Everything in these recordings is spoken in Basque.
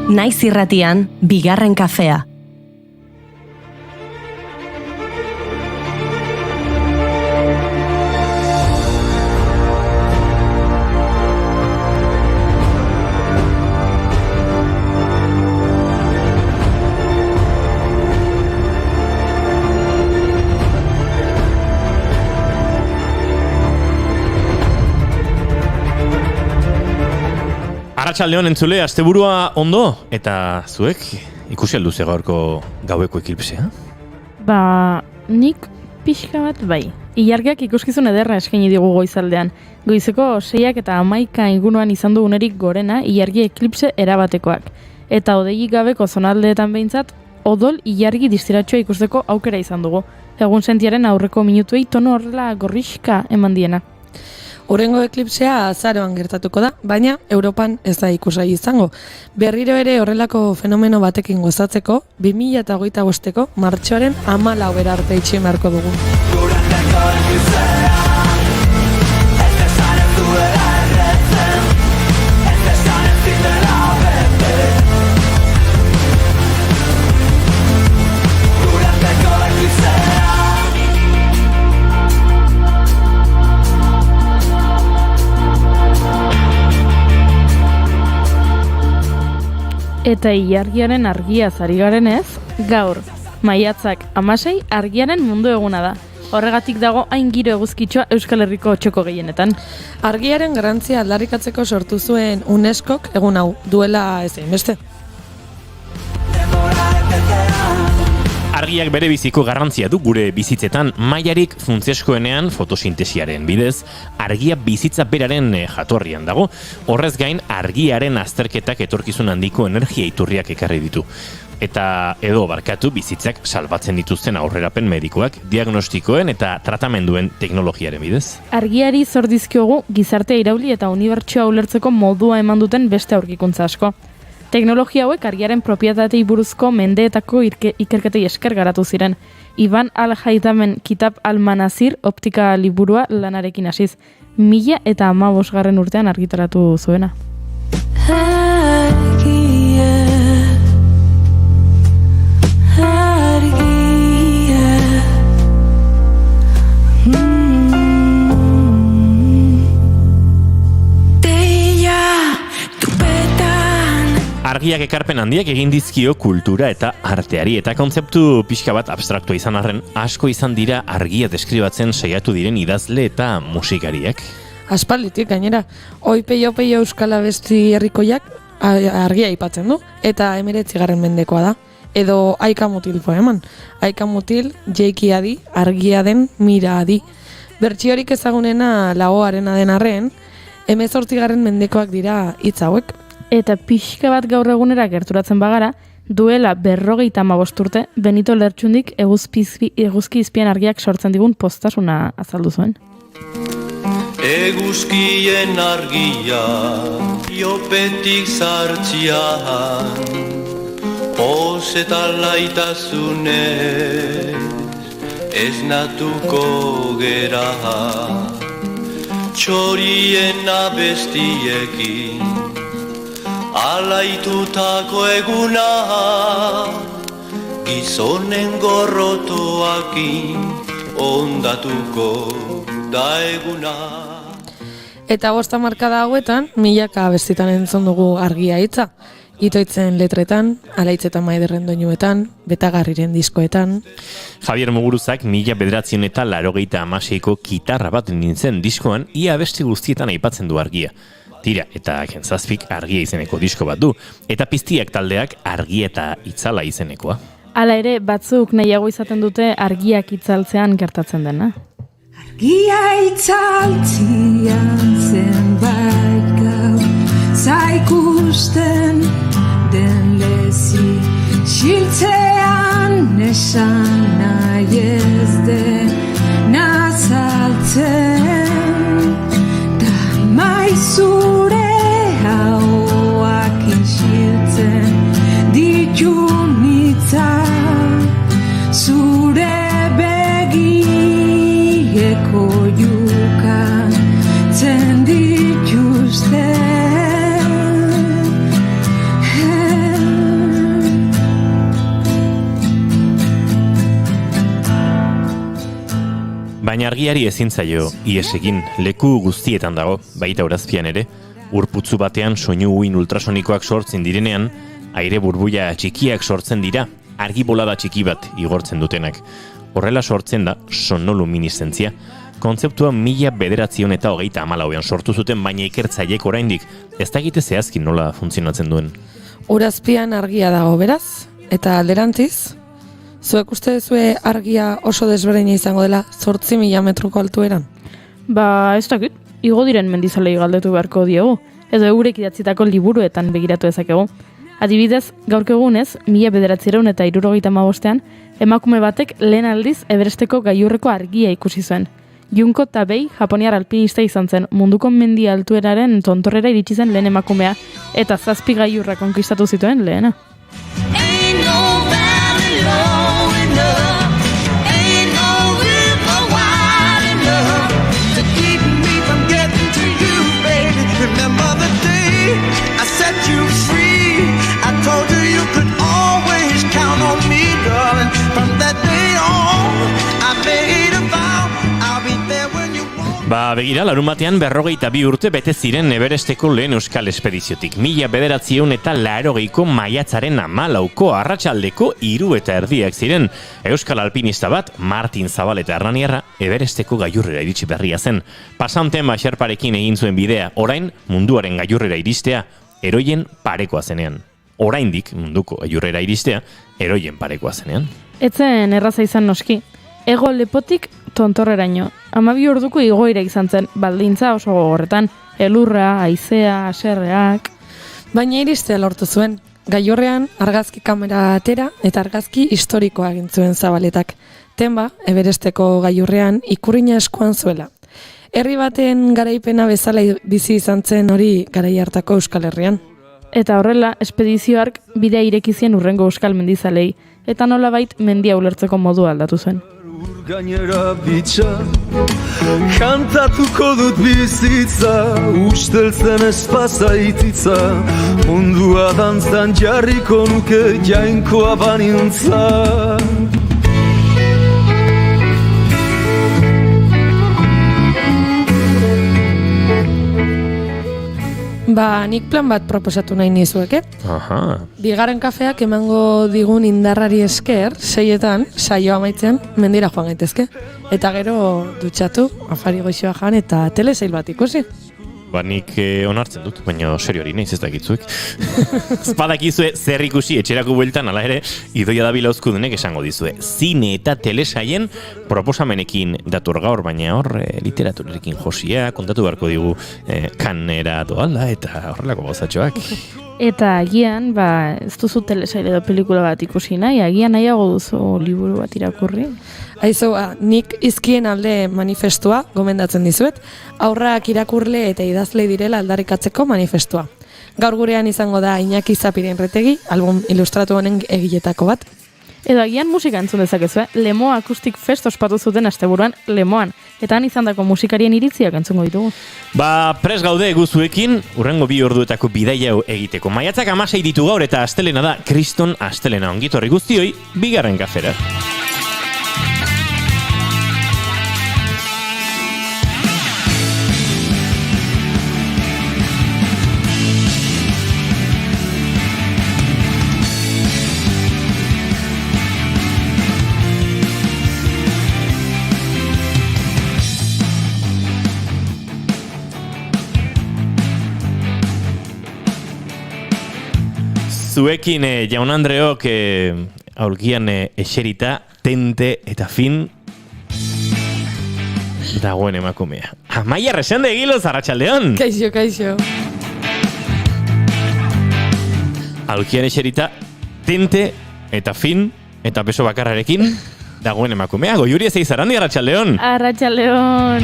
Naiz irratian, bigarren kafea. Arratsaldeon entzule, asteburua ondo, eta zuek ikusi alduze gaurko gaueko eklipsea? Nik pixka bat bai. Ilargiak ikuskizun ederra eskaini digu goizaldean. Goizeko 6 eta 11 inguruan izan du unerik gorena ilargi eklipse erabatekoak. Eta odeik gabeko zonaldeetan behintzat, odol ilargi distiratxoa ikusteko aukera izan dugu. Egun sentiaren aurreko minutuei tono horrela gorrixka eman diena. Hurrengo eklipsea azaroan gertatuko da, baina Europan ez da ikusgai izango. Berriro ere horrelako fenomeno batekin gozatzeko, 2025ko martxoaren 14 arte itxi beharko dugu. Eta ilargiaren argiaz ari garenez, gaur, maiatzak 16 argiaren mundu eguna da. Horregatik dago hain giro eguzkitsua Euskal Herriko txoko gehienetan. Argiaren garrantzia aldarrikatzeko sortu zuen UNESCOk egun hau duela ezein beste. Argiak bere biziko garrantzia du gure bizitzetan, mailarik funtsezkoenean fotosintesiaren bidez, argia bizitza beraren jatorrian dago. Horrez gain, argiaren azterketak etorkizun handiko energia iturriak ekarri ditu. Eta bizitzak salbatzen dituzten aurrerapen medikoak, diagnostikoen eta tratamenduen teknologiaren bidez. Argiari zor dizkiogu gizartea irauli eta unibertsoa ulertzeko modua eman duten beste aurkikuntza asko. Teknologia hauek argiaren propietatei buruzko mendeetako ikerketei esker garatu ziren. Iban Al-Haitamen Kitab Al-Manazir optika liburua lanarekin hasiz. 1015 urtean argitaratu zuena. Argiak ekarpen handiak egin dizkio kultura eta arteari, eta kontzeptu pixka bat abstraktua izan arren asko izan dira argia deskribatzen saiatu diren idazle eta musikariak. Aspalditik gainera, oipeio euskal abesti herrikoiak argia aipatzen du, eta 19. mendekoa da. Edo Aika Mutil poeman. Aika Mutil, jeiki adi, argia den mira adi. Bertsiorik ezagunena lagoarena den arren, 18. mendekoak dira hitz hauek. Eta pixka bat gaur egunera gerturatzen bagara, duela 55 urte Benito Lertxundik eguzki izpian argiak sortzen digun postasuna azaldu zuen. Eguzkien argia, iopetik zartzian, poz eta laitasunez, ez natuko gera, txorien abestiekin, alaitutako eguna, gizonen gorrotoakin, ondatuko da eguna. Eta 5 hamarkada hauetan, milaka abestitan entzun dugu argia hitza. Itoitzen letretan, alaitzetan maiderren doinuetan, betagarriren diskoetan. Javier Muguruzak 1986ko gitarra bat nintzen diskoan, ia abesti guztietan aipatzen du argia. Tira, eta Kentzazpik argia izeneko disko bat du, eta Piztiak taldeak argia eta itzala izenekoa. Hala ere, batzuk nahiago izaten dute argiak itzaltzean gertatzen dena. Argia itzaltzean zenbait gau, zaikusten den lezi, xiltzean esan nahi ez den nazaltzen, da maizure hauak isiltzen ditunitza, zure begieko jukan zen dituzten. Baina argiari ezin zaio ies egin, leku guztietan dago, baita Urazpian ere, urputzu batean soinu uin ultrasonikoak sortzen direnean, aire burbuia txikiak sortzen dira, argi bolada txiki bat igortzen dutenak. Horrela sortzen da sonoluminiszentzia, kontzeptua 1934an sortu zuten, baina ikertzaileek oraindik ez dakite zehazki nola funtzionatzen duen. Urazpian argia dago, beraz, eta alderantziz, zuek uste duzue argia oso desberdina izango dela 8.000 metroko altueran? Ba, ez dakit, igo diren mendizalei galdetu beharko diegu, edo eurek idatzitako liburuetan begiratu dezakegu. Adibidez, gaurko egunez, 1975ean, emakume batek lehen aldiz Everesteko gailurreko argia ikusi zuen. Junko Tabei, japoniar alpinista izan zen, munduko mendi altueraren tontorrera iritsi zen lehen emakumea, eta 7 gailurra konkistatu zituen lehena. Remember the day I set you free. I told you you could always count on me, darling. From that day on, I made a vow I'll be there when you want. Ba, begira, larun batean 42 urte bete ziren Everesteko lehen euskal espediziotik. 1980ko maiatzaren 14ko arratsaldeko 3:30 ziren. Euskal alpinista bat, Martin Zabaleta Erraniarra, Everesteko gailurrera iritsi berria zen. Pasanten Xerparekin egin zuen bidea, orain munduaren gailurrera iristea, heroien parekoa zenean. Oraindik munduko gailurrera iristea, heroien parekoa zenean. Etzen erraza izan noski. Ego lepotik tontorreraino. 12 orduko igoera izan zen, baldintza oso gogorretan. Elurra, haizea, haserreak. Baina iristea lortu zuen. Gailurrean argazki kamera atera eta argazki historikoa egin zuen Zabaletak. Tenba, Everesteko gailurrean ikurrina eskuan zuela. Herri baten garaipena bezala bizi izan zen hori garai hartako Euskal Herrian. Eta horrela, espedizioark bidea irekizien urrengo euskal mendizalei, eta nolabait mendia ulertzeko modua aldatu zen. Gainera bitxa, kantatuko dut bizitza, usteltzen espasa ititza, mundua dantzan jarriko nuke jainkoa banintza. Ba, nik plan bat proposatu nahi nizuek, Aha. Bigarren kafeak emango digun indarrari esker, 6etan, saioa amaitzean, mendira joan gaitezke. Eta gero dutxatu, afari goixoa jan eta telesail bat ikusi. Ba, nik onartzen dut, baina serio hori naiz ez dakitzuek. Espadakizue zer ikusi etxerako bueltan, ala ere, Idoia Davila Uzkudunek esango dizue. Zine eta telesaien proposamenekin dator gaur, baina hor literaturarekin josia, kontatu beharko digu kanera doala eta horrelako gozatxoak. Eta agian, ba, ez duzu telesail edo pelikula bat ikusi nahi, agian nahiago duzu liburu bat irakurri. Aizu, nik izkien alde manifestua gomendatzen dizuet, aurrak irakurle eta idazle direla aldarrikatzeko manifestua. Gaur gurean izango da Iñaki Zapirenretegi, album ilustratu honen egiletako bat. Edo agian musika entzun dezakezu, Lemoa Acoustic Fest ospatu zuten asteburuan Lemoan, eta han izandako musikarien iritziak entzungo ditugu. Ba, pres gaude guzuekin, urrengo 2 orduetako bidaia hau egiteko. Maiatzak 16 ditu gaur eta astelena da, kriston astelena. Ongitorri guztioi, bigarren kafera. Zuekin jaun Andreok aurkian eserita, tente eta fin dagoen emakumea. Amaia Resende Egiloz, arratsaldeon! Kaixo, kaixo. Aurkian eserita, tente eta fin eta beso bakarrarekin dagoen emakumea. Goiuri ez eizarandi, arratsaldeon! Arratsaldeon!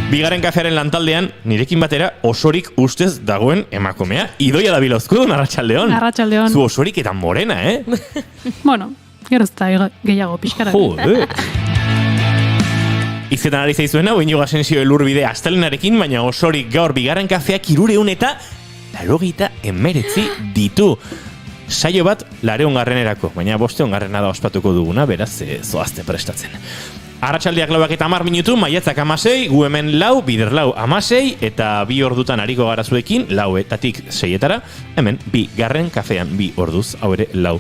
Bigarren kafearen lantaldean, nirekin batera osorik ustez dagoen emakumea. Idoia Davila Uzkudun, arratsaldeon. Arratsaldeon. Zu osorik eta morena, Bueno, gero ez da gehiago pixkara. Jode. Izetan ari zaizuena, Iñigo Asensio Elurbide astelenarekin, baina osorik gaur bigarren kafeak 300 eta 89 ditu. Saio bat 200 garrenerako, baina 500 da ospatuko duguna, beraz zoazte prestatzen. Arratsaldeak 4:10, maiatzak 16, gu hemen 4, bider 4:16, eta 2 ordutan ariko gara zuekin, 4:00 6:00, hemen 2. kafean 2 orduz, hau ere 4.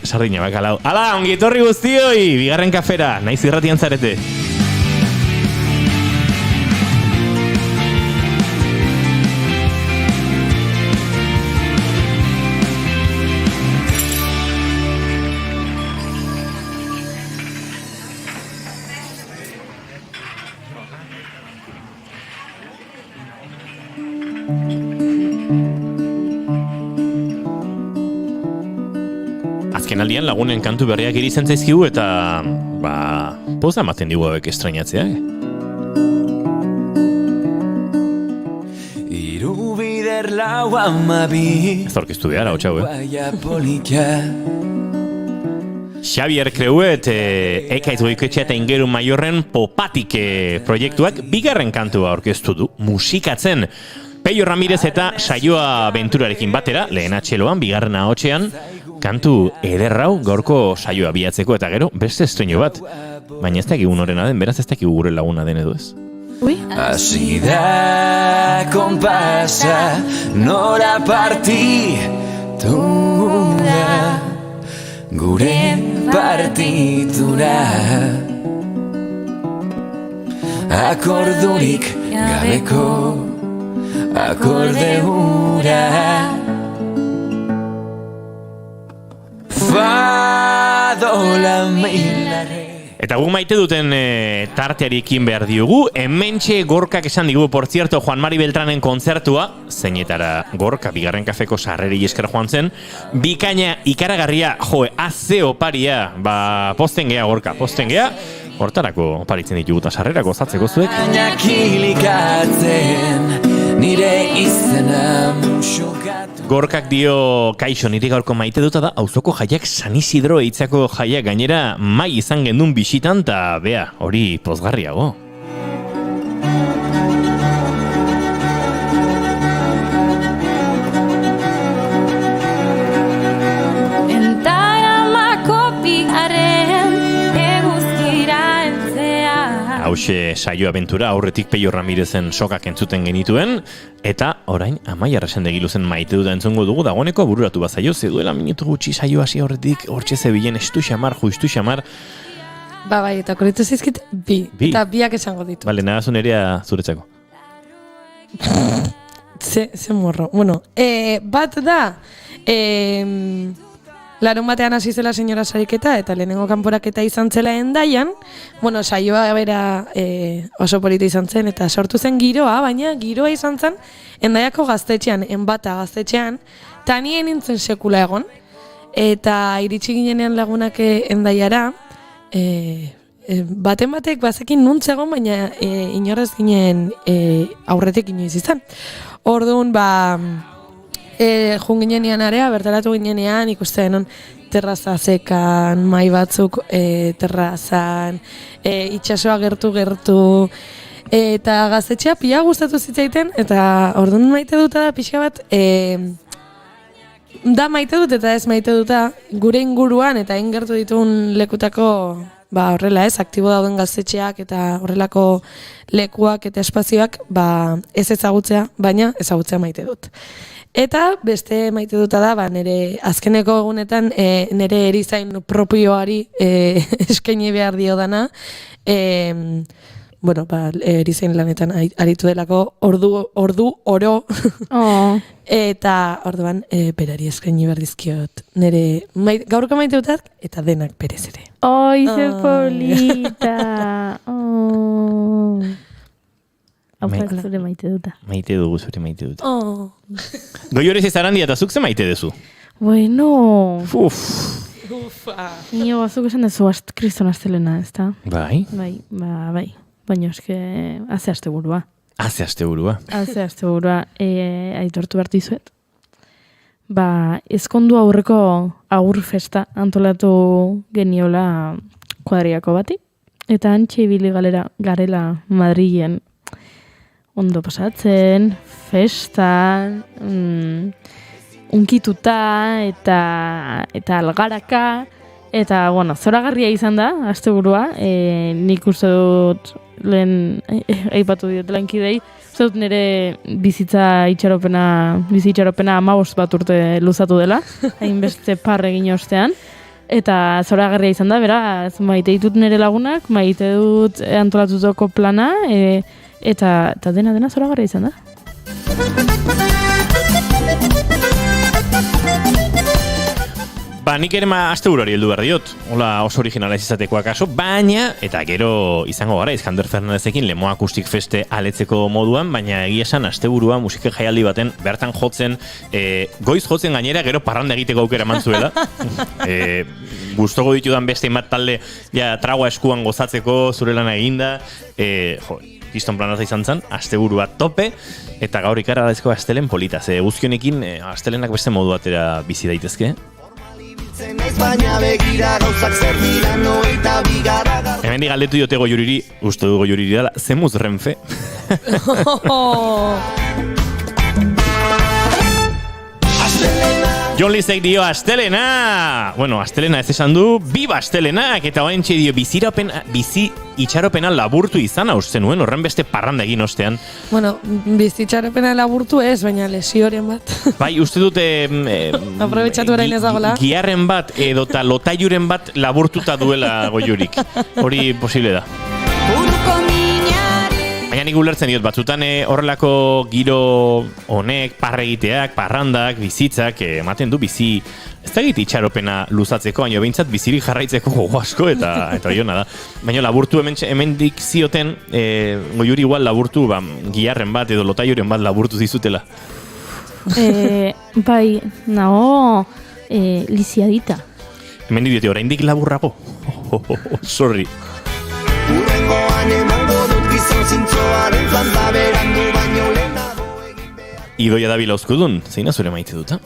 Sardina bakalau. Hala, ongi etorri guztioi, 2. kafera, naiz irratian zarete. Azkenaldian lagunen kantu berriak iritzen zaizkigu eta poza ematen digu hauek estrainatzea. Hiru bider 4:12 Ez orkestu behar, hau txau, Xavier Creuet, Ekaitz Goikoetxea eta Ingeru Maiorren Popatik proiektuak 2. kantua aurkeztu du, musikatzen. Peio Ramirez eta Saioa Benturarekin batera, lehen atxeloan, 2. ahotsean, kantu ederrau gaurko saioa bilatzeko eta gero beste estreino bat. Baina ez dakigu norena den, beraz ez dakigu gure laguna den edo ez. Hasi da konpasa nora partitura gure partitura akordurik gabeko akorde hura fadola milare. Eta gu maite duten tartearekin behar diogu, hementxe Gorkak esan digu, por cierto, Juan Mari Beltranen kontzertua, zeinetara Gorka 2. kafeko sarreri esker joan zen, bikaina ikaragarria, aze oparia, posten gea Gorka, posten gea, hortarako oparitzen ditugu eta sarrerako zatzeko zuek. Nire izena musukatu. Gorkak dio, kaixo, nire gaurko maite duta da, auzoko jaiak San Isidro eitzako jaiak gainera mai izan gendun bisitan, eta bea, hori pozgarriago. Hauxe Saioa Bentura aurretik Peio Ramirezen sokak entzuten genituen, eta orain Amaia Arrasendegiluzen maite duda entzungo dugu, dagoeneko bururatu bazaio, zeduela minutu gutxi saio hasi aurretik, hortxe zebilen estu xamar, justu xamar. Bai, eta korritu zizkit bi, eta biak esango ditu. Bale, nagazun erea zuretzako. Ze morro. Bueno, bat da, larun batean hasi zela señora sariketa eta lehenengo kanporaketa izan zela Hendaian. Bueno, saioa bera oso polita izan zen eta sortu zen giroa, baina giroa izan zen Hendaiako gaztetxean, Enbata gaztetxean, eta nien nintzen sekula egon. Eta iritsi ginenean lagunak Hendaiara, baten batek bazekin nuntzegon, baina inorrez ginen aurretik inoiz izan. Orduan, jun ginenean area, bertaratu ginenean, ikusten terraza zekan, mai batzuk terrazan, itxasoa gertu, eta gaztetxea pila gustatu zitzaiten, eta orduan maite duta da pixka bat, da maite dut eta ez maite duta, gure inguruan eta gertu dituen lekutako, horrela aktibo dauden gaztetxeak eta horrelako lekuak eta espazioak, ez ezagutzea, baina ezagutzea maite dut. Eta beste maite duta da, nire azkeneko egunetan nire erizain propioari eskaini behar dio dana. Erizain lanetan aritu delako ordu oro. Eta orduan berari eskaini behar dizkiot. Nire gaurko maite dutak eta denak berez ere. Oi, ze polita! Zure maite duta. Maite dugu, zure maite duta. Goi horrez Arandia eta zuk ze maite duzu? Bueno... Ufa! Nio bazuk esan dezu kriston astelena, ez da? Bai? Bai. Baina eske, haze aste burua. Haze aste burua. Aitortu behar dizuet. Ezkondu aurreko agur festa antolatu geniola kuadriako bati. Eta antxe ibili garela Madrilen ondo pasatzen, festan, unkituta eta algaraka, Eta, bueno, zoragarria izan da, asteburua, nik uste dut lehen aipatu diot lankidei, uste dut nire bizi itxaropena 15 bat urte luzatu dela, hainbeste parre egin ostean. Eta zoragarria izan da, beraz, maite ditut nire lagunak, maite dut antolatutako plana, eta dena zoragarria izan da. Ba, nik ere asteburuari heldu behar diot, hola oso originala ez izateko akaso, baina, eta gero izango gara, Iskander Fernandezekin Lemoa Akustik Feste aletzeko moduan, baina egia esan asteburua musika jaialdi baten bertan jotzen, goiz jotzen gainera, gero parranda egiteko aukera mantzuela. Gustoko ditudan beste inbat talde, ja, tragoa eskuan gozatzeko zure lana eginda, Kiston planaza izan zen, asteburua tope, eta gaur ikaragazko astelen polita, guztionekin astelenak beste modu batera bizi daitezke. Hemen di galdetu diote Goiuriri, uste du Goiuriri dela, zemuz Renfe? Jon Lizek dio astelena! Bueno, astelena ez esan du, biba astelenak! Eta oaintxe dio, bizi itxaropena laburtu izan hausten nuen, horren beste parranda egin ostean. Bueno, bizi itxaropena laburtu ez, baina lesioren bat. Bai, uste dute... Aprobetxatu erain ez dagoela. Giarren bat edota lotaiuren bat laburtuta duela Goiurik. Hori posible da. Baina nik ulertzen diot, batzutan horrelako giro honek, parregiteak, parrandak, bizitzak, ematen du bizi, ez da egite itxaropena luzatzeko, baina behintzat bizirik jarraitzeko gogo asko, eta jona da. Baina laburtu hemendik zioten, Goiuri igual laburtu, giarren bat edo lotaiuren bat laburtu zizutela. Bai, liziadita. Hemen diote, oraindik laburrago. Sorry. Idoia Davila Uzkudun, zeina zure maite duta?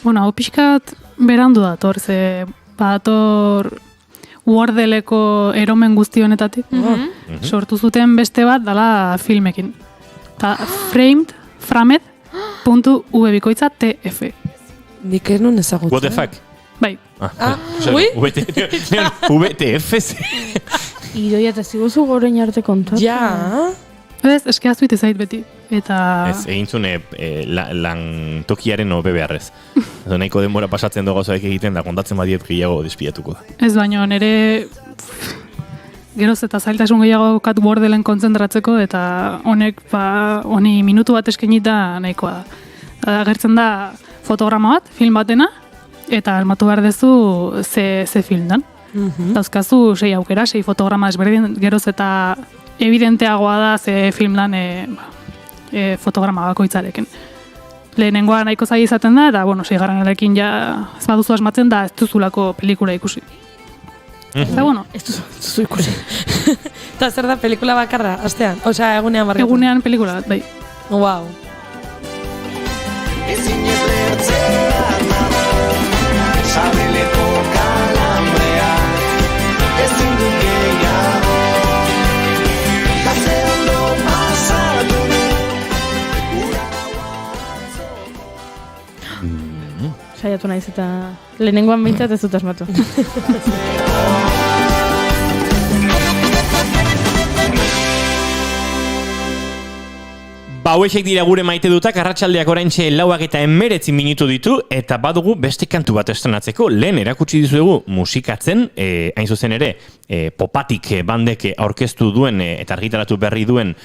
Bueno, hau pixkat berandu dator, ze badator Wordeleko eromen guzti honetatik. Sortu zuten beste bat dala filmekin. Ta framed.v.tf. Nik ez nun ezagutzen. What the fuck? Bai. Ui? VTF. Idoia eta ziguzu gorein arte kontatu. Ja. Ez, eske azuit ezait beti. Eta... Ez, egin zune lan tokiaren obe beharrez. Edo nahiko denbora pasatzen dugu gauzaik egiten da kontatzen badiet gehiago despiatuko da. Ez baino, nire geroz eta zailtasun gehiago kat Wordelen kontzentratzeko eta honek, honi minutu bat eskenita nahikoa da. Agertzen da fotograma bat, film batena, eta almatu behar dezu ze film dan. Dauzkazu 6 aukera, 6 fotograma ezberdin, geroz eta evidenteagoa da ze film lan fotograma bakoitzarekin. Lehenengoa nahiko zaila izaten da, eta, bueno, 6. ja ez baduzu asmatzen da ez duzulako pelikula ikusi. Eta, bueno. Ez duzu ikusi. Eta zer da pelikula bakarra, astean? Osea, egunean barritu. Egunean pelikula bat, bai. Wow. Sabeleko kalambrea ezin du gehiago Gazte ondo pasatu Saiatu naiz eta lehenengoan behintzat ez dut asmatu. Hauexek dira gure maite dutak, arratsaldeak oraintxe 4:19 minutu ditu, eta badugu beste kantu bat estrenatzeko. Lehen erakutsi dizuegu musikatzen, hain zuzen ere, Popatik bandek aurkeztu duen eta argitaratu berri duen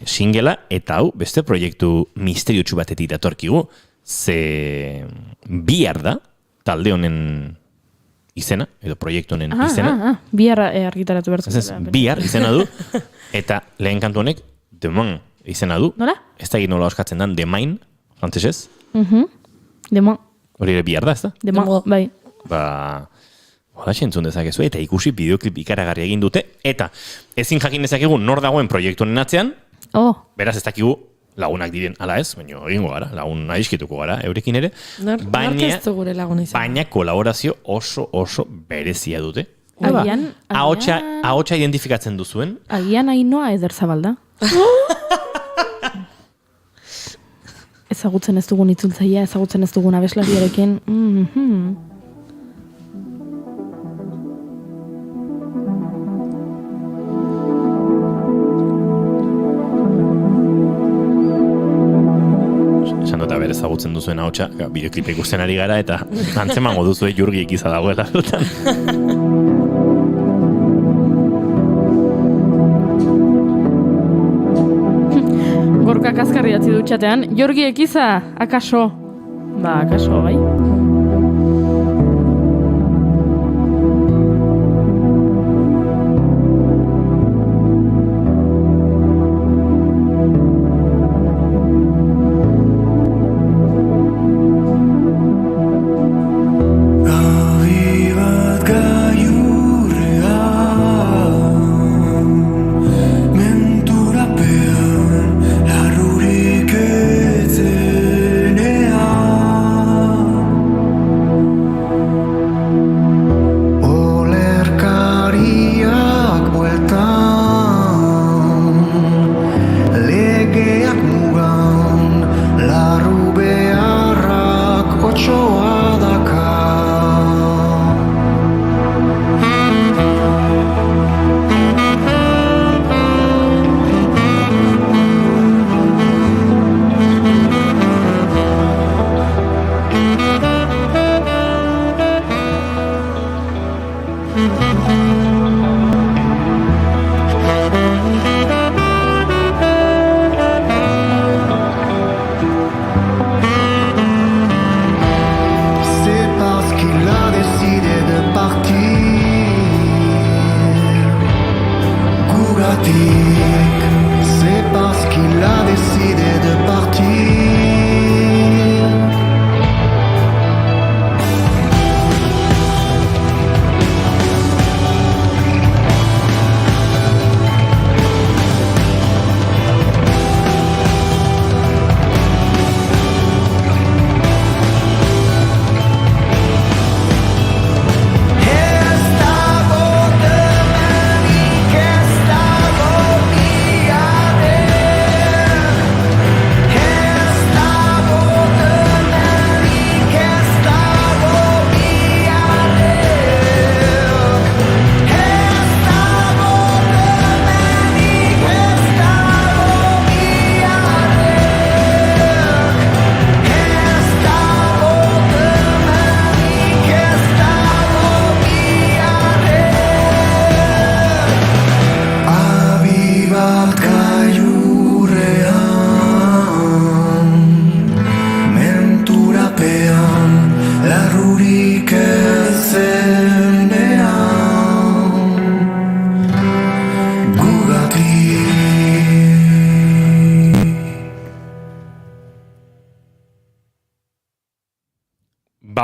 singela, eta hau beste proiektu misteriotsu batetik datorkigu, ze bihar da, talde honen izena, edo proiektu honen izena. Bihar argitaratu bertu. Bihar izena du, eta lehen kantu honek, Demain izena du. Nola? Ez da egin nola oskatzen dan, Demain, frantzesez. Demain. Hori ere bihar da, ez da? Demain, bai. Hola entzun dezakezu, eta ikusi bideoklip ikaragarri egin dute, eta ezin jakin dezakigu nor dagoen proiektu honen atzean, beraz ez dakigu lagunak diren, ala ez, baina egingo gara, lagun adiskituko gara, eurekin ere, baina kolaborazio oso berezia dute. Ahotsa identifikatzen duzuen. Agian Ainhoa Ederzabal da. Ezagutzen ez dugun itzultzailea, ezagutzen ez dugun abeslariarekin. ezagutzen duzuen ahotsa, bideoklipa ikusten ari gara, eta antzemango duzu Jurgi Ekiza dagoela. Gorka kaskarri atzi du txatean. Jorgi Ekiza, akaso? Ba, akaso, bai.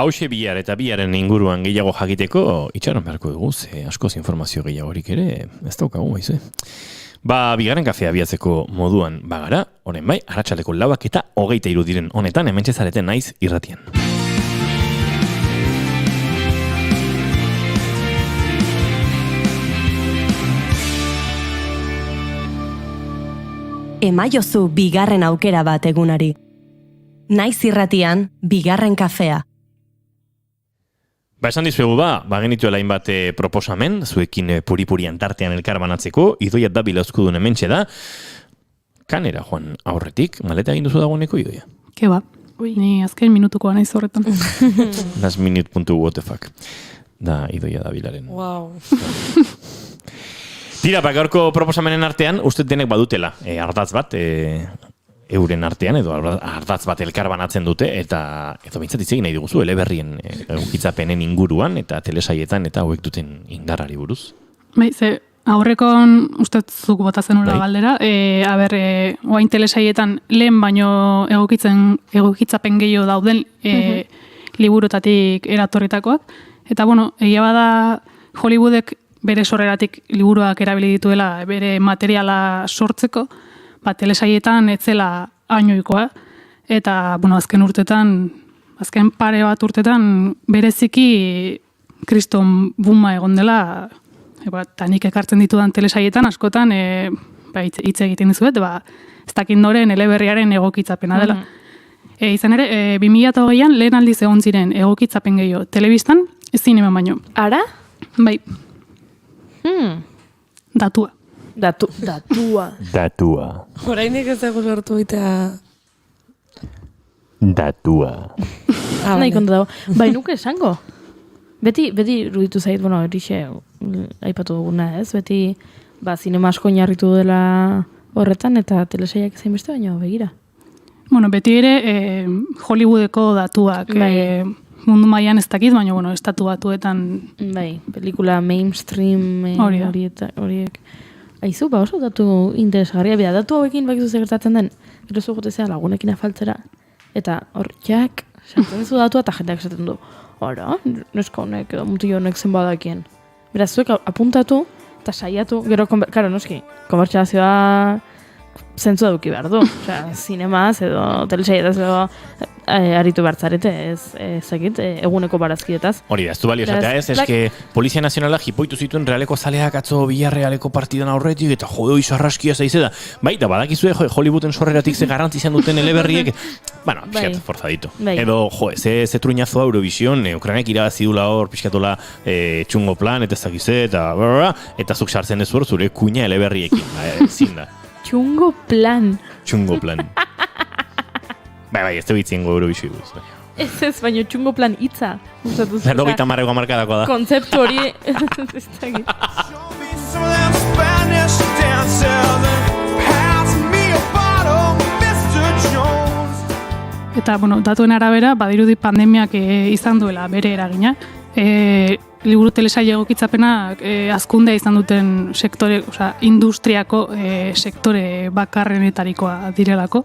Hauxe bihar eta biaren inguruan gehiago jakiteko itxaron beharko dugu, ze askoz informazio gehiagorik ere ez daukagu baiz, bigarren kafea abiatzeko moduan bagara, honen bai, arratsaldeko 4:23 diren honetan, hementxe zareten naiz irratian. Emaiozu bigarren aukera bat egunari. Naiz irratian, bigarren kafea. Esan dizuegu genituela hainbat proposamen, zuekin puri-purian tartean elkarbanatzeko, Idoia Dabil Euskudun hementxe da. Kanera, Juan, aurretik, maleta egin duzu dagoeneko, Idoia? Ke ba, ni azken minutukoa naiz horretan. Last minute.wtf. Da, Idoia Dabilaren. Wow. Tira, gaurko proposamenen artean, uste denek badutela, ardatz bat, euren artean, edo ardatz bat elkarbanatzen dute, eta bintzat itzegin nahi diguzu, eleberrien egokitzapenen inguruan, eta telesaietan, eta hauek duten indarrari buruz. Bai, ze aurrekon ustetzuk botatzen ura galdera, oain telesaietan lehen baino egokitzapen gehiago dauden liburuetatik eratorritakoak, eta egia bada Hollywoodek bere sorreratik liburuak erabili dituela bere materiala sortzeko, telesaietan etzela ainoikoa, eta, azken pare bat urtetan, bereziki kriston buma egon dela, eta nik ekartzen ditudan telesaietan, askotan, hitz egiten dizuet, ez dakindoren eleberriaren egokitzapena dela. Izan ere, 2008an lehen aldiz egon ziren egokitzapen gehiago telebistan, zineman baino. Ara? Bai. Datua. Datua. Horainik ez dago lortu itea Datua. Nahi konta dago. Bai nuke esango. Beti ruditu zait, bueno, erixe aipatu duguna, ez? Beti, zinema asko oinarritu dela horretan, eta telesaiak zain beste baino, begira. Bueno, beti ere Hollywoodeko datuak mundu mailan ez dakit, baina bueno, estatu batuetan bai, pelikula mainstream horiek. Aizu, oso datu interesgarria bida. Datu hauekin bakizu gertatzen den, gero zu gotezea lagunekin afaltzera, eta hor, jak, sartzen zu datua eta jendeak esaten du. Hora, neska honek edo mutillo honek zen badakien. Beraz, zuek apuntatu eta saiatu, gero, karo, noski, konbertsalazioa zentzu eduki behar du. Osea, zinemaz edo telesaietaz edo aritu bertzarete, ezakit, eguneko barazkietaz. Hori da, ez du balio esatea ez, eske Polizia Nazionala jipoitu zituen realeko zaleak atzo Villarrealeko partidan aurretik, eta jode hoi sarraskia zaize da. Bai, eta badakizue Hollywooden sorreratik ze garrantzi izan duten eleberriek, bueno, pixkat forzadito. Edo, ze truñazoa Eurovision, Ukrainak irabazi dula hor, pixkatola txungo plan, eta ez dakize, eta zuk sartzen ez hor, zure kuña eleberriekin, zin da. Txungo plan. Txungo plan. Bai, ez dugu itziengo Eurovisio duz. Ez, baina txungo plan hitza. Lerdo gita marreko markadako da. Kontzeptu hori. Eta, bueno, datuen arabera, badirudi pandemiak izan duela bere eragina. Liburu telesaile egokitzapenak hazkundea izan duten sektore, osea, industriako sektore bakarrenetarikoa direlako.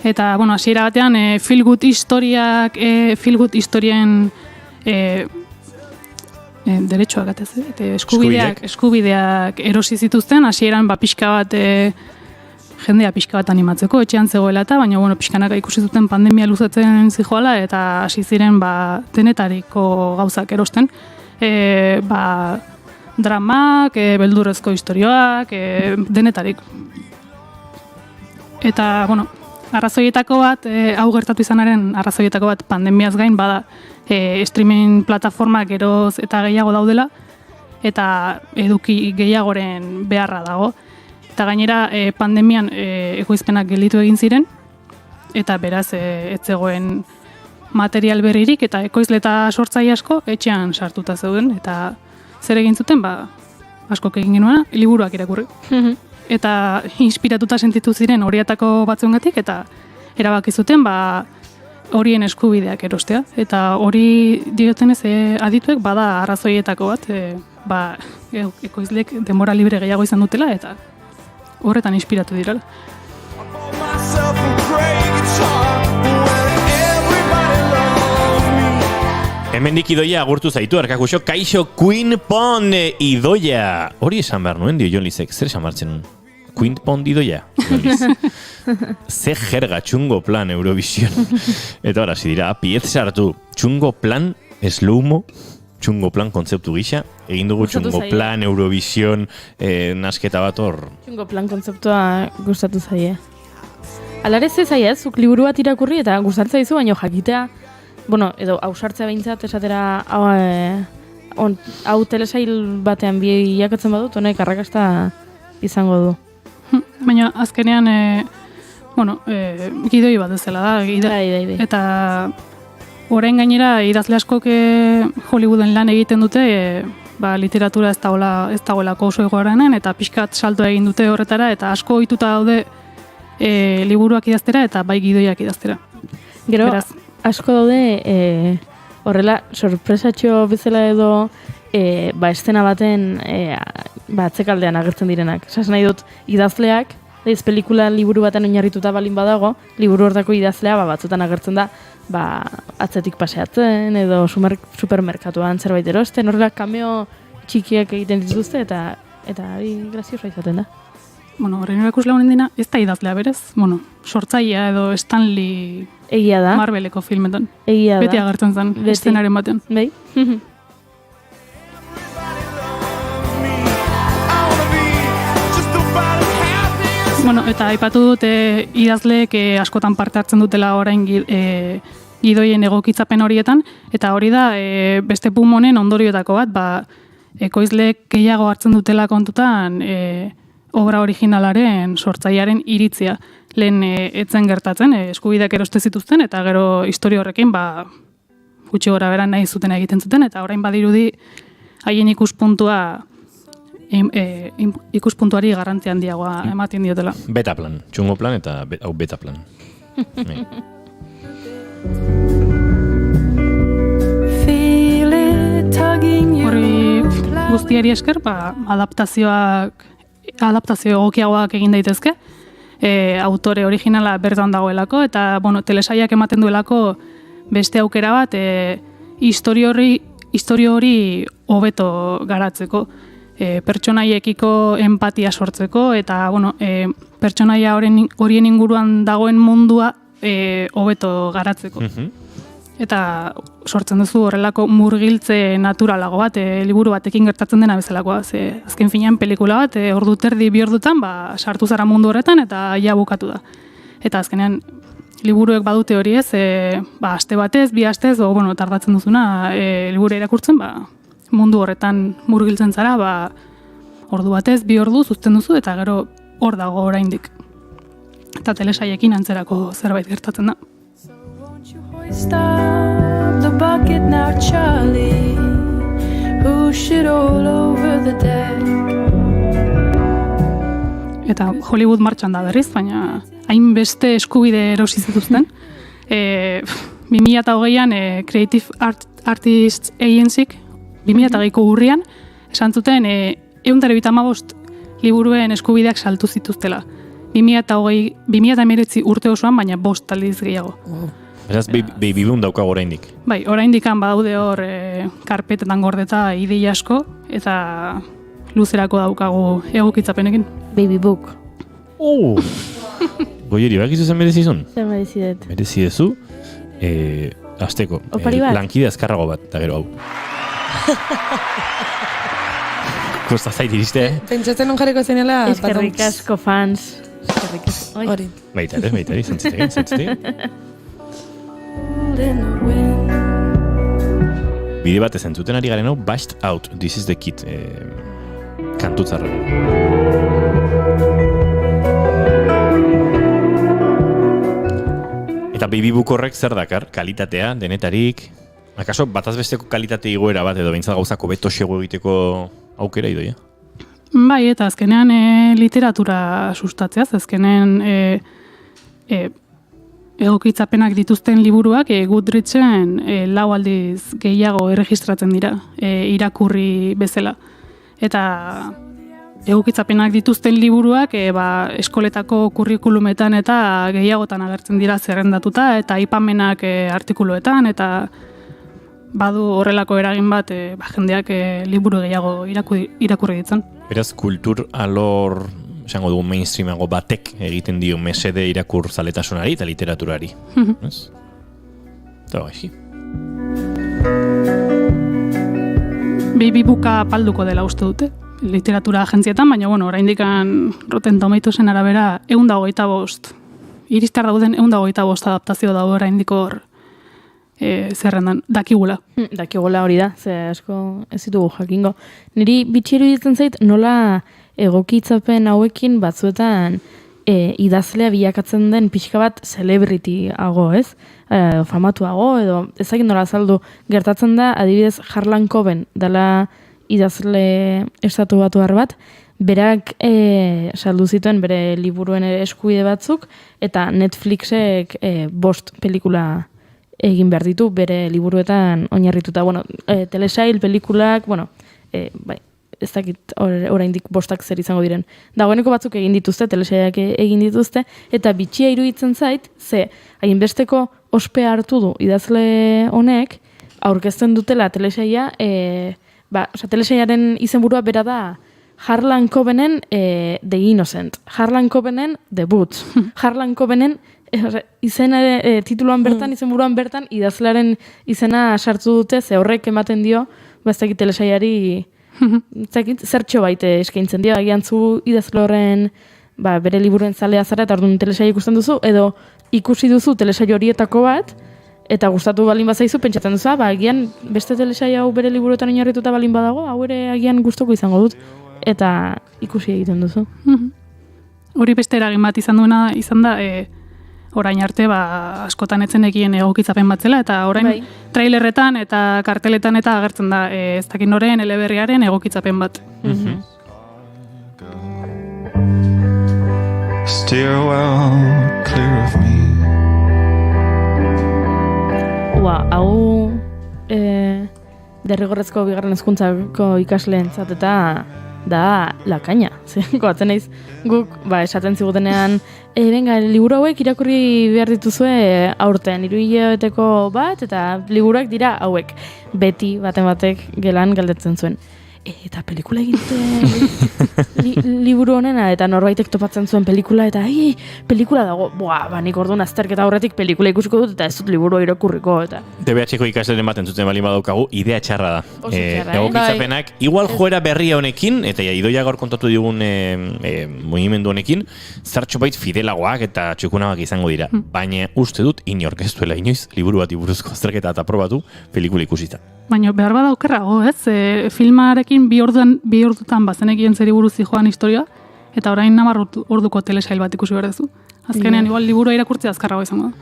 Eta, bueno, hasiera batean, feel good historien derechoak, eskubideak erosi zituzten, hasieran pixka bat jendea pixka bat animatzeko, etxean zegoela eta, baina, bueno, pixkanaka ikusi zuten pandemia luzatzen zijoala, eta hasi ziren denetariko gauzak erosten. Dramak, beldurrezko historioak, denetarik. Eta, bueno, arrazoietako bat, hau gertatu izanaren arrazoietako bat pandemiaz gain, bada streaming plataformak geroz eta gehiago daudela, eta eduki gehiagoren beharra dago. Eta gainera pandemian ekoizpenak gelditu egin ziren, eta beraz ez zegoen material berririk, eta ekoizle eta sortzaile asko etxean sartuta zeuden, eta zer egin zuten, askok egin genuena, liburuak irakurri. Eta inspiratuta sentitu ziren horietako batzuengatik, eta erabaki zuten horien eskubideak erostea. Eta hori diotenez adituek bada arrazoietako bat, ekoizleek denbora libre gehiago izan dutela, eta horretan inspiratu direla. Hemendik Idoia agurtu zaitu, Arkakuxo, kaixo Queen Pond Idoia. Hori esan behar nuen, dio Jon Lizek, zer esan martzen nuen? Queen Pond Idoia? Ze jerga txungo plan Eurovision. Eta ora, dira, piez sartu, txungo plan, slow-mo, txungo plan kontzeptu gisa, egin dugu txungo plan Eurovision nasketa bat hor. Txungo plan kontzeptua gustatu zaie. Alare ze zaie, zuk liburu bat irakurri eta gustatzen zaizu, baina jakitea, bueno, edo ausartzea behintzat esatera hau telesail batean bilakatzen badut, honek arrakasta izango du. Baina azkenean, gidoi bat ezela da, Bai. eta orain gainera idazle askok Hollywooden lan egiten dute, literatura ez dagoelako oso egoeranen, eta pixkat salto egin dute horretara, eta asko ohituta daude liburuak idaztera eta bai gidoiak idaztera. Gero, asko daude horrela sorpresatxo bezala edo eszena baten atzekaldean agertzen direnak. Esan nahi dut idazleak, pelikula liburu baten oinarrituta balin badago, liburu hortako idazlea batzutan agertzen da atzetik paseatzen edo supermerkatuan zerbait erosten, horrela cameo txikiak egiten dituzte eta graziosa izaten da. Bueno, horrein erakusle honen dina, ez da idazlea berez, sortzailea edo Stanley Egia da. Marveleko filmetan. Egia da. Beti agertzen zen, eszenaren batean. Bai. Bueno, eta aipatu dut idazleek askotan parte hartzen dutela orain gidoien egokitzapen horietan, eta hori da beste pumonen ondorioetako bat, ekoizleek gehiago hartzen dutela kontutan obra originalaren sortzailearen iritzia. Lehen etzen gertatzen, eskubideak eroste zituzten, eta gero historia horrekin, gutxi gora beran nahi zuten egiten zuten, eta orain badirudi haien ikuspuntuari garrantzia handiagoa ematen diotela. Beta plan, txungo plan eta hau beta plan. Horri guztiari esker, adaptazio egokiagoak egin daitezke, autore originala bertan dagoelako, eta telesaiak ematen duelako beste aukera bat, historio hori hobeto garatzeko, pertsonaiekiko empatia sortzeko, eta pertsonaia horien inguruan dagoen mundua hobeto garatzeko. Eta sortzen duzu horrelako murgiltze naturalago bat, liburu batekin gertatzen dena bezalakoa. Azken finean pelikula bat, ordu terdi bi ordutan, sartu zara mundu horretan eta ja bukatu da. Eta azkenean liburuek badute hori ez, aste batez, bi astez, tardatzen duzuna liburu irakurtzen, mundu horretan murgiltzen zara, ordu batez, bi ordu zuzten duzu, eta gero hor dago oraindik. Eta telesaiekin antzerako zerbait gertatzen da. Stop the bucket now, Charlie. Push it all over the deck. Eta Hollywood martxan da berriz, baina hainbeste eskubide erosi zituzten. 2008an Creative Artists Agencyk 2008ko urrian esan zuten 155 liburuen eskubideak saltu zituztela. 2019 urte osoan, baina 5 aldiz gehiago. Beraz, bibun daukago oraindik. Bai, oraindik badaude hor karpetetan gordeta ideia asko, eta luzerako daukagu egokitzapenekin. Baby book. Goieri, bakizu zen merezizun? Zer merezidet? Merezidezu, azteko, lankide azkarrago bat, eta gero hau. Kosta zait iriste, Pentsatzen jarriko zenela... Eskerrik asko fans. Hori. Baitari, zentzitegin. Bide bat ezentzuten ari garen hau, Bashed Out, This is the Kid, kantutzarra. Eta Baby Book horrek zer dakar? Kalitatea, denetarik, akaso bataz besteko kalitate igoera bat, edo behintzat gauzako beto xego egiteko aukera idoia? Bai, eta azkenean literatura sustatzeaz, azkenean egokitzapenak dituzten liburuak Goodreadsen 4 aldiz gehiago erregistratzen dira, irakurri bezala. Eta egokitzapenak dituzten liburuak eskoletako kurrikulumetan eta gehiagotan agertzen dira zerrendatuta, eta aipamenak artikuluetan, eta badu horrelako eragin bat jendeak liburu gehiago irakurri ditzen. Beraz, kultur alor, esango dugu mainstreamago batek egiten dio mesede irakur zaletasunari eta literaturari. Eta bai. Baby Booka palduko dela uste dute, literatura agentzietan, baina oraindik Rotten Tomatoesen arabera 125, iristar dauden 125 adaptazio dago oraindik hor zerrendan, dakigula. Dakigula hori da, ze asko ez ditugu jakingo. Niri bitxiru ditzen zait nola egokitzapen hauekin batzuetan idazlea bilakatzen den pixka bat celebrity-ago, ez? Famatuago, edo ezagin nola azaldu gertatzen da, adibidez Harlan Coben dela idazle estatu batuar bat, berak saldu zituen bere liburuen eskubide batzuk, eta Netflixek 5 pelikula egin behar ditu bere liburuetan oinarrituta. Telesail, pelikulak, bai, ez dakit oraindik 5 zer izango diren. Dagoeneko batzuk egin dituzte, telesailak egin dituzte, eta bitxia iruditzen zait, ze hainbesteko ospea hartu du idazle honek, aurkezten dutela telesaila, telesailaren izenburua bera da Harlan Cobenen The Innocent, Harlan Cobenen The Boots, Harlan Cobenen tituluan bertan, izenburuan bertan, idazlearen izena sartu dute, ze horrek ematen dio, ez telesailari zertxo baite eskaintzen dio, agian zu idazle horren bere liburuen zalea zara, eta orduan telesaila ikusten duzu, edo ikusi duzu telesaila horietako bat, eta gustatu balin bazaizu, pentsatzen duzu, agian beste telesaila hau bere liburuetan oinarrituta balin badago, hau ere agian gustuko izango dut. eta ikusi egiten duzu. Hori beste eragin bat izan da, orain arte askotan etzenekien egokitzapen bat zela, eta orain trailerretan eta karteletan eta agertzen da ez dakit noren eleberriaren egokitzapen bat. Steer well clear of me. Hau derrigorrezko bigarren hezkuntzako ikasleentzat eta da lakaina. Goatzen naiz guk esaten zigutenean benga, liburu hauek irakurri behar dituzue aurten 3 hilabeteko bat eta liburuak dira hauek. Beti baten batek gelan galdetzen zuen. Eta pelikula egiten liburu honena, eta norbaitek topatzen zuen pelikula, eta pelikula dago, nik orduan azterketa horretik pelikula ikusiko dut, eta ez dut liburu irakurriko, eta... DBH-ko ikasleren bat entzuten bali badaukagu, idea txarra da. Egokitzapenak, igual joera berria honekin, eta Idoia gaur kontatu digun mugimendu honekin, zartxo bait fidelagoak eta txukunagoak izango dira. Baina uste dut, inork ez duela inoiz, liburu bat iburuzko azterketa eta probatu, pelikula ikusita. Baina behar bada okerrago, ez? Filmarekin bi ordutan bazenekien zeri buruz joan historia, eta orain 10 orduko telesail bat ikusi behar duzu. Azkenean, igual liburu irakurtzea azkarrago izango da.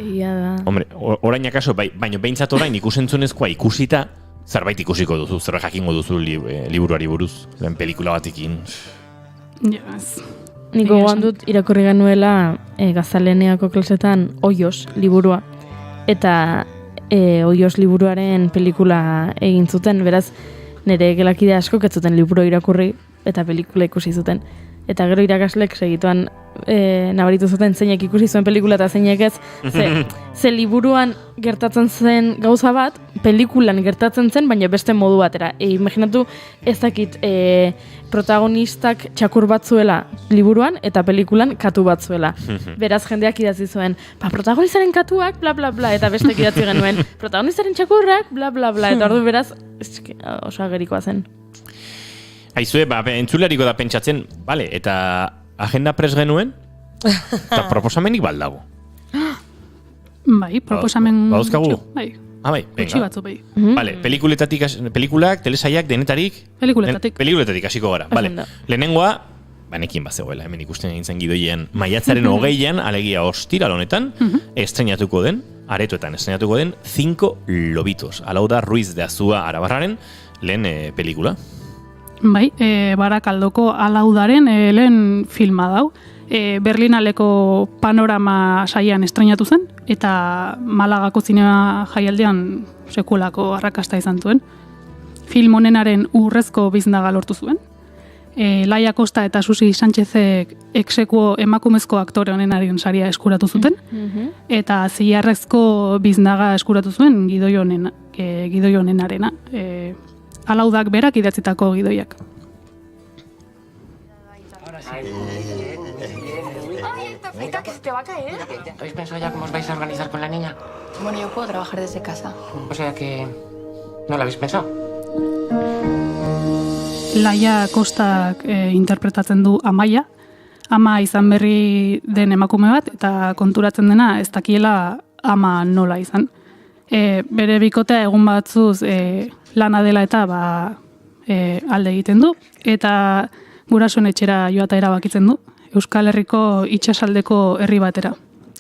Ia da. Hombre, orain akaso, baina behintzat orain ikusentzunezkoa ikusita, zerbait ikusiko duzu, zerbait jakingo duzu liburuari buruz, pelikula batekin. Yes. Niko gogoan dut irakurri genuela Gazaleneako klasetan Oios liburua, eta Oios liburuaren pelikula egin zuten, beraz, nire gelakide asko ez zuten liburu irakurri eta pelikula ikusi zuten. Eta gero irakaslek segituan nabaritu zuten zeinek ikusi zuen pelikula eta zeinek ez, ze liburuan gertatzen zen gauza bat, pelikulan gertatzen zen, baina beste modu batera. Imaginatu ez dakit protagonistak txakur bat zuela liburuan eta pelikulan katu bat zuela. Beraz jendeak idatzi zuen, protagonistaren katuak, bla bla bla, eta bestek idatzi genuen, protagonistaren txakurrak, bla bla bla, eta ordu beraz, oso agerikoa zen. Aizue, entzuleriko da pentsatzen, bale, eta agenda pres genuen, eta proposamenik baldago. Bai, proposamen... Bauzkagu? Bai. Bai, venga. Batzu, bai. Vale, pelikulak, telesaiak, denetarik... Pelikuletatik hasiko gara. Vale, lehenengoa, banekin bazegoela, hemen ikusten egin zen Gidoien, maiatzaren 20an, alegia ostiral honetan, estrenatuko den, aretoetan estrenatuko den, 5 lobitos. Alau da Ruiz de Azua Arabarraren lehen pelikula. Bai, Barakaldoko Alaudaren lehen filma dau. Berlinaleko panorama saian estrenatu zen, eta Malagako zinema jaialdean sekulako arrakasta izan zuen. Film honenaren urrezko biznaga lortu zuen. Laia Costa eta Susi Sánchezek exekuo emakumezko aktore honenaren saria eskuratu zuten, eta zilarrezko biznaga eskuratu zuen Gidoi honenarena. Alaudak berak idatzitako gidoiak. Que se te va a caer. ¿Habéis pensado ya cómo os vais a organizar con la niña? Bueno, yo puedo trabajar desde casa. O sea que... ¿no lo habéis pensado? Laia Kostak interpretatzen du Amaia. Ama izan berri den emakume bat, eta konturatzen dena ez dakiela ama nola izan. Bere bikotea egun batzuz lana dela eta alde egiten du, eta gurasoen etxera joata erabakitzen du, Euskal Herriko itsasaldeko herri batera.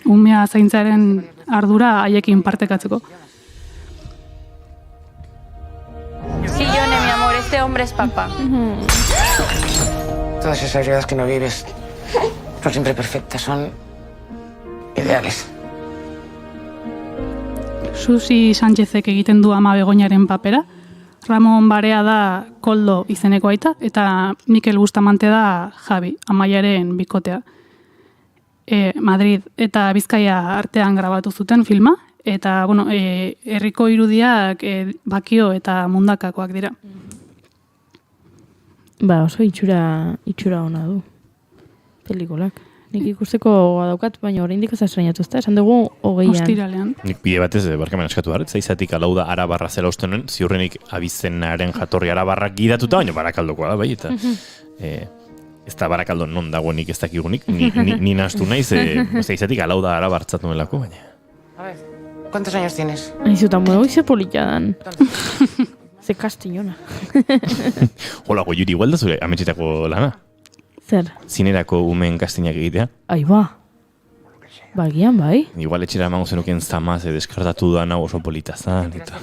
Umea zaintzaren ardura haiekin partekatzeko. Sí, Yone, mi amor, este hombre es papá. Todas esas vidas que no vives son siempre perfectas, son ideales. Susi Sánchezek egiten du ama Begoñaren papera, Ramon Barea da Koldo izeneko aita, eta Mikel Bustamante da Javi, Amaiaren bikotea. Madrid eta Bizkaia artean grabatu zuten filma, eta herriko irudiak bakio eta mundakakoak dira. Oso itxura ona du pelikulak. Nik ikusteko daukat, baina oraindik ez estrenatu ezta, esan dugu 20an. Ostiralean. Nik bide batez, barkamen askatu behar, zaizatik Alauda Arabarra zela uste nuen, ziurrenik abizenaren jatorri Arabarrak gidatuta, baina Barakaldokoa da, bai, eta ez da Barakaldo non dagoenik ez dakigunik, ni nahastu naiz, zaizatik Alauda Arabartzat nuelako, baina. A ver, ¿cuántos años tienes? Aizu, tan bueno, ize polita dan. Ze kastinona. Hola, Goiuri, igual da zure ametxetako lana? Zer? Zinerako umeen kastinak egitea? Aiba. Bagian, bai. Igual etxera emango zenuken zamaz, deskartatu da nago oso polita zan, eta...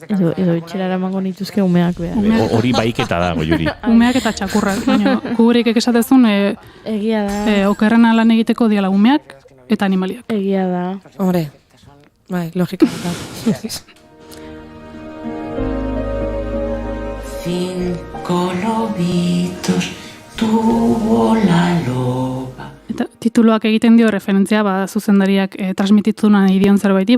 Edo etxera eramango nituzke umeak behar. Hori baiketa da, Goiuri. Umeak eta txakurrak, baina kuburik ekesatezun egia da. Okerrena lan egiteko diala umeak eta animaliak. Egia da. Hombre, bai, logika da. 5 lobitos tuvo la loba. Eta tituloak egiten dio referentzia zuzendariak transmititu nahi dion zerbaiti,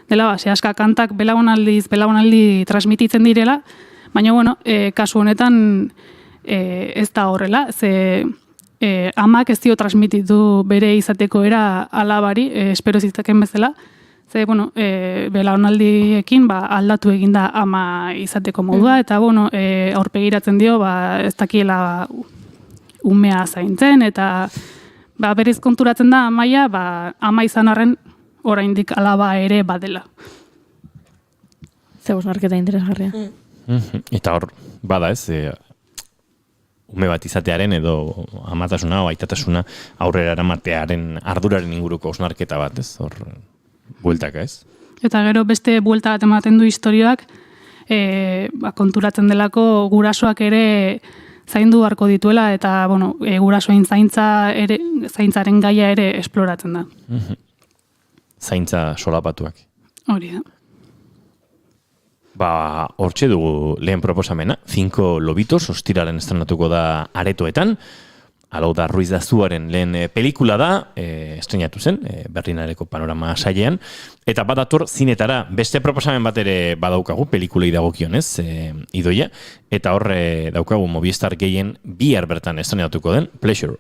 dela sehaska kantak belagonaldi transmititzen direla, baina bueno, kasu honetan ez da horrela, ze amak ez dio transmititu bere izateko era alabari, espero zitaken bezala, ze bueno, belagonaldiekin aldatu eginda ama izateko modua, eta bueno, aurpegiratzen dio ez dakiela umea zaintzen, eta berriz konturatzen da amaia, ama izan arren oraindik alaba ere badela. Zegoz marketa interesgarria. Eta hor, bada ez, ume bat izatearen edo amatasuna o aitatasuna aurrera eramatearen arduraren inguruko osnarketa bat, ez? Hor, bueltaka, ez? Eta gero beste buelta bat ematen du historioak, konturatzen delako gurasoak ere zaindu beharko dituela, eta bueno, gurasoen zaintzaren gaia ere esploratzen da. Zaintza solapatuak. Hori da. Hortxe dugu lehen proposamena, 5 lobitos, ostiraren estrenatuko da aretoetan, Alau da Ruiz da Zuaren lehen pelikula da, estrenatu zen, Berlinareko panorama sailean, eta badator zinetara beste proposamen bat ere badaukagu, pelikulei dagokionez, Idoia, eta horre daukagu Movistar gehien bihar bertan estrenatuko den Pleasure.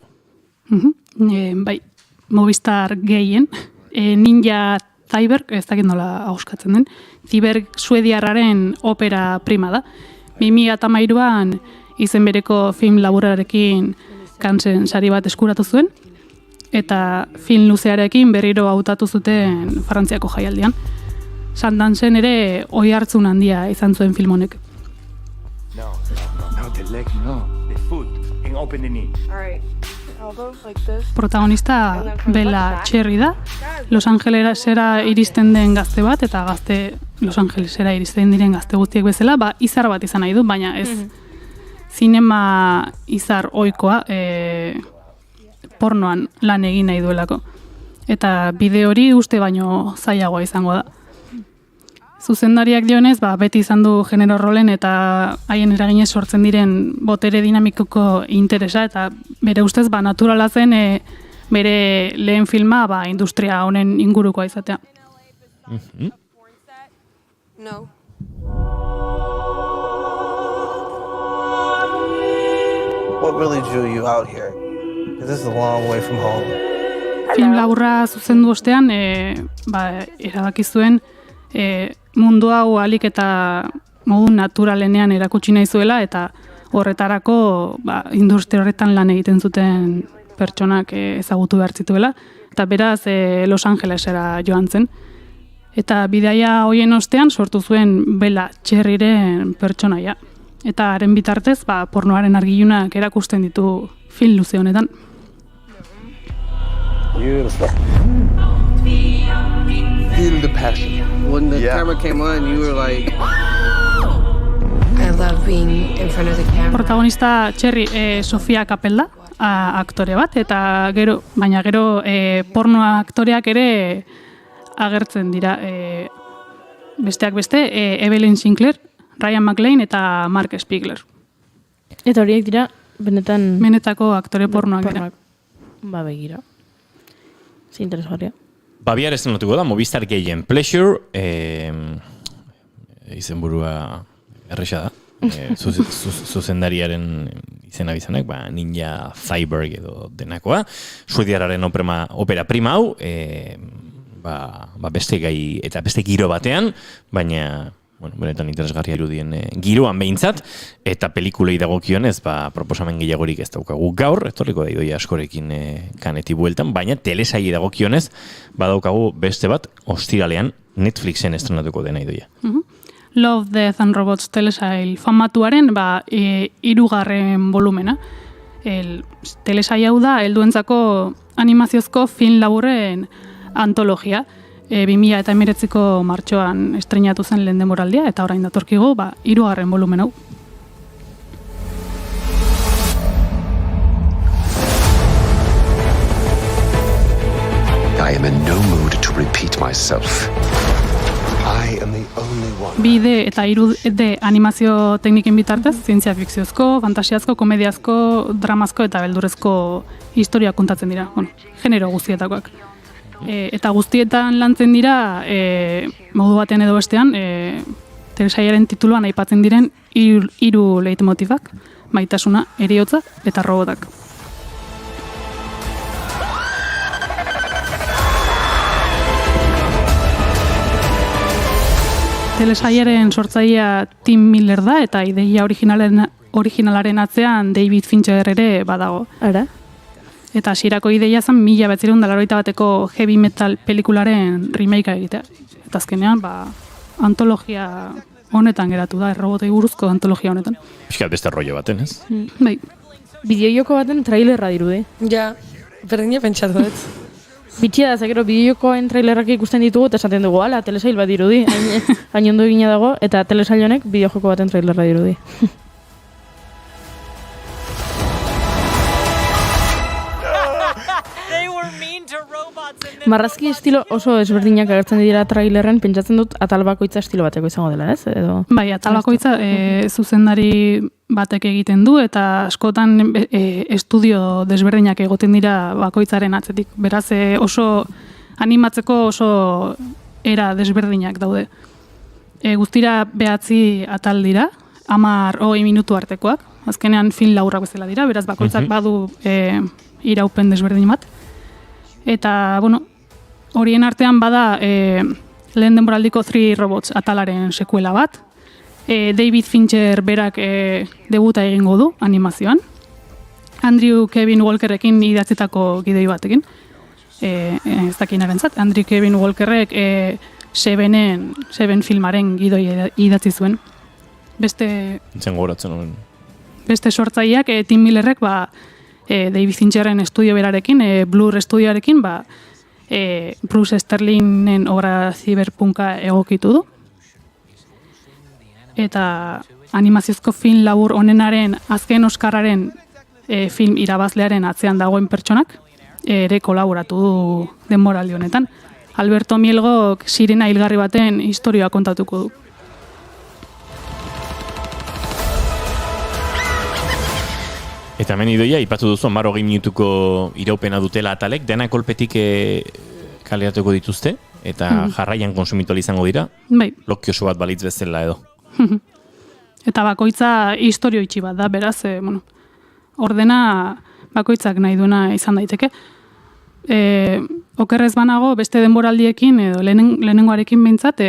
Bai, Movistar gehien, Ninja Cyber, ez dakit nola auskatzen den, Cyber suediarraren opera prima da. 2013an izen bereko film laburrarekin Kansen sari bat eskuratu zuen, eta film luzearekin berriro hautatu zuten Frantziako jaialdian. Sandansen ere oi hartzun handia izan zuen film honek. No, the leg, no. The foot, and open the knee. Protagonista Bella Cherry da, Los Angelesera iristen den gazte bat, eta Los Angelesera iristen diren gazte guztiek bezala, izar bat izan nahi du, baina ez zinema izar ohikoa pornoan lan egin nahi duelako. Eta bideo hori uste baino zailagoa izango da. Zuzendariak dionez, beti izan du genero rolen eta haien eraginez sortzen diren botere dinamikoko interesa, eta bere ustez naturala zen bere lehen filma industria honen ingurukoa izatea. No. What really drew you out here? This is a long way from home. Film laburra zuzendu ostean, erabaki zuen mundu hau alik eta modu naturalenean erakutsi nahi zuela, eta horretarako industria horretan lan egiten zuten pertsonak ezagutu behar zituela, eta beraz Los Angelesera joan zen. Eta bidaia hoien ostean sortu zuen Bella Cherryren pertsonaia. Eta haren bitartez, pornoaren argilunak erakusten ditu film luze honetan. Beautiful. Feel the passion. When the camera came on, you were like... I love being in front of the camera. Protagonista Cherry Sofia Capella, aktore bat, eta baina gero porno aktoreak ere agertzen dira. Besteak beste, Evelyn Sinclair, Ryan McLean eta Mark Spiegler. Eta horiek dira, benetako aktore pornoak dira. Begira. Ze interesgarria. Bihar estrenatuko da, Movistar gehien Pleasure, izenburua erresa da. Zuzendariaren izena bizanak, Ninja Cyber edo denakoa. Suediarraren opera prima hau, beste gai eta beste giro batean, baina benetan interesgarria irudien giroan behintzat, eta pelikulei dagokionez, proposamen gehiagorik ez daukagu gaur, etorriko da Idoia askorekin kaneti bueltan, baina telesaili dagokionez, badaukagu beste bat, ostiralean Netflixen estrenatuko dena Idoia. Love, Death and Robots telesail famatuaren 3. volumena. Telesail hau da, helduentzako animaziozko film laburren antologia. 2019ko martxoan estreinatu zen lehen denboraldia, eta orain datorkigu 3. volumen hau. I am in no mood to repeat myself. I am the only one. 2D eta 3D animazio tekniken bitartez, zientzia fikziozko, fantasiazko, komediazko, dramazko eta beldurrezko historia kontatzen dira, genero guztietakoak. Eta guztietan lantzen dira, modu batean edo bestean, telesailaren tituluan aipatzen diren 3 leitmotivak, maitasuna, heriotza eta robotak. Telesailaren sortzailea Tim Miller da eta ideia originalaren atzean David Fincher ere badago. Ara? Eta hasierako ideia zen 1981ko heavy metal pelikularen remakea egitea. Eta azkenean, antologia honetan geratu da, robotei buruzko antologia honetan. Piskat beste rollo baten, ez? Bai. Bideojoko baten trailerra dirudi. Ja, berdina pentsatu dut. Bitxia da, zekero, bideojokoen trailerrak ikusten ditugu, eta esaten dugu, ala, telesail bat dirudi. Hain ondo egina dago, eta telesail honek bideojoko baten trailerra dirudi. Marrazki estilo oso ezberdinak agertzen dira trailerren, pentsatzen dut atal bakoitza estilo bateko izango dela, ez? Edo... Bai, atal bakoitza zuzendari batek egiten du, eta askotan estudio desberdinak egoten dira bakoitzaren atzetik. Beraz, oso animatzeko oso era desberdinak daude. Guztira 9 atal dira, 10-20 minutu artekoak, azkenean film laburrak bezala dira, beraz bakoitzak badu iraupen desberdin bat. Eta, horien artean bada lehen denboraldiko 3 Robots atalaren sekuela bat. David Fincher berak debuta egingo du animazioan. Andrew Kevin Walkerrekin idatzitako gidoi batekin. Ez dakinarentzat. Andrew Kevin Walkerrek Seven filmaren gidoi idatzi zuen. Beste sortzaileak Tim Millerrek David Fincherren estudio berarekin, Blur estudioarekin, Bruce Sterlingen obra ziberpunka egokitu du. Eta animaziozko film labur honenaren azken Oscarraren film irabazlearen atzean dagoen pertsonak ere kolaboratu du denboraldi honetan. Alberto Mielgok sirena hilgarri baten historia kontatuko du. Eta hemen idoia, ipatu duzu, 20 minutuko iraupena dutela atalek, dena kolpetik kaleratuko dituzte, eta jarraian konsumitu izango dira, bai. Lokioso bat balitz bezala edo. Eta bakoitza historio itxi bat da, beraz, ordena bakoitzak nahi duena izan daiteke. Okerrez banago, beste denboraldiekin, edo lehenengoarekin behintzat,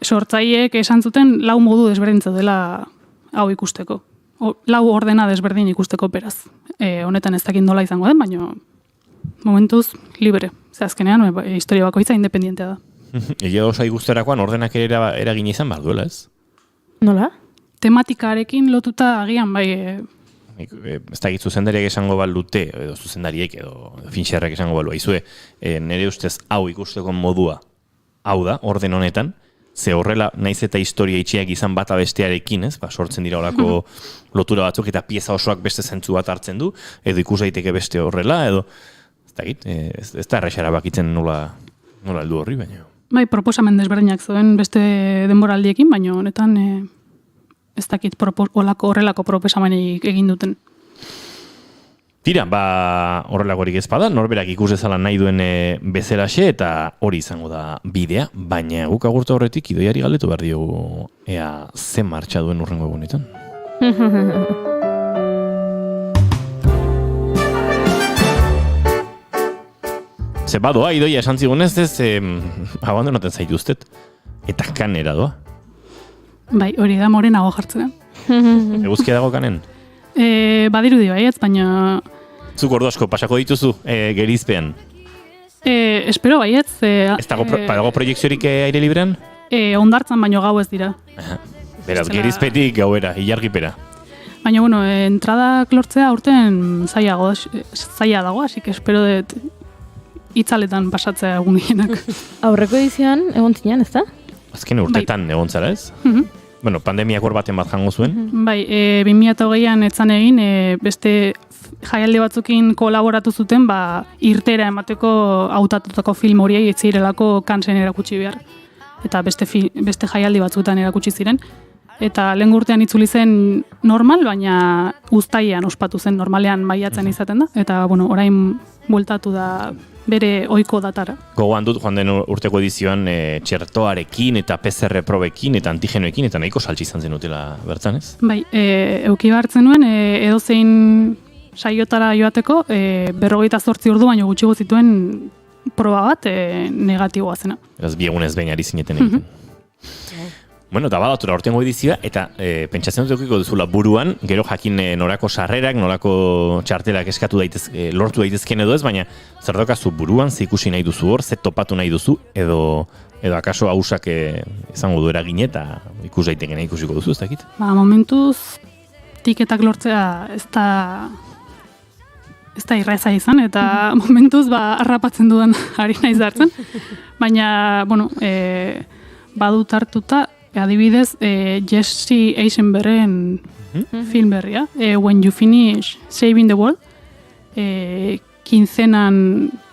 sortzaileek esan zuten 4 modu desberdintza dela hau ikusteko. 4 ordena desberdin ikusteko beraz. Honetan ez dakit nola izango den, baina momentuz libre. Ze azkenean, historia bakoitza independientea da. Egia osa ikusterakoan ordenak eragin izan behar duela, ez? Nola? Tematikarekin lotuta agian, bai... Ez dakit zuzendariak esango balute, edo zuzendariek, edo Fincherrak esango balua. Izue, nire ustez hau ikusteko modua, hau da, orden honetan, ze horrela, naiz eta historia itxiak izan bata bestearekin, ez? Sortzen dira horako lotura batzuk eta pieza osoak beste zentzu bat hartzen du, edo ikus daiteke beste horrela, edo ez dakit, ez da errexara bakitzen nola heldu horri, baina. Bai, proposamen desberdinak zuen beste denboraldiekin, baina honetan ez dakit horrelako proposamenik egin duten. Tira, horrelakorik ezpada, norberak ikus dezala nahi duen bezalaxe eta hori izango da bidea, baina guk agurtu horretik idoiari galdetu behar diogu ea zen martxa duen urrengo egunetan. Ze badoa, idoia esan zigunez, abandonaten zaituztet, eta kanera doa. Bai, hori da morenago jartzera. Eguzkia dago kanen? Badirudi baietz, baina... Zuk ordu asko pasako dituzu gerizpean? Espero baietz. Ez dago proiekziorik aire librean? ondartzan baino gau ez dira. Beraz, gerizpetik gauera, ilargipera. Baina, bueno, entradak lortzea aurten zaila dago, así que espero dut itzaletan pasatzea egun gehienak. Aurreko edizioan egon zinean, ez da? Azken urtetan egon zara, ez? Bueno, pandemiak hor baten bat jango zuen. Bai, 2008an etzan egin, beste jaialdi batzukin kolaboratu zuten, irtera emateko hautatutako film horiei etzirelako kansen erakutsi behar. Eta beste jaialdi batzuetan erakutsi ziren. Eta lehen urtean itzuli zen normal, baina uztailean ospatu zen, normalean maiatzen izaten da. Eta, bueno, orain bueltatu da bere ohiko datara. Gogoan dut joan den urteko edizioan txertoarekin eta PCR probekin eta antigenoekin eta nahiko saltsi izan zenutela bertan, ez? Bai, euki hartzen nuen edozein saiotara joateko 48 ordu baino gutxiago zituen proba bat negatiboa zena. Beraz, bi egunez behin ari zineten egiten. Bueno, eta badatura urtengo edizioa, eta pentsatzen dut eukiko duzula buruan, gero jakin norako sarrerak, norako txartelak eskatu lortu daitezken edo ez, baina zer daukazu buruan, ze ikusi nahi duzu hor, ze topatu nahi duzu, edo akaso hausak izango du eragin eta ikus daitekena ikusiko duzu, ez dakit? Momentuz, tiketak lortzea ez da irreza izan, eta momentuz harrapatzen dudan ari naiz hartzen, baina, bueno, badut hartuta, adibidez, Jesse Eisenbergen film berria, When You Finish Saving the World,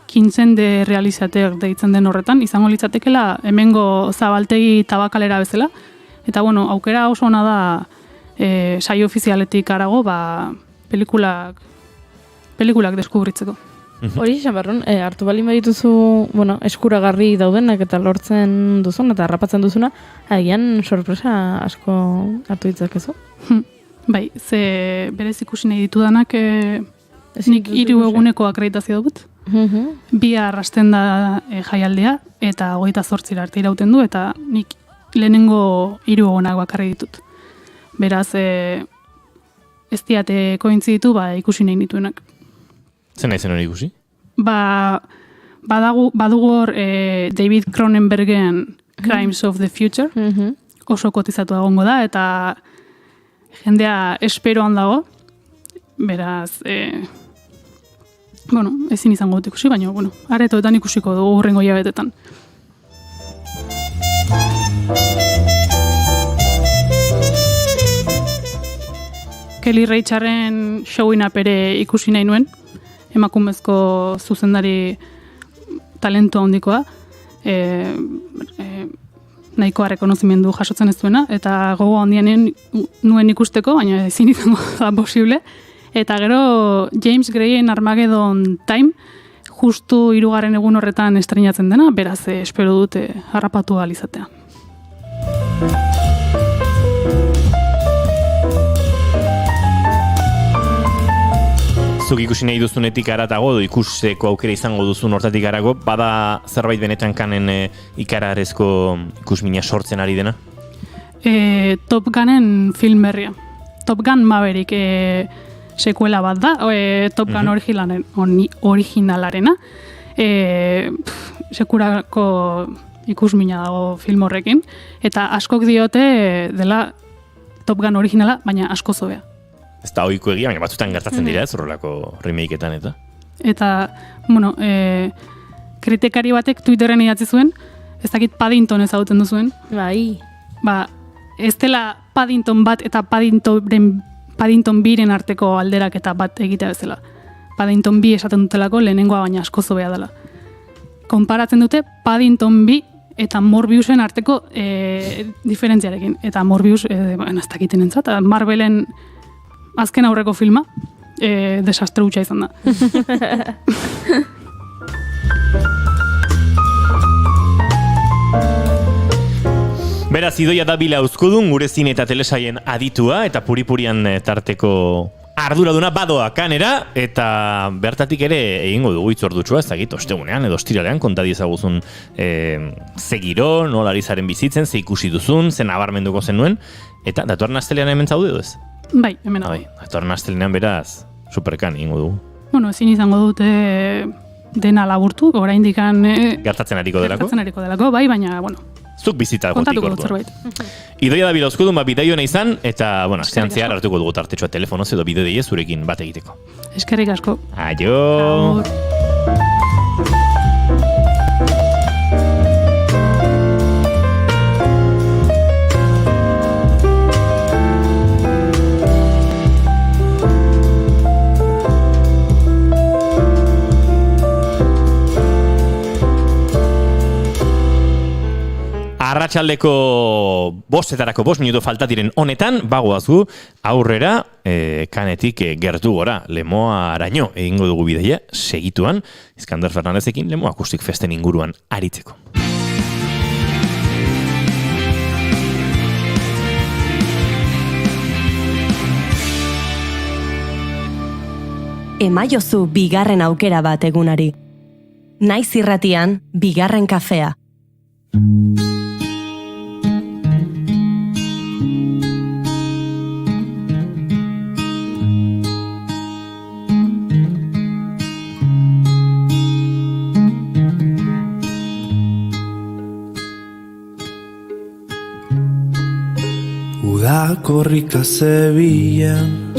kintzende realizateak deitzen den horretan, izango litzatekela hemengo zabaltegi tabakalera bezala, eta bueno, aukera oso ona da saio ofizialetik arago, pelikulak deskubritzeko. Hori, Xabarron, hartu balin badituzu, bueno, eskuragarri daudenak eta lortzen duzun eta harrapatzen duzuna, agian sorpresa asko hartu ditzakezu? Bai, ze berez ikusi nahi ditudanak nik 3 eguneko akreditazio dut. Bihar hasten da jaialdea eta 28 arte irauten du eta nik lehenengo 3 egunak bakarri ditut. Beraz, ez diate kointziditu ikusi nahi dituenak. Zer nahi zen hori ikusi? Badugu hor David Cronenbergen Crimes of the Future, oso kotizatu egongo da, eta jendea esperoan dago, beraz, bueno, ezin izango dut ikusi, baina, bueno, aretoetan ikusiko dugu hurrengo hilabetetan. Kelly Reicharren showin up ere ikusi nahi nuen, emakumezko zuzendari talento handikoa, nahikoa rekonozimendu jasotzen ez duena, eta gogo handianen nuen ikusteko, baina ezin izango da posible. Eta gero James Grayen Armageddon Time, justu 3. egun horretan estreinatzen dena, beraz espero dute harrapatu ahal izatea. Zuk ikusi nahi duzunetik aratago, ikuseko aukera izango duzun hortatik arago, bada zerbait benetan kanen ikararezko ikusmina sortzen ari dena? Top Gunen film berria. Top Gun Maverick sekuela bat da, Top Gun originalarena. Sekurako ikusmina dago film horrekin, eta askok diote dela Top Gun originala, baina asko zobea. Ez da ohiko egia, baina batzutan gertatzen dira ez horrelako remakeetan eta. Eta, bueno, kritikari batek Twitterren idatzi zuen, ez dakit Paddington ezagutzen duzuen. Bai. Ez dela Paddington bat eta Paddington biren arteko alderaketa bat egitea bezala. Paddington 2 esaten dutelako lehenengoa baina asko zobea dela. Konparatzen dute Paddington 2 eta Morbiusen arteko diferentziarekin. Eta Morbius, ez dakiten entzat, Marvelen azken aurreko filma, desastre hutsa izan da. Beraz, Idoia Dabila Uzkudun, gure zine eta telesaien aditua, eta puripurian tarteko arduraduna badoa kanera, eta bertatik ere egingo dugu itzordutxua, ez dakit, ostegunean edo ostiralean konta diezaguzun zegiro, nola ari zaren bizitzen, ze ikusi duzun, ze nabarmenduko zenuen, eta datorren astelean hemen zaude edo ez? Bai, hemen hau. Datorren astelenean beraz, superkan egingo dugu. Bueno, ezin izango dute dena laburtu, oraindik gertatzen ariko delako, bai, baina, bueno, zuk bizitagotik Kontatuko dut orduan. zerbait. Idoia da bidauzkudun, bidaioena izan, eta, bueno, astean zehar hartuko dugu tartetxoa telefonoz edo bideodeie zurekin bat egiteko. Eskerrik asko. Aio! Arratsaldeko 5:00 5 minutu falta diren honetan, bagoazu aurrera kanetik gertu gora, Lemoa araño egingo dugu bideia, segituan, Iskander Fernandezekin Lemoa Akustik Festen inguruan aritzeko. Emaiozu bigarren aukera bat egunari. Naiz irratian, bigarren kafea. Udakorrika zebilen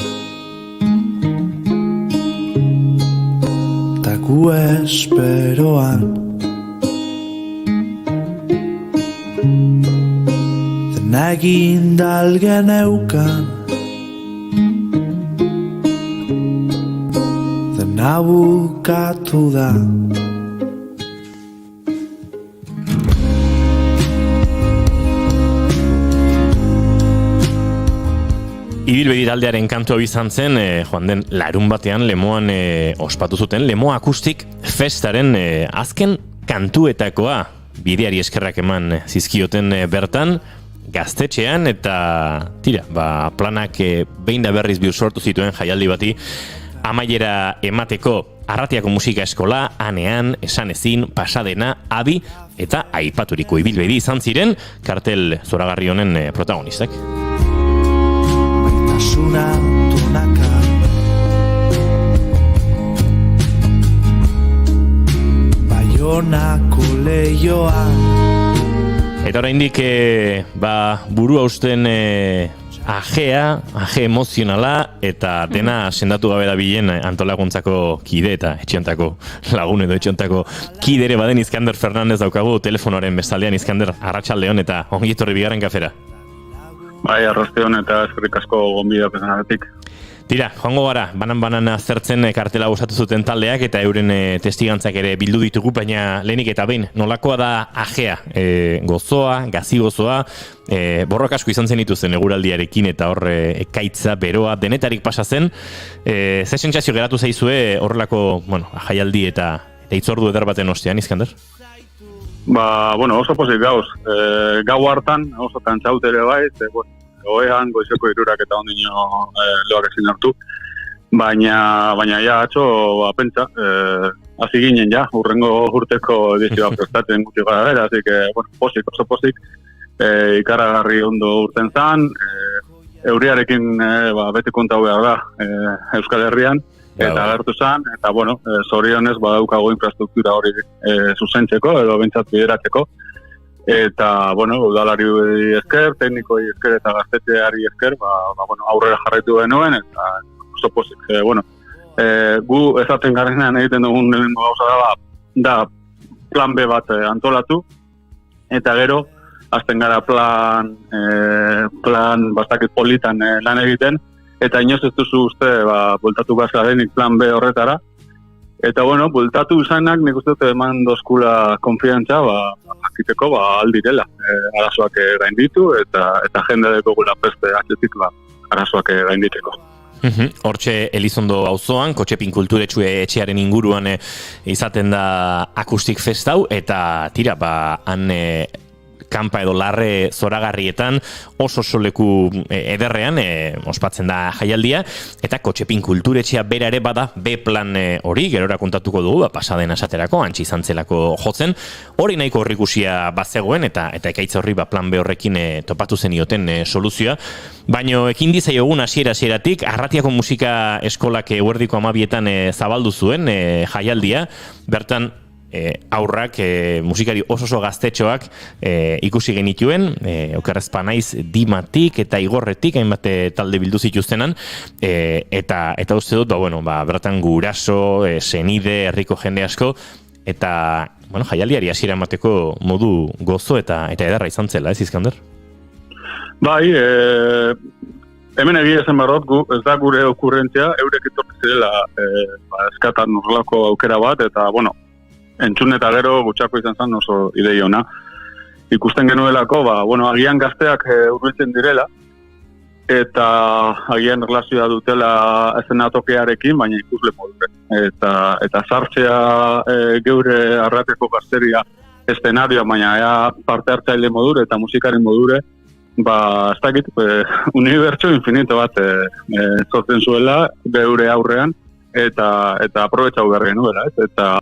taku esperoan dena egindalgen eukan dena bukatu da. Ibilbegi taldearen kantua izan zen, joan den larun batean Lemoan ospatu zuten Lemoa Akustik Festaren azken kantuetakoa. Bideari eskerrak eman zizkioten bertan, gaztetxean, eta tira, planak behin da berriz bihur sortu zituen jaialdi bati amaiera emateko. Arratiako musika eskola, anean, esan ezin, pasadena, abi eta aipaturiko ibilbegi izan ziren kartel zoragarri honen protagonistak. Suna tonaka Baionako leioa. Eta oraindik burua usten aje emozionala eta dena sendatu gabe dabilen antolakuntzako kide eta etxeontako lagun edo etxeontako kidere baden Iskander Fernandez daukagu telefonoaren bestaldean. Iskander, arratsaldeon eta ongi etorri bigarren kafera. Bai, arrasteon eta eskerrik asko gonbidapenaretik. Tira, joango gara, banan aztertzen kartela osatu zuten taldeak eta euren testigantzak ere bildu ditugu, baina lehenik eta behin, nolakoa da ajea, gozoa, gazi gozoa, borroka asko izan zen dituzten eguraldiarekin eta hor ekaitza, beroa, denetarik pasa zen. Ze sentsazio geratu zaizue horrelako, jaialdi eta itzordu eder baten ostean, Iskander? Oso pozik gauz. Gau hartan, oso kantzaut ere bai, oean, goizeko 3 eta ondino loak ezin hartu. Baina ja, atxo, pentsa, hasi ginen ja, urrengo urteko edizioa prestatzen guti gara bera, así que, pozik, oso pozik, ikaragarri ondo urten zan, euriarekin bete konta behar da Euskal Herrian, eta agertu zen, eta zorionez badaukago infrastruktura hori zuzentzeko edo bentsat bideratzeko. Eta, udalari esker, teknikoi esker eta gaztetxeari esker, aurrera jarraitu genuen, eta oso pozik. Gu ezaten garenean egiten dugun gauza da plan B bat antolatu, eta gero, azten gara plan bastakit politan lan egiten, eta inoz ez duzu uste, bultatu gazgarenik plan B horretara. Eta, bultatu izanak nik uste eman dozkula konfiantza, jakiteko aldirela. Arazoak gainditu, eta jende dekogula peste atletik arazoak gainditeko. Hortxe Elizondo auzoan, Kotxepin kulturetxue etxearen inguruan izaten da Akustik Fest hau, eta tira, han kanpa edo larre zoragarrietan oso leku ederrean ospatzen da jaialdia, eta Kotxepin kulturetxea bera ere bada B-plan hori, gerora kontatuko dugu, pasaden esaterako, antzi izan zelako jotzen, hori nahiko horrikusia bazegoen, eta ekaitza horri plan B horrekin topatu zenioten soluzioa, baino ekin dizaiogun hasieratik Arratiako musika eskolak eguerdiko 12etan zabaldu zuen jaialdia, bertan aurrak, musikari oso gaztetxoak ikusi genituen, okerrezpa naiz Dimatik eta Igorretik, hainbat talde bildu zituztenan, eta uste dut, bertan guraso, senide, herriko jende asko, eta jaialdiari hasiera emateko modu gozo eta ederra izan zela, ez Iskander? Bai, hemen egia esan barrot, ez da gure okurrentzia, eurek etorri zirela eskatan horrelako aukera bat, eta, entzun eta gero gutxako izan zen oso ideia ona. Ikusten genuelako, agian gazteak hurbiltzen direla, eta agian relazioa dutela eszenatokearekin, baina ikusle modure. Eta sartzea geure arrateko gazteria eszenarioa, baina parte hartzaile modure eta musikaren modure, ez dakit, unibertso infinito bat sortzen zuela geure aurrean, eta aprobetxau behar genuela, ez? Eta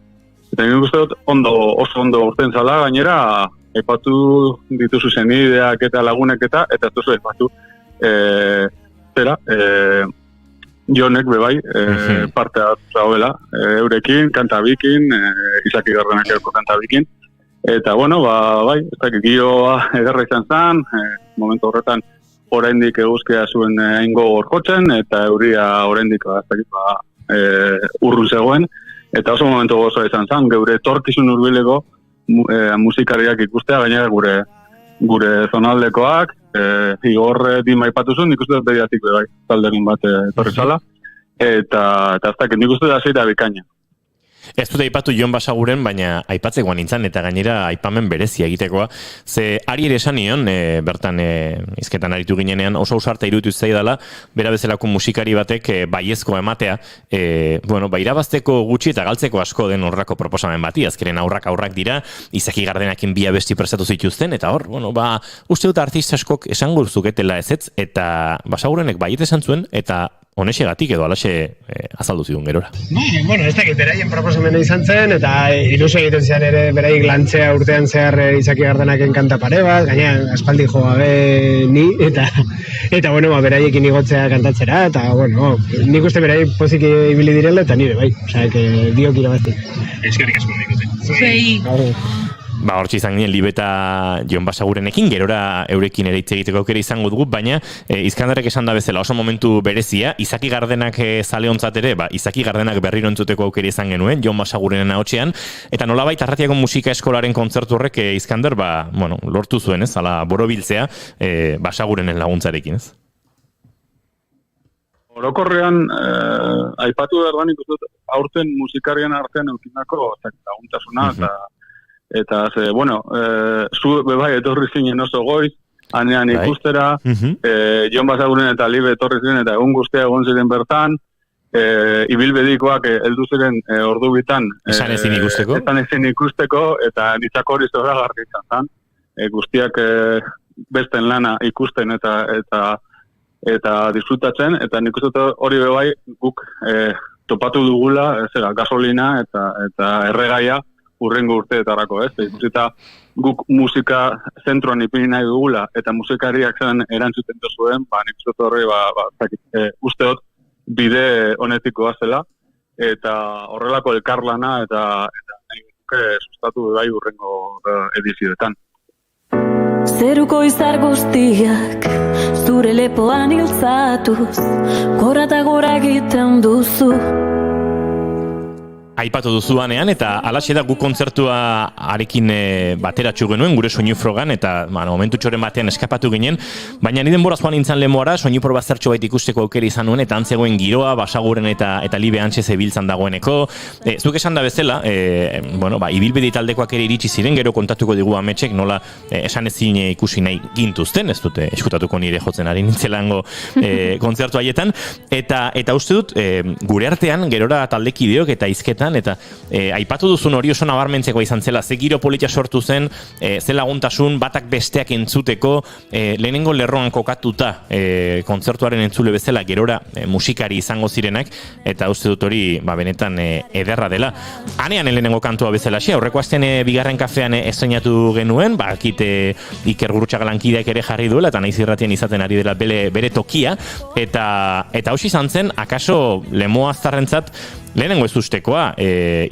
nik uste dut oso ondo urten zala, gainera, aipatu dituzu zenideak eta lagunek eta ez duzu aipatu, Jonek bebai, parte hartzauela, eurekin, kantabikin, Izaki Gardenak erko kantabikin, eta bai, ez dakit, gioa ederra izan zen, momentu horretan oraindik eguzkia zuen eingo gorkotzen, eta euria oraindik urrun zegoen, eta oso momentu gozoa izan zen, geure etorkizun hurbileko musikariak ikustea, gainera gure zonaldekoak, Igor Dima aipatuzun, nik uste dut bediatik bai, talderin bat etorri zala, eta ez dakit, nik uste da zeita bikaina. Ez dute aipatu Jon Basaguren, baina aipatzekoan nintzen, eta gainera aipamen berezia egitekoa. Ze ari ere esan nion, bertan hizketan aritu ginenean, oso ausarta iruditu zaidala, bera bezalako musikari batek baiezkoa ematea, irabazteko gutxi eta galtzeko asko den horrako proposamen bati, azkeren aurrak dira, Izaki Gardenakin bi abesti prestatu zituzten, eta hor, uste dut artista askok esango zuketela ezetz, eta Basagurenek baiet esan zuen, eta honexegatik edo alaxe azaldu zidun gerora. Ez dakit, beraien proposamena izan zen, eta ilusio egiten zian ere beraik lantzea urtean zehar Izaki Gardenaken kanta pare bat, gainean aspaldi jo gabe ni, eta beraiekin igotzea kantatzera, eta nik uste beraik pozik ibili direla, eta nire bai, diok irabazti. Eskerrik asko dikote. Hortxe izan ginen Libeta Jon Basagurenekin, gerora eurekin ere hitz egiteko aukera izango dugu, baina Iskandarrek esan da bezala oso momentu berezia, Izaki Gardenak zaleontzat ere, Izaki Gardenak berriro entzuteko aukera izan genuen, Jon Basagurenen ahotsean, eta nolabait Arratiako musika eskolaren kontzertu horrek Iskander, lortu zuen, ez, ala borobiltzea Basagurenen laguntzarekin, ez? Orokorrean, aipatu behar da nik uste dut, aurten musikarien artean eukindako laguntasuna, eta zu bebai etorri zinen oso goiz, hanean ikustera, Jon Basaguren eta Libe etorri ziren, eta egun guztia egon ziren bertan, ibilbedikoak heldu ziren ordu bitan. Esan ezin ikusteko? Esan ezin ikusteko, eta nitzak hori zoragarri izan zen. Guztiak besten lana ikusten eta disfrutatzen, eta nik uste hori bebai guk topatu dugula, gasolina eta erregaia, urrengo urteetarako, ez? Ikusita guk musika zentroan ipini nahi dugula, eta musikariak zen erantzuten duzuen, nik uste horri, usteot bide honetikoa zela, eta horrelako elkarlana, eta nahi duke sustatu bai urrengo edizioetan. Zeruko izar guztiak zure lepoan hiltzatuz, gora eta gora egiten duzu. Aipatu duzuanean, eta alaxe da guk kontzertua arekin bateratxu genuen, gure soinu frogan, eta momentu txoren batean eskapatu ginen, baina niden boraz joan nintzen lemoara, soinu proba zertxo bait ikusteko aukera izan nuen, eta antzegoen giroa, Basaguren eta Libe Antxe zebiltzan dagoeneko. Zuk esan da bezala, ibilbedi taldekoak ere iritsi ziren, gero kontatuko digu ametsek, nola esan ezin ikusi nahi gintuzten, ez dute eskutatuko nire jotzen ari nintzelango kontzertu haietan, eta uste dut, gure artean, gerora taldekideok eta hizketan, eta aipatu duzun hori oso nabarmentzekoa izan zela, ze giro politia sortu zen, ze laguntasun batak besteak entzuteko, lehenengo lerroan kokatuta kontzertuaren entzule bezala gerora musikari izango zirenak, eta uste dut hori benetan ederra dela. Hanean lehenengo kantua bezala xe, aurreko astean bigarren kafean estrenatu genuen, akite Iker Gurutxaga lankideak ere jarri duela, eta naiz irratian izaten ari dela bere tokia, eta hausi izan zen, akaso lemoa aztarrentzat lehenengo ez ustekoa,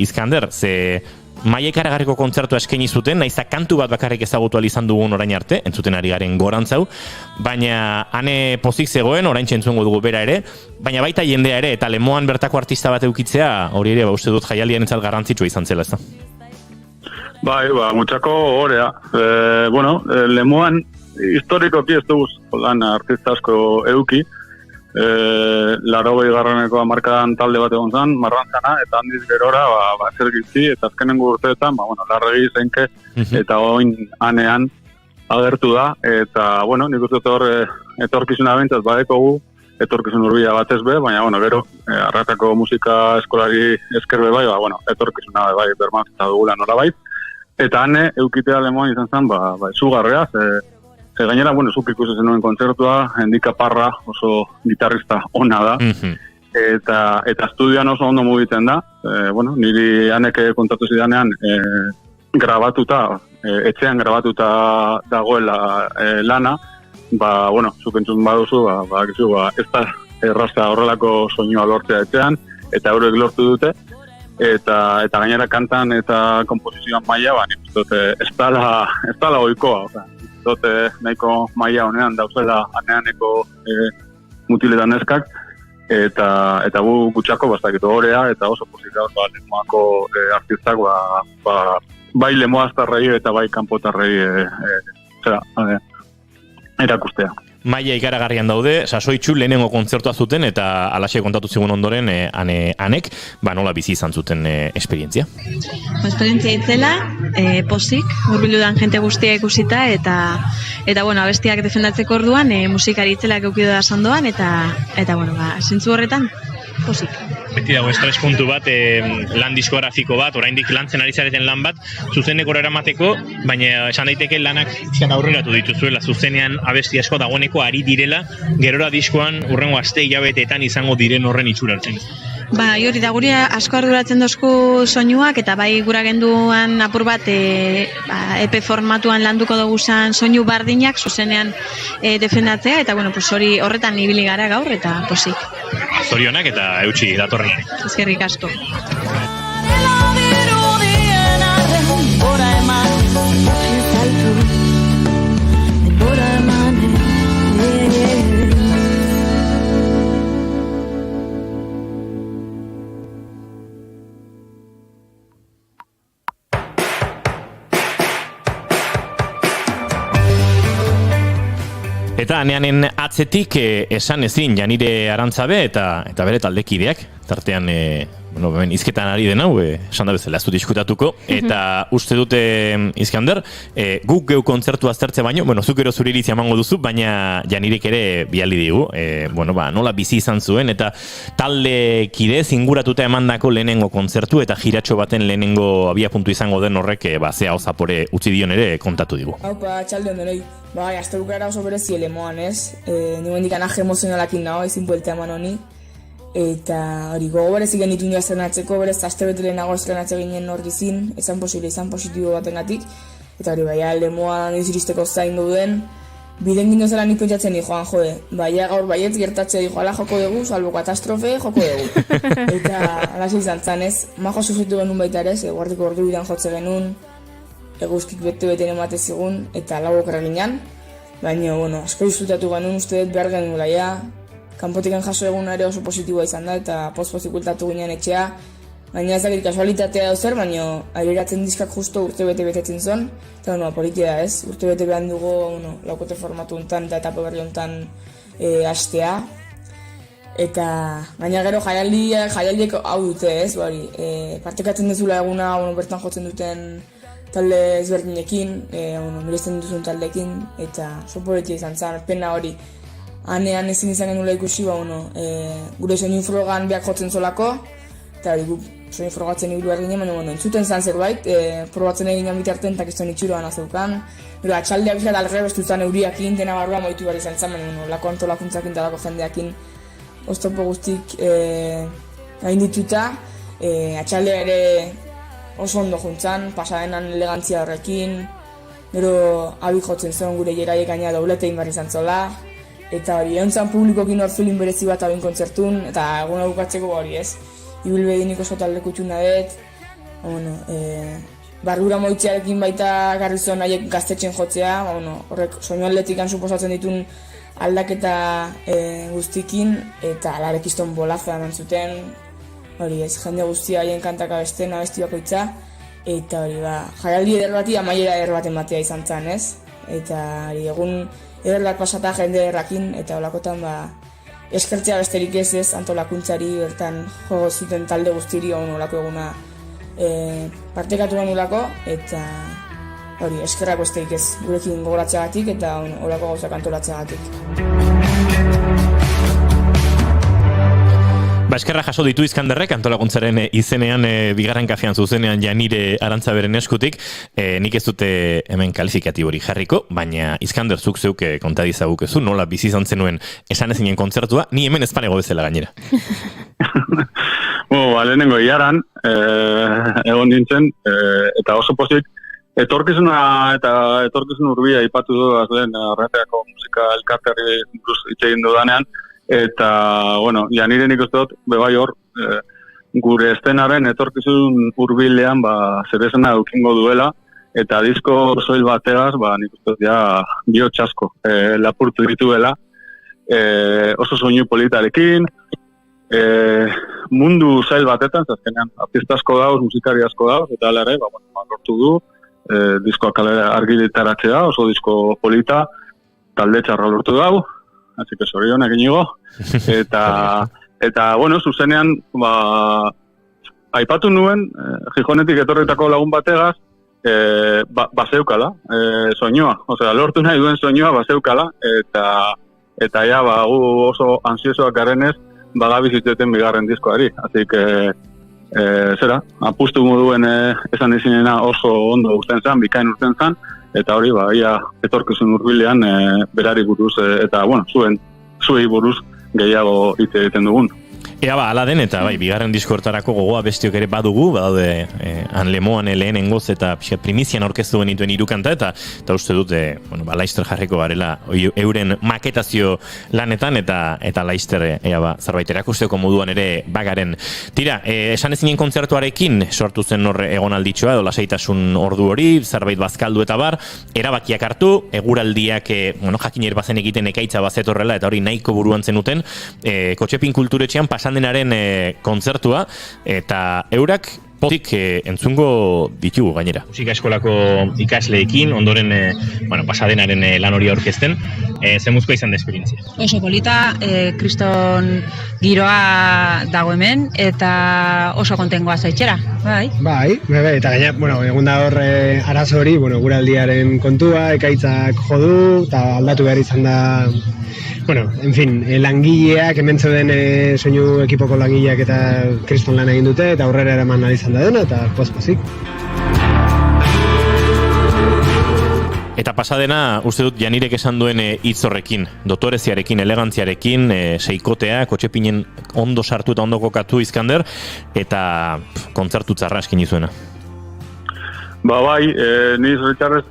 Iskander, ze Maia ikaragarriko kontzertua eskaini zuten, naiz kantu bat bakarrik ezagutu ahal izan dugun orain arte, entzuten ari garen gorantzau, baina ane pozik zegoen, orain txentzuengo dugu bera ere, baina baita jendea ere, eta Lemoan bertako artista bat eukitzea, hori ere, uste dut jaialdian entzat garrantzitsua izan zela, ez da? Bai, muchako horea. Lemoan historikoki ez dugu artista asko euki, 80. hamarkadan talde bat egon zen, Marrantzana, eta handiz gerora, zergitzi, eta azkenengo urteetan, Larregi Zenke, eta oin anean agertu da, eta, nik uste hor etorkizuna bentzat badekogu, etorkizun urbila batez be, baina, gero, Arratako musika eskolari eskerbe bai, etorkizuna bai, bermazta dugula norabait, eta ane, eukitea Lemoan izan zen, zugarrea, gainera, zuk ikusi zenuen kontzertua, Endika Parra oso gitarrista ona da, eta estudioan oso ondo mugitzen da, niri aneke kontatu zidanean, grabatuta, etxean grabatuta dagoela lana, zuk entzun baduzu, ez da errazta horrelako soinua lortzea etxean, eta eurek lortu dute, eta gainera kantan eta komposizioan maila, nik uste ez dala oikoa, nahiko maila honean dauzela aneaneko mutiletan neskak, eta gu gutxako bastakito horea, eta oso posika Lemoako artistak, bai Lemoaztarrei eta bai kanpotarrei erakustea. Maia ikaragarrian daude, sasoitxu lehenengo kontzertua zuten eta alaxe kontatu zigun ondoren anek, nola bizi izan zuten esperientzia. Esperientzia itzela, posik, hurbiludan jente guztia ikusita eta abestiak defendatzeko orduan musikari itzelak eukidu da sondoan eta zentzu horretan, posik. Beti dago estres puntu bat, lan diskografiko bat, oraindik lantzen ari zareten lan bat, zuzeneko eramateko, baina esan daiteke lanak aurreratu dituzuela, zuzenean abesti asko dagoeneko ari direla, gerora diskoan urrengo aste hilabeteetan izango diren horren itxura hartzen. Hori da, guri asko arduratzen dozku soinuak, eta bai gura genduan apur bat EP formatuan landuko duguzan soinu bardinak zuzenean defendatzea, eta hori horretan ibili gara gaur, eta posik. Zorionak eta eutxi datorren. Eskerrik asko. Eta aneanen atzetik esan ezin Janire Arantzabe eta bere taldekideak, tartean izketan ari den hau, esan da bezala ez dut diskutatuko, eta uste dute Iskander, guk geu kontzertu aztertze baino, zuk ero zure iritzia emango duzu, baina Janirek ere bialdi digu, nola bizi izan zuen, eta talde kidez inguratuta emandako lehenengo kontzertu, eta jiratxo baten lehenengo abia puntu izango den horrek, zea ozapore utzi dion ere kontatu digu. Haupa, txalde ondonoi. Azte bukara oso berezi Lemoan, ez? Nire hendik anaje emozionalakin nago, ezin buelta eman honi. Eta hori gogo berezik genitu nioa estrenatzeko, berez aste bete lehenago estrenatze ginen hor gizin, izan positibo batengatik. Eta hori Lemoan iziristeko zain gauden, biden gino zela nik pentsatzen ni joan jode. Gaur baietz gertatzea dijo, ala joko dugu, salbo katastrofe, joko dugu. Eta alasi izan zanez, majo sufritu genuen baita ere, guardiko ordu bidan jotze genuen, eguzkik bete-beten emate zigun, eta lau okera ginen. Baina, asko disfrutatu genuen uste dut behar genuen laia. Kanpotiken jaso eguna ere oso positiboa izan da, eta poz-pozik ultatu ginen etxea. Baina ez dakit kasualitatea dauzer, baina aireratzen diskak justo urte bete-betetzen zon. Eta, politia da ez, urte bete behan dugu, laukote formatu untan eta etapa berri untan hastea. Eta, baina gero jaialdiek hau dute ez, partekatzen dezula eguna, bertan jotzen duten talde ezberdinekin, miresten duzun taldekin, eta soporetia izan zen, pena hori. Hanean ezin izan genula ikusi, gure soinu frogan behak jotzen zolako, eta hori soinu frogatzen ibili behar ginen, baina entzuten zen zerbait, probatzen egin bitarten eta kiston itxuroan azeukan. Gero, atxaldeak bizat alre bestu zen euriakin, dena barruan moitu behar izan zen, baina lako antolakuntzakin eta lako jendeakin oztopo guztik gain dituta, atxaldea ere oso ondo juntzan, pasadenan elegantzia horrekin, gero abik jotzen zen gure jeraiek gaina dobletein behar izan zola, eta hori, egon publikokin hor feeling berezi bat abin kontzertun, eta eguna bukatzeko hori ez. Ibilbedinik oso talde kutxuna dut, barrura moitzearekin baita garri zuen haiek gaztetxen jotzea, horrek soinu atletikan suposatzen ditun aldaketa guztikin, eta alarekiston bolaza eman zuten, hori ez, jende guztia haien kantak abesten, abesti bakoitza, eta hori jaialdi eder bati amaiera eder baten batea izan zen, ez? Eta hori egun eder bat pasata jende errakin, eta holakotan eskertzea besterik ez antolakuntzari bertan jo zuten talde guztiri olako eguna partekatu genulako, eta hori eskerrak besterik ez gurekin gogoratzeagatik eta olako gauzak antolatzeagatik. Eskerra jaso ditu Iskanderrek antolakuntzaren izenean bigarren kafean zuzenean Janire Arantzaberen eskutik. Nik ez dute hemen kalifikatibori jarriko, baina Iskander zuk zeuk konta dizagukezu, nola bizi izan zenuen esan ezinen kontzertua, ni hemen ezpanego bezala gainera. Lehenengo iaran, egon nintzen, eta oso pozik, etorkizun urbia ipatu du azlen Arrateako musika elkarteari buruz hitz egin dudanean, eta, Janire nik uste dut, bebai hor, gure estenaren etorkizun hurbilean zeresena eukingo duela, eta disko soil bategaz, nik uste dut, bihotxasko lapurtu dituela, oso soinu politarekin, mundu zail batetan, azkenean artista asko dauz, musikari asko dauz, eta ala ere, lortu du, diskoak argitaratzea, oso disko polita, talde txarra lortu dau, así que zorionak inigo, eta, zuzenean, aipatu nuen, Gijonetik etorritako lagun bategaz, bazeukala, soinua, lortu nahi duen soinua bazeukala, eta gu oso ansiosoak garenez, bagabizitzeten bigarren diskoari, así que, apustu moduen esan ezinena oso ondo urten zan, bikain urten zan, eta hori, ia etorkizun hurbilean berari buruz, eta, zuei buruz gehiago hitz egiten dugun. Ea ala den, eta bigarren disko hortarako gogoa bestiok ere badugu, badaude Anlemoan lehenengoz eta primizian aurkeztu genituen irukanta, eta uste dut, Laister jarriko garela euren maketazio lanetan, eta Laister zerbait erakusteko moduan ere bagaren. Tira, esan ezinen kontzertuarekin sortu zen hor egonalditxoa, edo lasaitasun ordu hori, zerbait bazkaldu eta bar, erabakiak hartu, eguraldiak jakin bazen egiten ekaitza bazetorrela, eta hori nahiko buruan zenuten, Kotxepin kulturetxean pasandenaren kontzertua, eta eurak pozik entzungo ditugu gainera. Musika eskolako ikasleekin, ondoren pasadenaren lan hori aurkezten, zemuzkoa izan da esperientzia. Oso polita, kriston giroa dago hemen, eta oso kontengoa zaitxera, bai. Eta gaina, egun da hor arazo hori, guraldiaren kontua, ekaitzak jodu, eta aldatu behar izan da, langileak, hemen zeuden soinu ekipoko langileak eta kriston lan egin dute, eta aurrera eraman nahi izan da dena, eta pozik. Eta pasadena, uste dut, Janirek esan duen hitz horrekin, dotoreziarekin, elegantziarekin, seikotea, Kotxepinen ondo sartu eta ondo kokatu Iskander, eta kontzertu txarra eskin izuena. Ni zoritxarrez,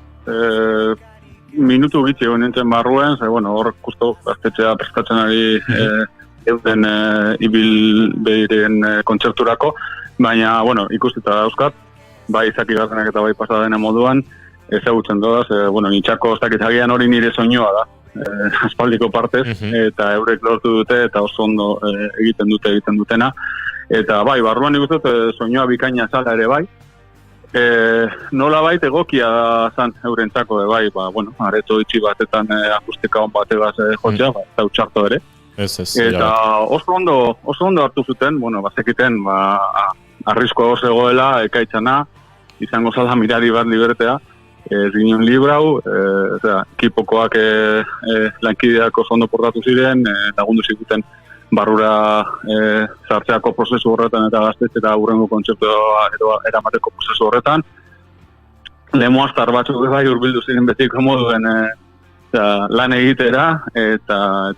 minutu gitzi egon nintzen barruen, hor kusto gaztetxea prestatzen ari euden ibilbeiren kontzerturako, baina, ikusteta dauzkat, bai Izaki Gardenak eta bai pasadena moduan, ezagutzen dodaz, nitxako zakitzagian hori nire soinua da, aspaldiko partez, eta eurek lortu dute, eta oso ondo egiten dutena, eta barruan ikustut soinua bikaina zala ere bai, nola bait egokia zan eurentzako, areto itxi batetan akustika hon bategaz jotzea, eta utxarto ere. Eta oso ondo hartu zuten, bazekiten, arriskoa oso egoela, ekaitzana, izango zala mirari bat libertea, Riñon Librau, ekipokoak lankideak oso ondo portatu ziren, lagundu zikuten barrura zartzeako prozesu horretan eta gaztetxera hurrengo kontzertua eramateko prozesu horretan. Lemoaztar batzuk urbildu ziren betiko moduen lan egitera, eta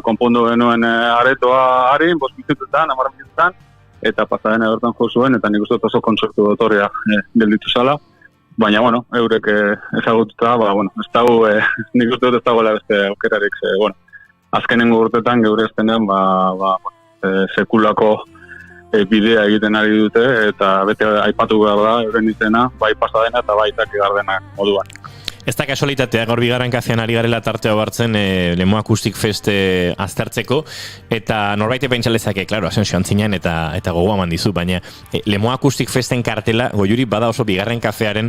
konpondu genuen aretoa harin, 5 minututan, 10 minututan, eta pasadena bertan jo zuen, eta nik uste oso kontzertu dotorea gelditu zala. Baina, eurek ezagututa, ez dago, nik uste dut ez dagoela beste aukerarik, azkenengo urtetan geure eztenean sekulako bidea egiten ari dute, eta bete aipatu behar da, euren izena, bai pasadena eta bai Taki Gardena moduan. Ez da kasualitatea, gaur bigarren kafean ari garela tartea hartzen Lemo Acoustic Fest aztertzeko, eta norbaite pentsalezake, klaro, Asensio antzinean eta gogoa eman dizu, baina Lemo Acoustic Festen kartela, goiuri bada oso bigarren kafearen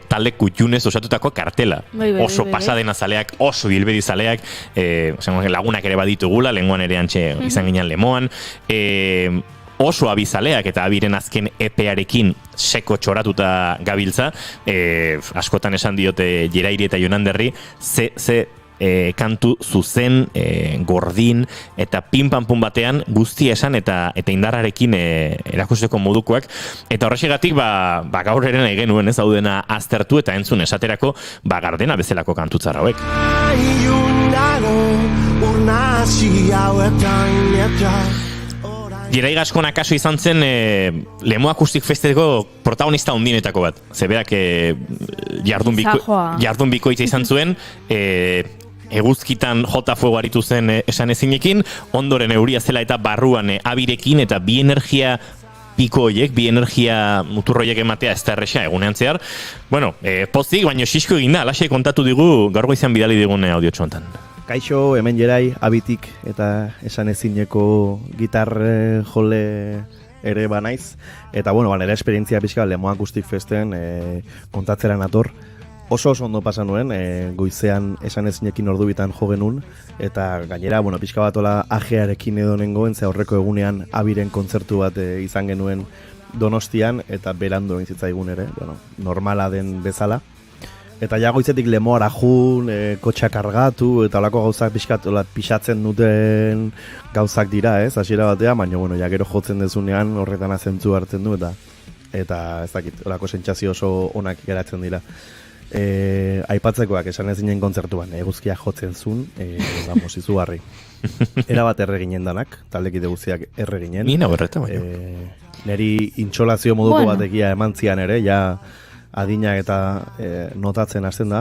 talde kutxunez osatutako kartela. Oso pasadena zaleak, oso bilbedi zaleak, lagunak ere baditugula, lenguan ere antxe izan ginen Lemoan, oso abizaleak eta abiren azken epearekin seko txoratuta gabiltza, askotan esan diote Jerairi eta Jonanderri, ze kantu zuzen, gordin, eta pin-pan-pun batean guztia esan eta indarrarekin erakusteko modukoak. Eta horrexegatik, gaur eren nahi genuen ez daudena aztertu eta entzun esaterako, Gardena bezalako kantutzar hauek. Jerai Gaskona kaso izan zen Lemo Acoustic Festeko protagonista ondinetako bat. Zeberak jardun bikoitza izan zuen, eguzkitan jota fuego aritu zen esan ezinekin, ondoren euria zela eta barruan abirekin eta bi energia piko horiek, bi energia muturroiek ematea ez da erresa egunean zehar. Bueno, pozik, baino xisko eginda, alaxe kontatu digu, gaur goizean bidali digun audiotxo hontan. Kaixo, hemen Jerai, abitik eta esan ezineko gitar jole ere banaiz. Eta, bueno, nire esperientzia pixka Lemo Acoustic Festen kontatzera nator. Oso ondo pasa nuen, goizean esan ezinekin ordu bitan jo genuen. Eta gainera, pixka bat ola ajearekin edo nengoen, ze aurreko egunean abiren kontzertu bat izan genuen Donostian, eta berandu egin zitzaigun ere, normala den bezala. Eta ja goizetik Lemoara jun, kotxa kargatu, eta olako gauzak pixatzen duten gauzak dira, hasiera batean, baina, ja gero jotzen dezunean horretan azentzu hartzen du, eta ez dakit, olako sentsazio oso onak geratzen dira. Aipatzekoak esan ezinen kontzertuan, eguzkia jotzen zuen, vamos, izugarri. Era bat erreginen danak, taldekide guztiak erreginen. Nina berreta, baina. Neri intxolazio moduko batekia eman zian ere, ja adinak eta notatzen hasten da,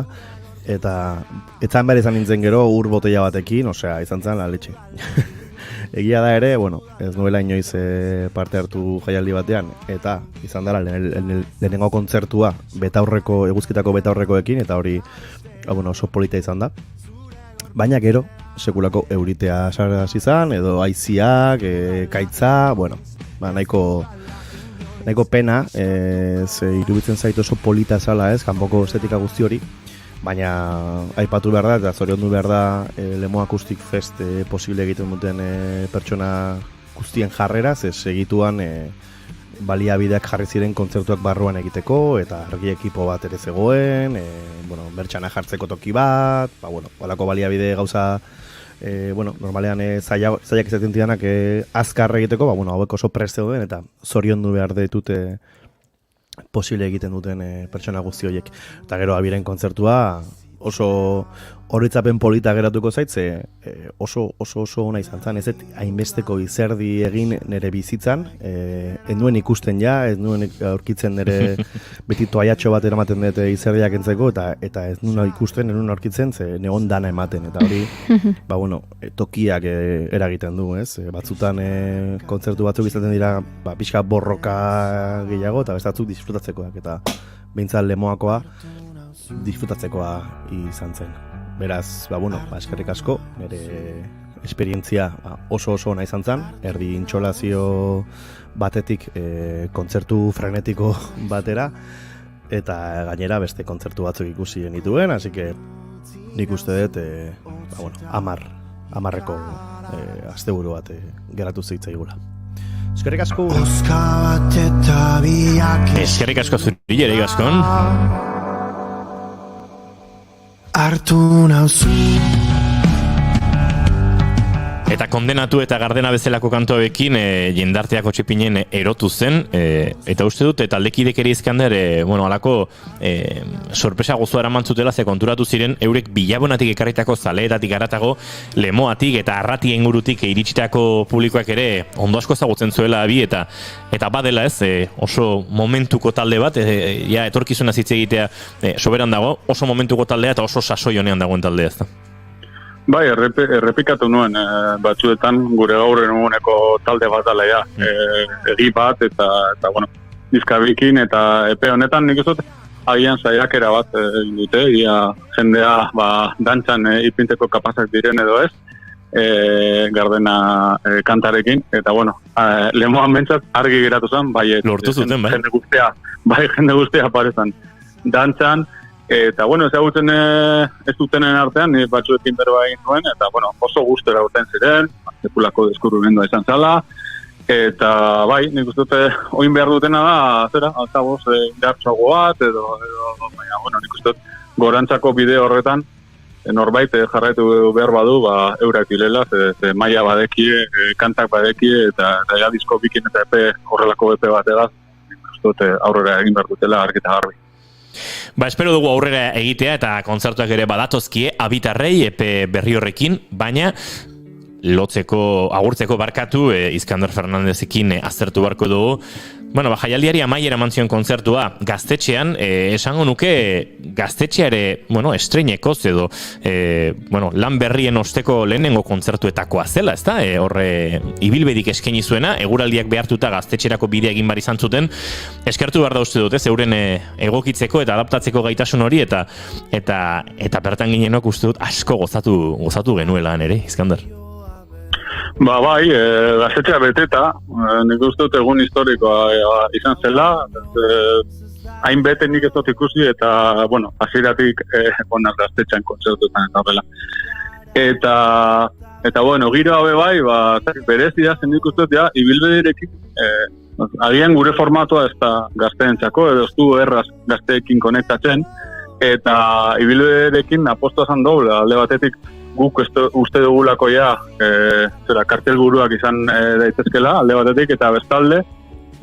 eta etzan behar izan nintzen gero ur botella batekin, osea, izan zen laletxe. Egia da ere, ez nuela inoiz parte hartu jaialdi batean, eta izan dara lehenengo kontzertua eguzkitako betaurrekoekin, eta hori oso polita izan da. Baina gero, sekulako euritea sarraz izan, edo aiziak, kaitza, nahiko pena, iruditzen zaitu oso polita zala kanpoko estetika guzti hori, baina aipatu behar da, eta zoriondu behar da Lemo Acoustic Fest posible egiten duten pertsona guztien jarrera, segituan baliabideak jarri ziren kontzertuak barruan egiteko, eta argi ekipo bat ere zegoen, bertxana jartzeko toki bat, holako baliabide gauza, normalean zaiak izaten dianak azkar egiteko, hauek oso prest zeuden, eta zoriondu behar ditute posible egiten duten pertsona guzti horiek. Eta gero abiren kontzertua oso horitzapen polita geratuko zaitze, oso ona izan zen, ez hainbesteko izerdi egin nire bizitzan, ez nuen ikusten ez nuen aurkitzen nire beti toaiatxo bat eramaten dut izerdiak entzeko, eta ez nuen ikusten, ez nuen aurkitzen, ze negon dana ematen, eta hori, tokiak eragiten du, batzutan kontzertu batzuk izaten dira, pixka borroka gehiago, eta bestatzuk disfrutatzekoak, eta behintzat Lemoakoa disfrutatzekoa izan zen. Beraz, eskerrik asko, nire esperientzia oso ona izan zen, erdi intxolazio batetik kontzertu frenetiko batera, eta gainera beste kontzertu batzuk ikusi genituen, así que nik uste dut, amarreko asteburu bat geratu zitzaigula. Eskerrik asko! Eskerrik asko zuri, Jerai Gaskon! Hartu nauzu. Eta kondenatu eta Gardena bezalako kantoekin jendarteak otxipinen erotu zen, eta uste dut taldekidek ere izkander, alako sorpresa gozoa eraman zutela, ze konturatu ziren eurek bilabonatik ekarritako zaleetatik garatago, Lemoatik eta arrati ingurutik iritsitako publikoak ere ondo asko ezagutzen zuela bi, eta badela oso momentuko talde bat, etorkizuna zitze egitea soberan dago, oso momentuko taldea eta oso sasoi honean dagoen taldea ez da. Bai, errepikatu nuen batzuetan gure gaur eguneko talde bat dela ja. Egi bat eta bueno, dizkabikin eta epe honetan nik uste agian saiakera bat egin dute, jendea dantzan ipinteko kapazak diren edo ez, Gardena kantarekin, eta bueno, lemoan bentsat argi geratu zen, bai, lortu zuten, bai. Jende guztia parezan dantzan, eta bueno, ezagutzen ez dutenen artean, batzuekin berba egin nuen, eta bueno, oso gustera urten ziren, sekulako deskubrimendua izan zala, eta bai, nik uste dute oin behar dutena da, zera, altaboz jartxago bat, edo baina, bueno, nik uste dut gorantzako bide horretan, norbait jarraitu behar badu, eurak dilela, ze maila badekie, kantak badekie, eta ja disko bikin eta epe horrelako epe bat egaz, dute aurrera egin behar dutela argita garbi. Espero dugu aurrera egitea eta kontzertuak ere badatozkie abitarrei epe berri horrekin, baina agurtzeko barkatu Iskander Fernandezekin aztertu barko dugu. Bueno, jaialdiari amaiera mantzion kontzertua gaztetxean, esango nuke gaztetxeare, estreinekoz edo, lan berrien osteko lehenengo kontzertuetakoa zela, ezta? Horre, ibilbedik eskaini zuena, eguraldiak behartuta gaztetxerako bidea egin bar izan zuten, eskertu behar da uste dut, euren egokitzeko eta adaptatzeko gaitasun hori, eta bertan ginenok uste dut asko gozatu genuelan ere, Iskander. Bai, gaztetxea beteta, nik uste dut egun historikoa izan zela, hain bete nik ez dut ikusi, eta, bueno, hasieratik onaz gaztetxean kontzertuetan eta horrela. Eta, bueno, giro haue bai, berezia zen nik uste dut, ibilbedirekin, agian gure formatua ez da gazteentzako, edo ez du erraz gazteekin konektatzen, eta ibilbedirekin apostoa zan doble, alde batetik, guk uste dugulako kartelburuak izan daitezkela, alde batetik, eta bestalde,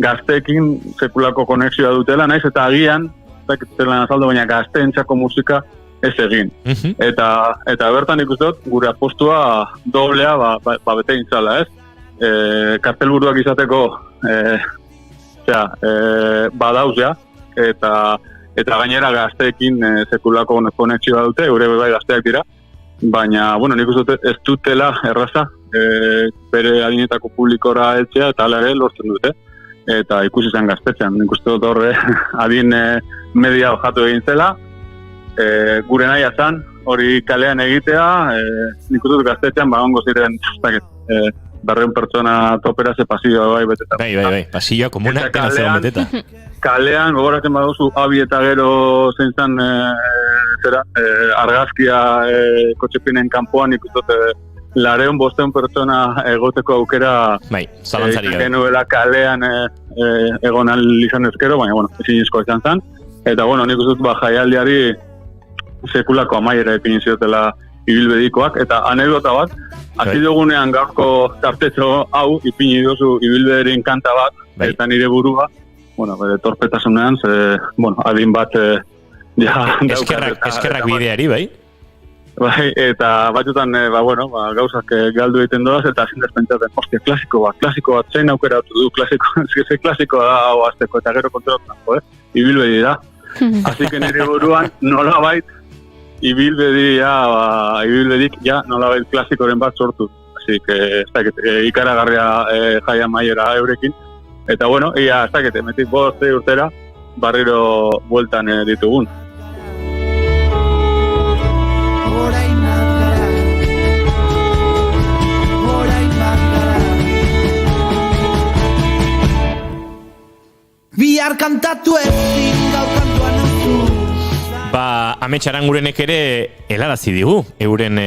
gazteekin sekulako konexioa dutela, naiz eta agian, zelan azaldu, baina gazteentzako musika ez egin. Eta bertan ikustot, gure apostua doblea bete intzala, ez? Kartelburuak izateko badauz, eta gainera gazteekin sekulako konexioa dute, gure bai gazteak dira, baina, bueno, nik uste ez dutela erraza bere adinetako publikora heltzea eta ala ere lortzen dute. Eta ikusi zen gaztetxean, nik uste dut horre adin media ojatu egin zela, gure nahi azan, hori kalean egitea, nik uste dut gaztetxean ongo ziren 200 pertsona topera ze pasilloa bai beteta. Bai, pasilloa komunak dena zegoen beteta. Kalean, gogoratzen baduzu, abi eta gero zein zen argazkia kotxepinen kanpoan ikustote 200 pertsona egoteko aukera genuela kalean egon izan ezkero, baina, bueno, ezin izko izan zen. Eta, bueno, nik ustut jaialdiari sekulako amaiera epin ziotela ibilbedikoak, eta anekdota bat, hasi dugunean gaurko tartetxo hau ipini duzu ibilbederin kanta bat, eta nire burua, bueno, torpetasunean, adin bat eskerrak bideari, bai? Bai, eta batzutan, gauzak galdu egiten doaz, eta zindez pentsatzen, hostia, klasiko bat, zein aukera du, klasiko da hau azteko, eta gero kontrolatzen, ibilbedi da. Así que nire buruan, nolabait, ibilbedik, nolabait klasikoren bat sortu. Así que, ikaragarria jaia maiera eurekin. Eta, bueno, ez dakit, emetik 5 urtera, barriro bueltan ditugun. Bihar kantatu ezin gau kantua nazu. Amets Arangurenek ere helarazi digu, euren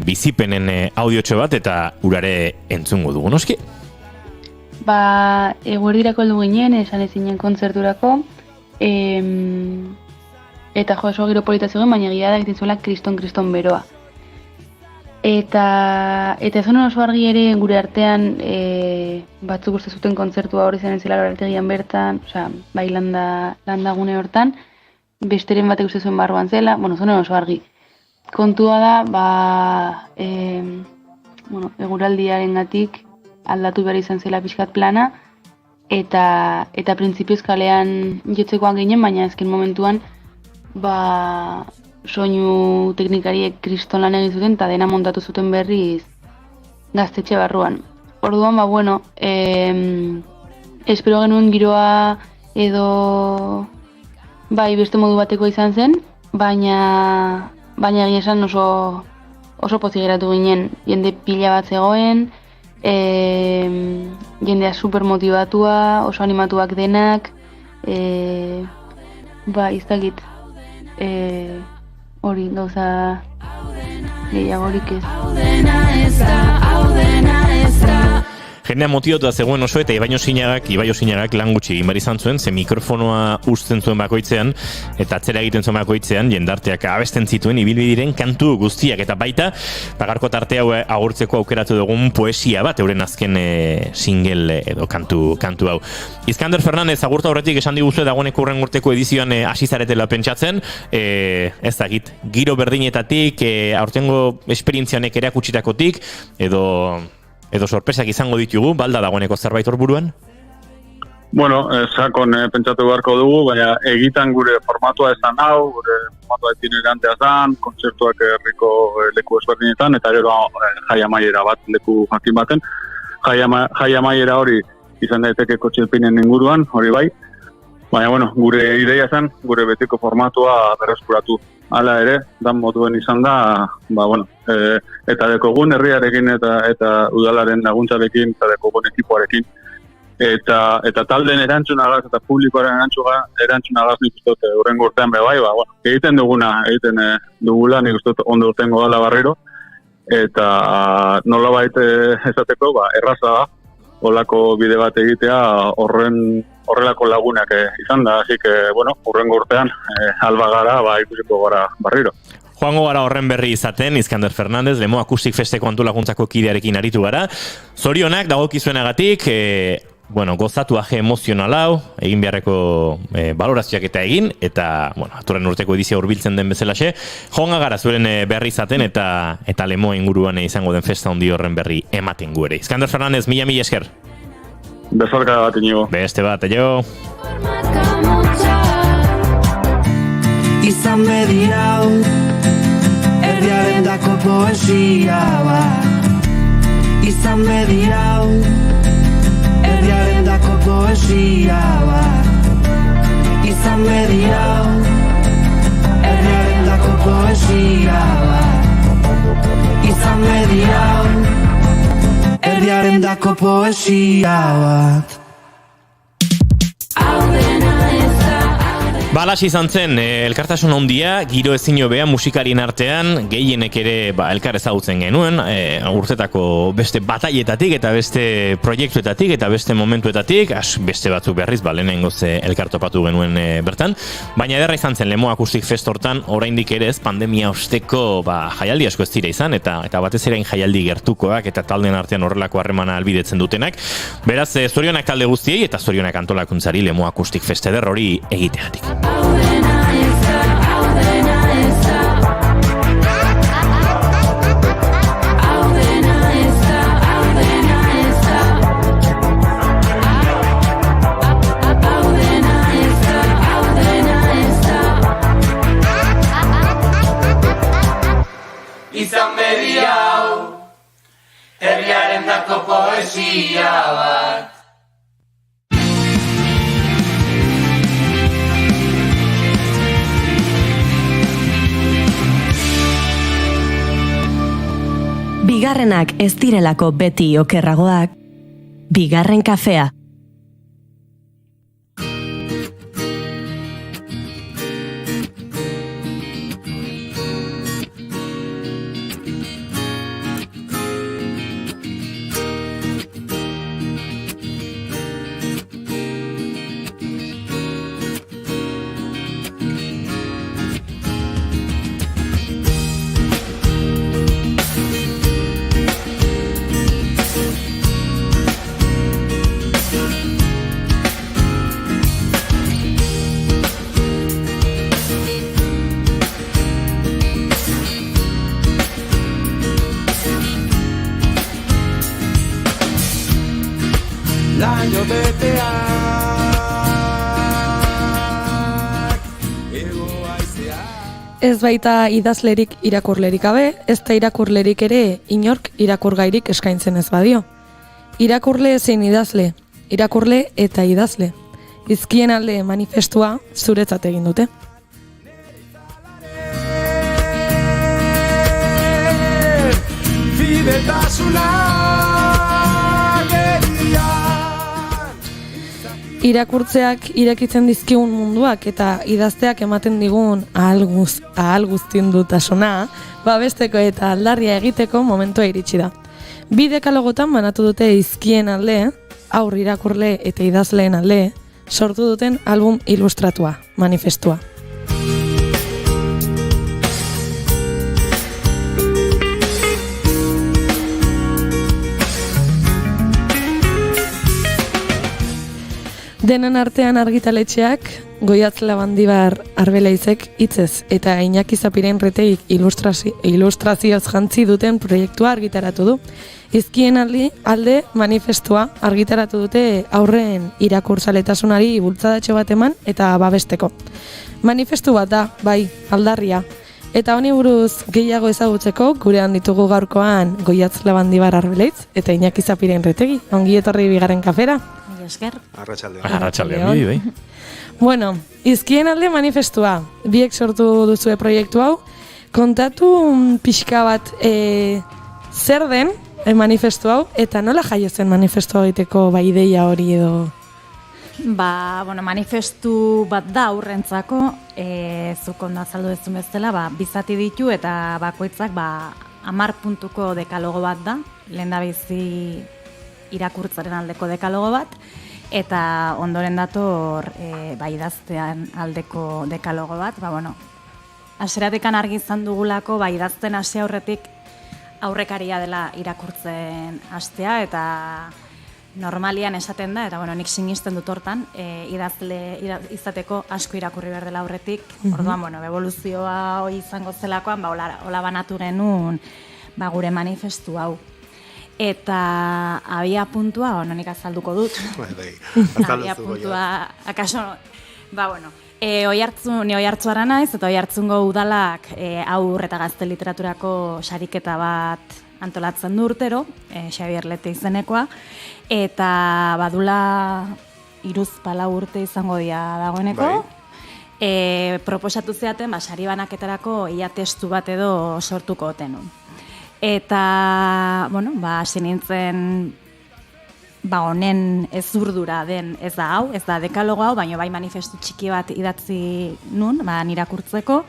bizipenen audiotxo bat eta urare entzungo dugu, noski? Eguerdirako heldu ginen, esan ezinen kontzerturako, eta oso giro polita zegoen, baina egia da egiten zuela kriston beroa. Eta zonen oso argi ere gure artean batzuk uste zuten kontzertua hori zen zela lorartegian bertan, bai landagune hortan, besteren batek uste zuen barruan zela, zonen oso argi. Kontua da, eguraldiaren gatik aldatu behar izan zela pixkat plana, eta printzipioz kalean jotzekoan ginen, baina ezken momentuan soinu teknikariek kriston lan egin zuten, eta dena montatu zuten berriz Gaztetxe barruan. Orduan, bueno, espero genuen giroa edo bai beste modu bateko izan zen, baina egia esan oso pozik geratu ginen. Jende pila bat zegoen, jendea super motivatua, oso animatuak denak, ez dakit, hori gauza gehiagorik ez. Jendea motibatuta zegoen oso eta Ibaio Sinagak lan gutxi egin behar izan zuen, ze mikrofonoa uzten zuen bakoitzean eta atzera egiten zuen bakoitzean jendarteak abesten zituen ibilbidiren kantu guztiak eta baita pagarko tarte hau agurtzeko aukeratu dugun poesia bat euren azken single edo kantu hau. Iskander Fernandez agurta horretik esan diguzue dagoeneko urren urteko edizioan hasi zaretela pentsatzen, ez dakit, giro berdinetatik, aurtengo esperientzianek erakutsitakotik edo sorpresak izango ditugu, balda dagoeneko zerbait hor buruan? Bueno, sakon pentsatu beharko dugu, baina egitan gure formatua esan hau, gure formatua itinerantea zan, kontzertuak herriko leku ezberdinetan, eta gero jai amaiera bat leku jakin baten. Jai amaiera hori izan daiteke kotxelpinen inguruan, hori bai. Baina, bueno, gure ideia zen, gure betiko formatua berreskuratu. Hala ere, dan moduen izan da, eta dekogun herriarekin eta udalaren laguntzarekin, eta dekogun ekipoarekin, eta talden erantzunagaz, eta publikoaren erantzunagaz nik uste urrengo urtean bai, egiten dugula, nik uste ondo urtengo dala barriro, eta nolabait esateko, erraza da, holako bide bat egitea horrelako lagunak izan da, así que, urrengo urtean alba gara, ikusiko gara barriro. Joango gara horren berri izaten, Iskander Fernandez, Lemo Akustik Festeko antolakuntzako kidearekin aritu gara. Zorionak dagokizuenagatik, gozatu aje emozional hau, egin beharreko balorazioak eta aturren urteko edizia hurbiltzen den bezalaxe, joango gara zuren berri izaten eta Lemo inguruan izango den festa handi horren berri ematen gu ere. Iskander Fernandez, mila esker. Bezarka bat inigo. Beste bat, jo. Izan bedi hau, herriaren dako poesia bat. Izan bedi hau, herriaren dako poesia bat. Izan bedi hau, herriaren dako poesia bat. Izan bedi hau, herriaren dako poesia bat. Balax izan zen, elkartasun handia, giro ezin hobea musikarien artean, gehienek ere elkar ezagutzen genuen, urtetako beste bataietatik eta beste proiektuetatik eta beste momentuetatik, beste batzuk berriz, lehenengoz elkar topatu genuen bertan, baina ederra izan zen Lemo Akustik Fest hortan, oraindik ere ez pandemia osteko jaialdi asko ez dira izan, eta batez ere jaialdi gertukoak eta talden artean horrelako harremana albidetzen dutenak, beraz zorionak talde guztiei eta zorionak antolakuntzari Lemo Akustik Fest eder hori egiteatik. Izan bedi hau, herriaren dako poesia bat. Bigarrenak ez direlako beti okerragoak, bigarren kafea. Laino beteak Ego aizea ez baita idazlerik irakurlerik gabe, ez da irakurlerik ere inork irakurgairik eskaintzen ez badio. Irakurle zein idazle, irakurle eta idazle. Hizkien alde manifestua zuretzat egin dute. Irakurtzeak irekitzen dizkigun munduak eta idazteak ematen digun ahal guztindutasuna, babesteko eta aldarria egiteko momentua iritsi da. 2 dekalogotan banatu dute hizkien alde, aur irakurle eta idazleen alde, sortu duten album ilustratua, manifestua. Denen artean argitaletxeak, Goiatz Labandibar Arbelaizek hitzez eta Iñaki Zapiren Retegik ilustrazioz jantzi duten proiektua argitaratu du. Hizkien alde manifestua argitaratu dute aurren irakurtzaletasunari bultzadatxo bat eman eta babesteko. Manifestu bat da, bai, aldarria. Eta honi buruz gehiago ezagutzeko gurean ditugu gaurkoan Goiatz Labandibar Arbelaiz eta Iñaki Zapiren Retegi. Ongi etorri bigarren kafera. Arratsaldean, bai. Bueno, hizkien alde manifestua. Biek sortu duzue proiektu hau. Kontatu pixka bat zer den manifestu hau eta nola jaio zen manifestu egiteko ideia hori edo? Manifestu bat da aurrentzako, zuk ondo azaldu duzun bezala, 2 zati ditu eta bakoitzak 10 puntuko dekalogo bat da, lehendabizi irakurtzaren aldeko dekalogo bat, eta ondoren dator idaztean aldeko dekalogo bat. Hasieratekan argi izan dugulako idazten hasi aurretik aurrekaria dela irakurtzen hastea, eta normalian esaten da, eta nik sinisten dut hortan, idazle izateko asko irakurri behar dela aurretik. Orduan, evoluzioa hori izango zelakoan, hola banatu genuen gure manifestu hau. Eta abia puntua, nik azalduko dut. Abia puntua, akaso, Oiartzu naiz, eta Oiartzungo udalak aur eta gazte literaturako sariketa bat antolatzen du urtero, Xabier Lete izenekoa, eta badula 3-4 urte izango dira dagoeneko. Proposatu zeaten, sari banaketarako ia testu bat edo sortuko otenun. Eta, hasi nintzen, honen ez urdura den ez da hau, ez da dekalogo hau, baina bai manifestu txiki bat idatzi nun, nirakurtzeko.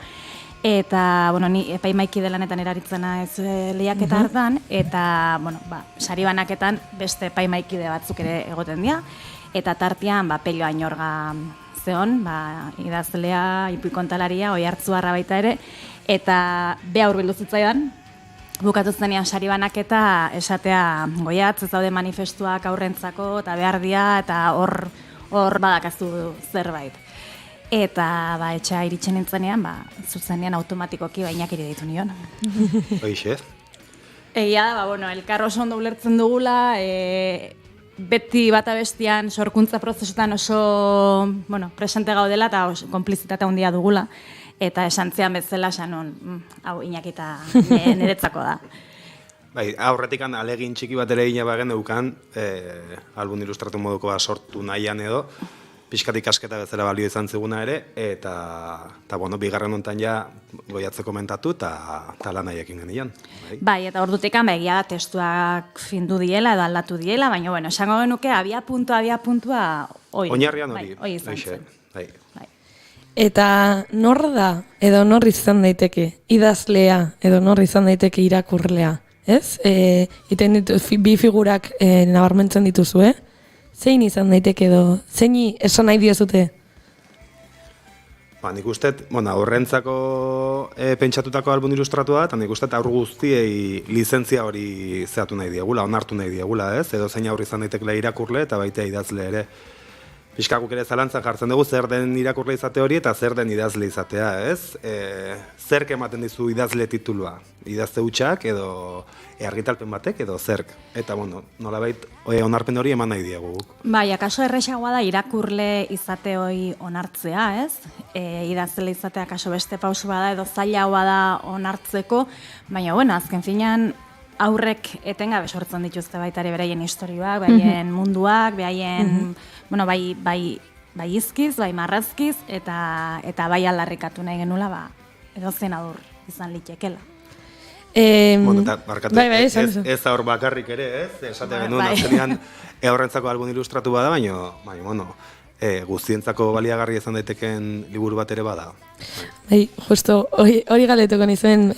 Eta, ni epaimaiki delanetan eraritzena ez lehiaketa hartan, eta, sari banaketan beste epaimaikide batzuk ere egoten dira, eta tartean, Pello Ainorga zeon, idazlea, ipuikontalaria, Oiartzuarra baita ere, eta beha hurbildu zitzaidan, bukatu zenean sari banaketa esatea Goiatz ez daude manifestuak aurrentzako eta behar dira eta hor badakazu zerbait. Eta etxea iritsen nintzenean, zuzenean automatikoki Iñakiri deitu nion. Hoixe? Egia da, elkar oso ondo ulertzen dugula, beti bata bestian sorkuntza prozesutan oso presente gaudela eta konplizitate handia dugula. Eta esantzean bezala sanon, hau Iñakita niretzako da. Aurretikan alegin txiki bat ere egin bagen dukan, album ilustratu moduko sortu nahian edo, pixkat ikasketa bezala balio izan ziguna ere, eta bigarren hontan ja Goiatze komentatu eta lan nahiekin genian. Eta ordutikan egia testuak findu diela edo aldatu diela, baina esango genuke abia puntua hori. Oinarrian hori. Hori izan zen. Eta nor da, edo nor izan daiteke idazlea, edo nor izan daiteke irakurlea, ez? Iten ditu, 2 figurak nabarmentzen dituzu, Zein izan daiteke edo, zeini esan nahi diozute? Nik uste, horrentzako pentsatutako album ilustratua, eta nik uste aur guztiei lizentzia hori zeatu nahi diegula, onartu nahi diegula, ez? Edo zein aur izan daitekela irakurle eta baita idazle ere. Piskaguk ere zalantzan jartzen dugu zer den irakurle izate hori eta zer den idazle izatea, ez? Zerk ematen dizu idazle titulua? Idazte hutsak edo argitalpen batek edo zerk? Eta, bueno, nolabait onarpen hori eman nahi diegu. Bai, akaso erresagoa da irakurle izate hori onartzea, ez? Idazle izatea akaso beste pausu bada edo zailagoa da onartzeko, baina, bueno, azken finean, aurrek etengabe sortzen dituzte baita ere beraien historioak, beraien munduak, beraien, bueno, bai izkiz, bai marrazkiz, eta bai aldarrikatu nahi genula, edo zen adur izan litekela. Bueno, eta barkatu, ez aur bakarrik ere, ez? Esatea genuen, azkenean aurrentzako album ilustratu bada, baina, bueno, guztientzako baliagarri izan daiteken liburu bat ere bada. Bai, justo, hori galetuko nizuen,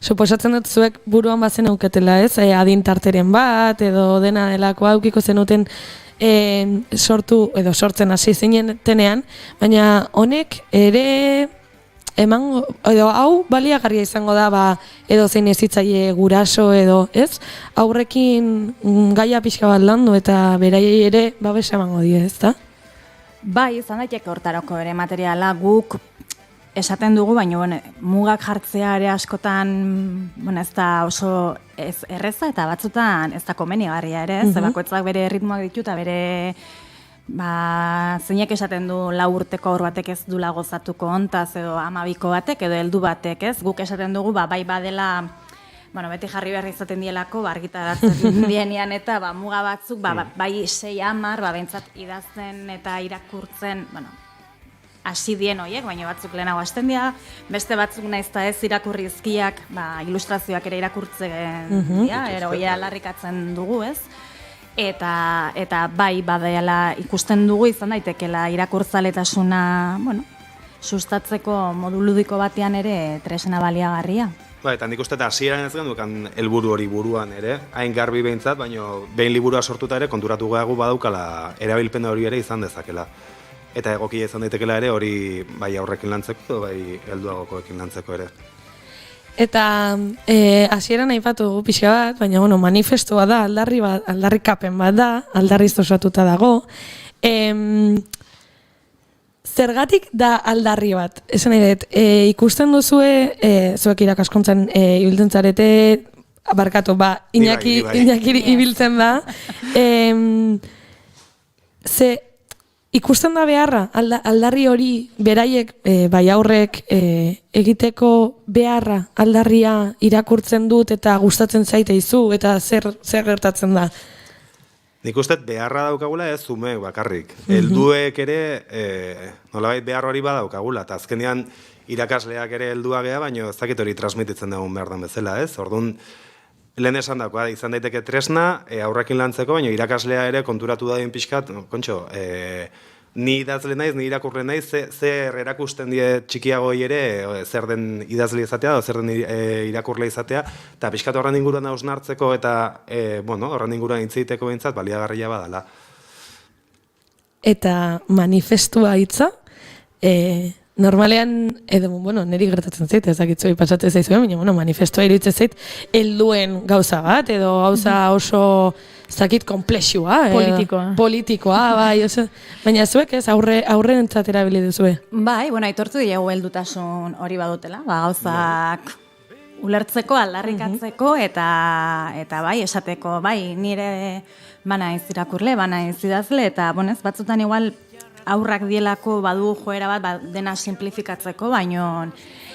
suposatzen dut zuek buruan bazen auketela, ez? Adintarteren bat, edo dena delako aukiko zenuten sortzen hasi zinetenean, baina honek ere emango, edo hau baliagarria izango da, edo zein ezitzaile guraso edo, ez? Aurrekin gaia pixka bat landu eta beraiei ere babesa emango die, ez da? Bai, izan daiteke hortarako ere materiala guk esaten dugu, baina mugak jartzea ere askotan ez da oso erreza eta batzutan ez da komenigarria ere, ez? Bakoitzak bere ritmoak ditu eta bere zeinek esaten du 4 urteko haur batek ez dula gozatuko hontaz edo 12ko batek edo heldu batek, ez? Guk esaten dugu bai badela beti jarri behar izaten dielako, argitaratzen dienean eta muga batzuk, bai 6-10, behintzat idazten eta irakurtzen, hasi dien horiek, baina batzuk lehenago hasten dira, beste batzuk naizta ez irakurri izkiak, ilustrazioak ere irakurtzen dira, hori alarrikatzen dugu, ez? Eta bai badela ikusten dugu izan daitekela irakurtzaletasuna, sustatzeko modu ludiko batean ere tresna baliagarria. Eta nik uste eta hasieran ez gendukan helburu hori buruan ere, hain garbi behintzat, baina behin liburua sortuta ere konturatu gehiago badaukala erabilpen hori ere izan dezakela. Eta egokia izan daitekela ere hori bai aurrekin lantzeko edo bai helduagokoekin lantzeko ere. Eta hasieran aipatu dugu pixka bat, baina manifestua da, aldarrikapen bat da, aldarriz osatuta dago. Zergatik da aldarri bat? Esan nahi dut, ikusten duzue, zuek irakaskuntzan ibiltzen zarete, barkatu, Iñaki ibiltzen da. Ikusten da beharra, aldarri hori beraiek, bai aurrek, egiteko beharra, aldarria irakurtzen dut eta gustatzen zaite izu, eta zer gertatzen da? Nik uste beharra daukagula ez zume bakarrik. Helduek ere nolabait behar hori badaukagula, eta azkenean irakasleak ere heldua gea, baina ez dakit hori transmititzen dugun behar den bezala, ez? Orduan, lehen esan dagoa, izan daiteke tresna, aurrekin lantzeko, baina irakaslea ere konturatu da den pixkat, kontxo, ni idazle naiz, ni irakurre naiz, zer erakusten die txikiagoi ere, zer den idazle izatea, zer den irakurle izatea, eta pixkat horren inguruan hausnartzeko eta, horren inguruan intzeiteko behintzat, baliagarria badala. Eta manifestua hitza, normalean, edo, niri gertatzen zait, ezakitzuei pasatzen zaizuen, baina, manifestua iruditzen zait, helduen gauza bat, edo gauza oso, zakit, komplexua. Politikoa, bai, oso, baina zuek ez, aurren entzatera bili duzue. Bai, aitortu diegu heldutasun hori badutela, gauzak ulertzeko, aldarrikatzeko, eta bai, esateko, bai, nire banaiz irakurle, banaiz idazle, eta, batzutan igual, aurrak dielako badu joera bat dena simplifikatzeko, baino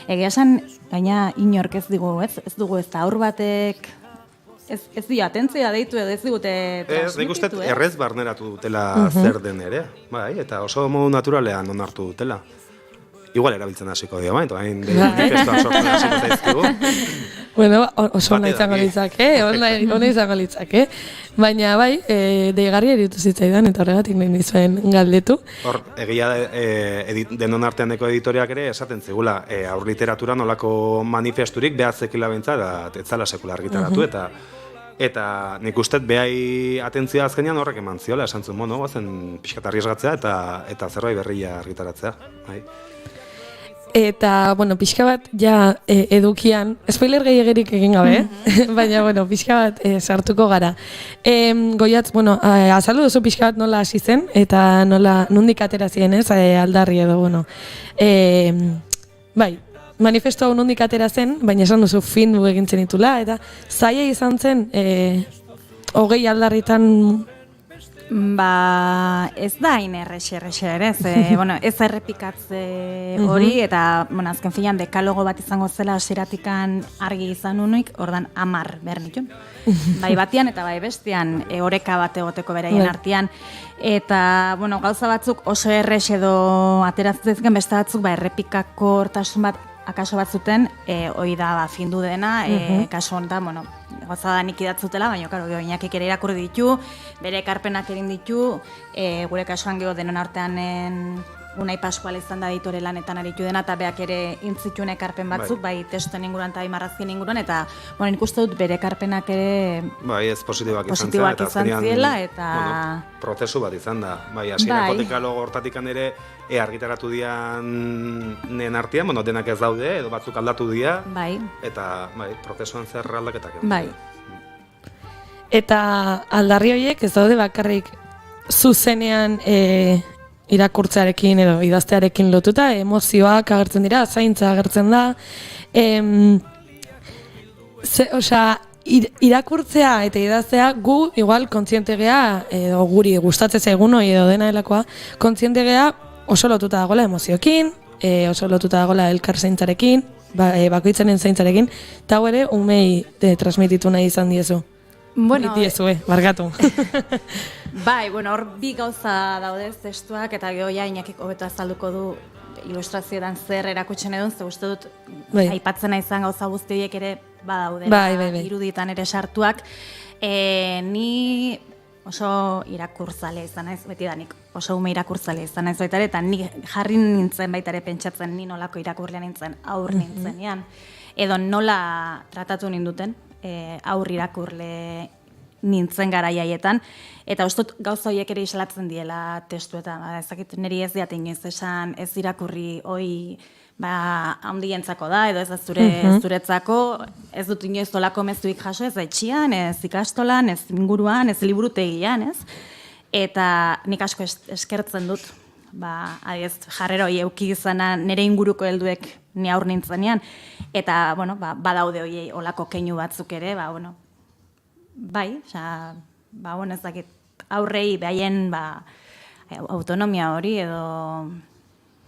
egia esan gaina inork ez dugu ez da aur batek ez dio atentzia deitu edo ez digute transmititu. Nik uste errez barneratu dutela zer den ere, bai, eta oso modu naturalean onartu dutela. Igual erabiltzen hasiko dira, bai, hain manifestuak sortzen hasiko zaizkigu. Oso ona izango litzake, baina bai, deigarria iruditu zitzaidan, eta horregatik nahi nizuen galdetu. Hor, egia denon arteaneko editoriak ere esaten zigula, aur literatura nolako manifesturik behatzekila behintzat, ez zala sekula argitaratu, eta nik uste behai atentzia azkenean horrek eman ziola, esan zuen, gozen pixkat arriesgatzea eta zerbait berria argitaratzea. Eta, bueno, pixka bat, ja, edukian, spoiler gehiagerik egin gabe, baina, bueno, pixka bat sartuko gara. Goiatz, bueno, azaldu duzu pixka bat nola hasi zen, eta nola, nondik atera ziren, ez, aldarri edo, bueno. Bai, manifesto hau nondik atera zen, baina esan duzu findu egintzen ditula, eta zaila izan zen, 20 aldarritan. Ba, ez da hain errexe ere, bueno, ez errepikatze hori, eta, bueno, azken filan dekalogo bat izango zela hasieratik argi izan unuik, ordan 10 behar nituen. Bai batian eta bai bestian, oreka bat egoteko beraien artean, eta, bueno, gauza batzuk oso errex edo ateratzen beste batzuk, ba, errepikako hortasun bat akaso batzuten, hoi da findu dena, kaso honetan, bueno, gauza da nik idatzutela, baina, karo, Iñakik ere irakurri ditu, bere ekarpenak egin ditu, gure kasuan geho denon artean Unai Pascual izan da editore lanetan aritu dena, eta beak ere intzituen ekarpen batzuk, bai testuen inguruan eta bai marrazkien inguruan, eta, bueno, nik uste dut bere ekarpenak ere bai, ez positiboak izan ziela, eta... Bueno, prozesu bat izan da, bai, hasierako dekalogo hortatikan ere, argitaratu dianen artean, bueno, denak ez daude, edo batzuk aldatu dira, eta, bai, prozesuan zer aldaketak. Bai. Eta aldarri horiek ez daude bakarrik zuzenean irakurtzearekin edo idaztearekin lotuta, emozioak agertzen dira, zaintza agertzen da. Irakurtzea eta idaztea gu igual kontziente gea, edo guri gustatzen zaigun hori edo dena delakoa, kontziente gea oso lotuta dagoela emozioekin, oso lotuta dagoela elkar zaintzarekin, bakoitzaren zaintzarekin, eta ere umei transmititu nahi izan diezu. Bueno, barkatu. Bai, bueno, hor bi gauza daude testuak, eta gero ja Iñakik hobeto azalduko du ilustrazioetan zer erakutzen edun, ze uste dut aipatzen izan gauza guztiek ere badaude, irudietan ere sartuak. Ni oso irakurtzalea izan naiz, beti da nik oso ume irakurtzalea izan naiz baita ere, eta ni jarri nintzen baita ere pentsatzen ni nolako irakurlea nintzen, aur nintzenean, edo nola tratatu ninduten, aur irakurle nintzen garaiaietan, eta ustut gauza horiek ere islatzen diela testuetan, ezakit niri ez diat inoiz esan ez irakurri hoi handientzako da, edo ez da zuretzako, ez dut inoiz olako mezuik jaso, ez etxian, ez ikastolan, ez inguruan, ez liburutegian, ez? Eta nik asko eskertzen dut, adiez, jarrera hori euki izana nire inguruko helduek ni aur nintzenean, eta, bueno, badaude hori olako keinu batzuk ere, bai, bueno, ez dakit, aurrei behaien autonomia hori edo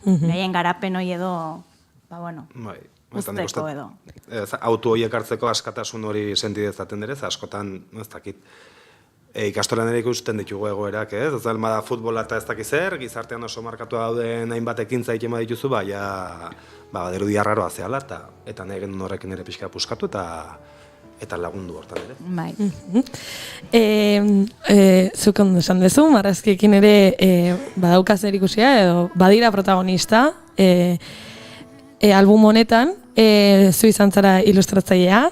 behaien garapen hori edo, bueno, usteko edo. Auto horiek hartzeko askatasun hori sentidezaten dere, askotan, ez dakit, ikastolan ere ikusten ditugu egoerak, ez? Ez da futbola eta ez dakiz zer, gizartean oso markatu dauden hainbat ekintza egiten badituzu, badirudi arraroa zehala, eta nahi genuen horrekin ere pixka puskatu, eta lagundu hortan ere. Bai. Zuk ondo esan dezu, marrazkiekin ere badaukaz erikusia, edo badira protagonista album honetan, zu izan zara ilustratzailea.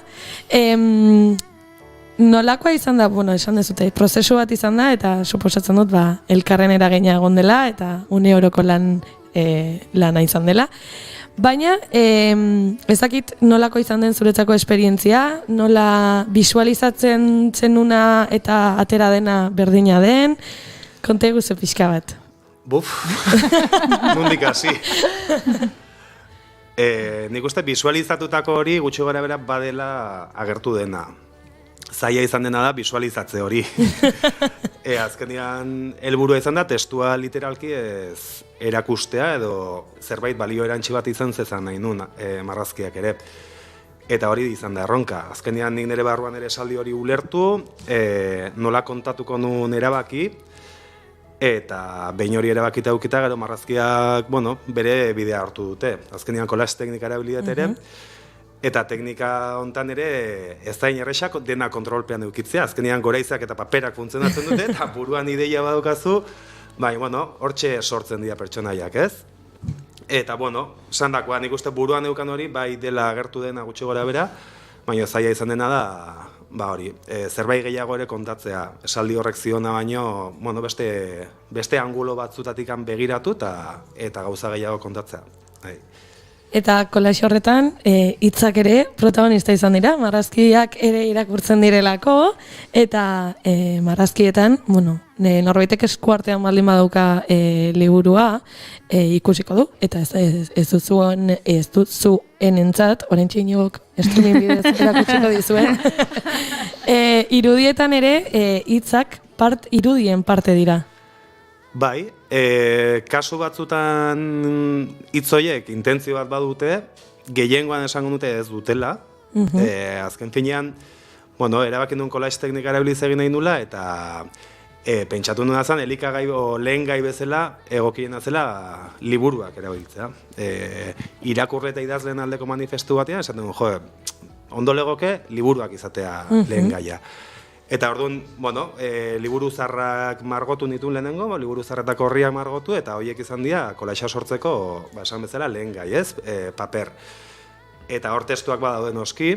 Nolakoa izan da, bueno, esan dezute, prozesu bat izan da, eta suposatzen dut, elkarren eragina egon dela, eta une oroko lana izan dela. Baina, ezakit nolako izan den zuretzako esperientzia, nola visualizatzen zenuna eta atera dena berdina den, konta eguzu pixka bat. Buf, nondik hasi. Nik uste visualizatutako hori gutxi gara bera badela agertu dena. Zaila izan dena da visualizatze hori. Azkenean helburua izan da testua literalki ez erakustea edo zerbait balio erantsi bat izan zezan nahi nun marrazkiak ere. Eta hori izan da erronka. Azkenean nik nire barruan ere esaldi hori ulertu, nola kontatuko nun erabaki, eta behin hori erabakita eukita gero marrazkiak, bueno, bere bidea hartu dute. Azkenean kolaz teknika erabilidet ere, eta teknika hontan ere ez da inerrexak dena kontrolpean eukitzea. Azkenean goraizak eta paperak funtzionatzen dute, eta buruan ideia badukazu, bueno, hortxe sortzen dira pertsonaiak, ez? Eta, bueno, sandakoa, nik uste buruan eukan hori, bai dela agertu dena gutxi gora bera, baina zaila izan dena da, hori, zerbait gehiago ere kontatzea, esaldi horrek ziona baino, bueno, beste angulo batzutatik begiratu eta gauza gehiago kontatzea. Eta kolaxe horretan, hitzak ere protagonista izan dira, marrazkiak ere irakurtzen direlako, eta marrazkietan, norbaitek eskuartean baldin badauka liburua ikusiko du, eta ez duzuenentzat, oraintxe Inigok streaming bidez erakutsiko dizuen, irudietan ere hitzak irudien parte dira. Bai, kasu batzutan hitzoiek intentzio bat badute, gehiengoan esango dute ez dutela. Azken finean, erabaki nuen kolax teknika erabiliz egin nahi nula, eta pentsatu nuen zen, elikagai o lehen gai bezala, egokiena zela liburuak erabiltzea. Irakurle eta idazleen aldeko manifestu batean, esaten duen, ondo legoke liburuak izatea lehen gaia. Eta orduan, liburu zarrak margotu nituen lehenengo, liburu zarretako horriak margotu, eta horiek izan dira kolaxa sortzeko, esan bezala, lehen gai, ez? Paper. Eta hor testuak badaude noski,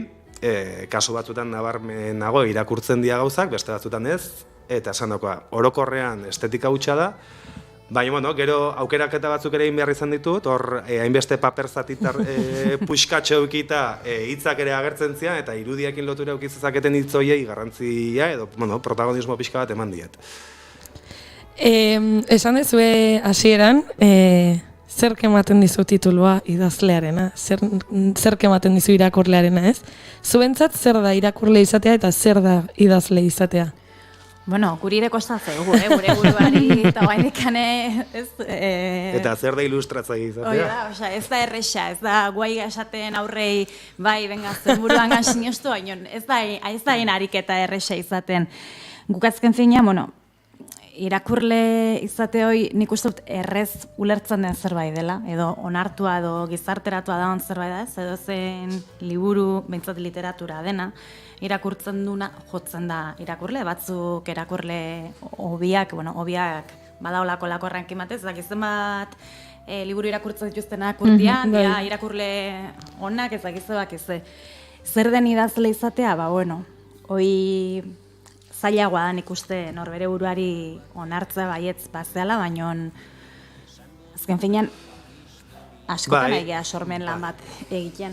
kasu batzutan nabarmenago irakurtzen dira gauzak, beste batzutan ez, eta esan dakoa, orokorrean estetika hutsa da, baina, gero aukeraketa batzuk ere egin behar izan ditut, hor hainbeste paper zatitar puxkatxo eukita hitzak ere agertzen zian, eta irudiekin lotura eukizezaketen hitzoiei garrantzia edo protagonismo pixka bat eman diet. Esan dezue hasieran, zerk ematen dizu titulua idazlearena, zerk ematen dizu irakurlearena, ez? Zuentzat zer da irakurle izatea eta zer da idazle izatea? Guri ere kostatzen zaigu, gure buruari, eta guaindikane, ez... Eta zer da ilustratzaile izatea? Ez da erresa, ez da guai esaten aurrei, bai, benga, zen buruan gan sinostu, baina ez da ariketa erresa izaten. Gukazken fina, irakurle izate hoi nik uste dut errez ulertzen den zerbait dela, edo onartua edo gizarteratua dagoen zerbait da, edo zen liburu, behintzat literatura dena, irakurtzen duna jotzen da irakurle, batzuk irakurle hobiak badaolako lakorran kimatez, dakizten bat liburu irakurtzen dituztenak urtean, irakurle onak ezakizebak zer den idazle izatea, hoi zailagoa da nik uste norbere buruari onartza baietz bazeala, baina azken finean askotan egia sormen lan bat egiten.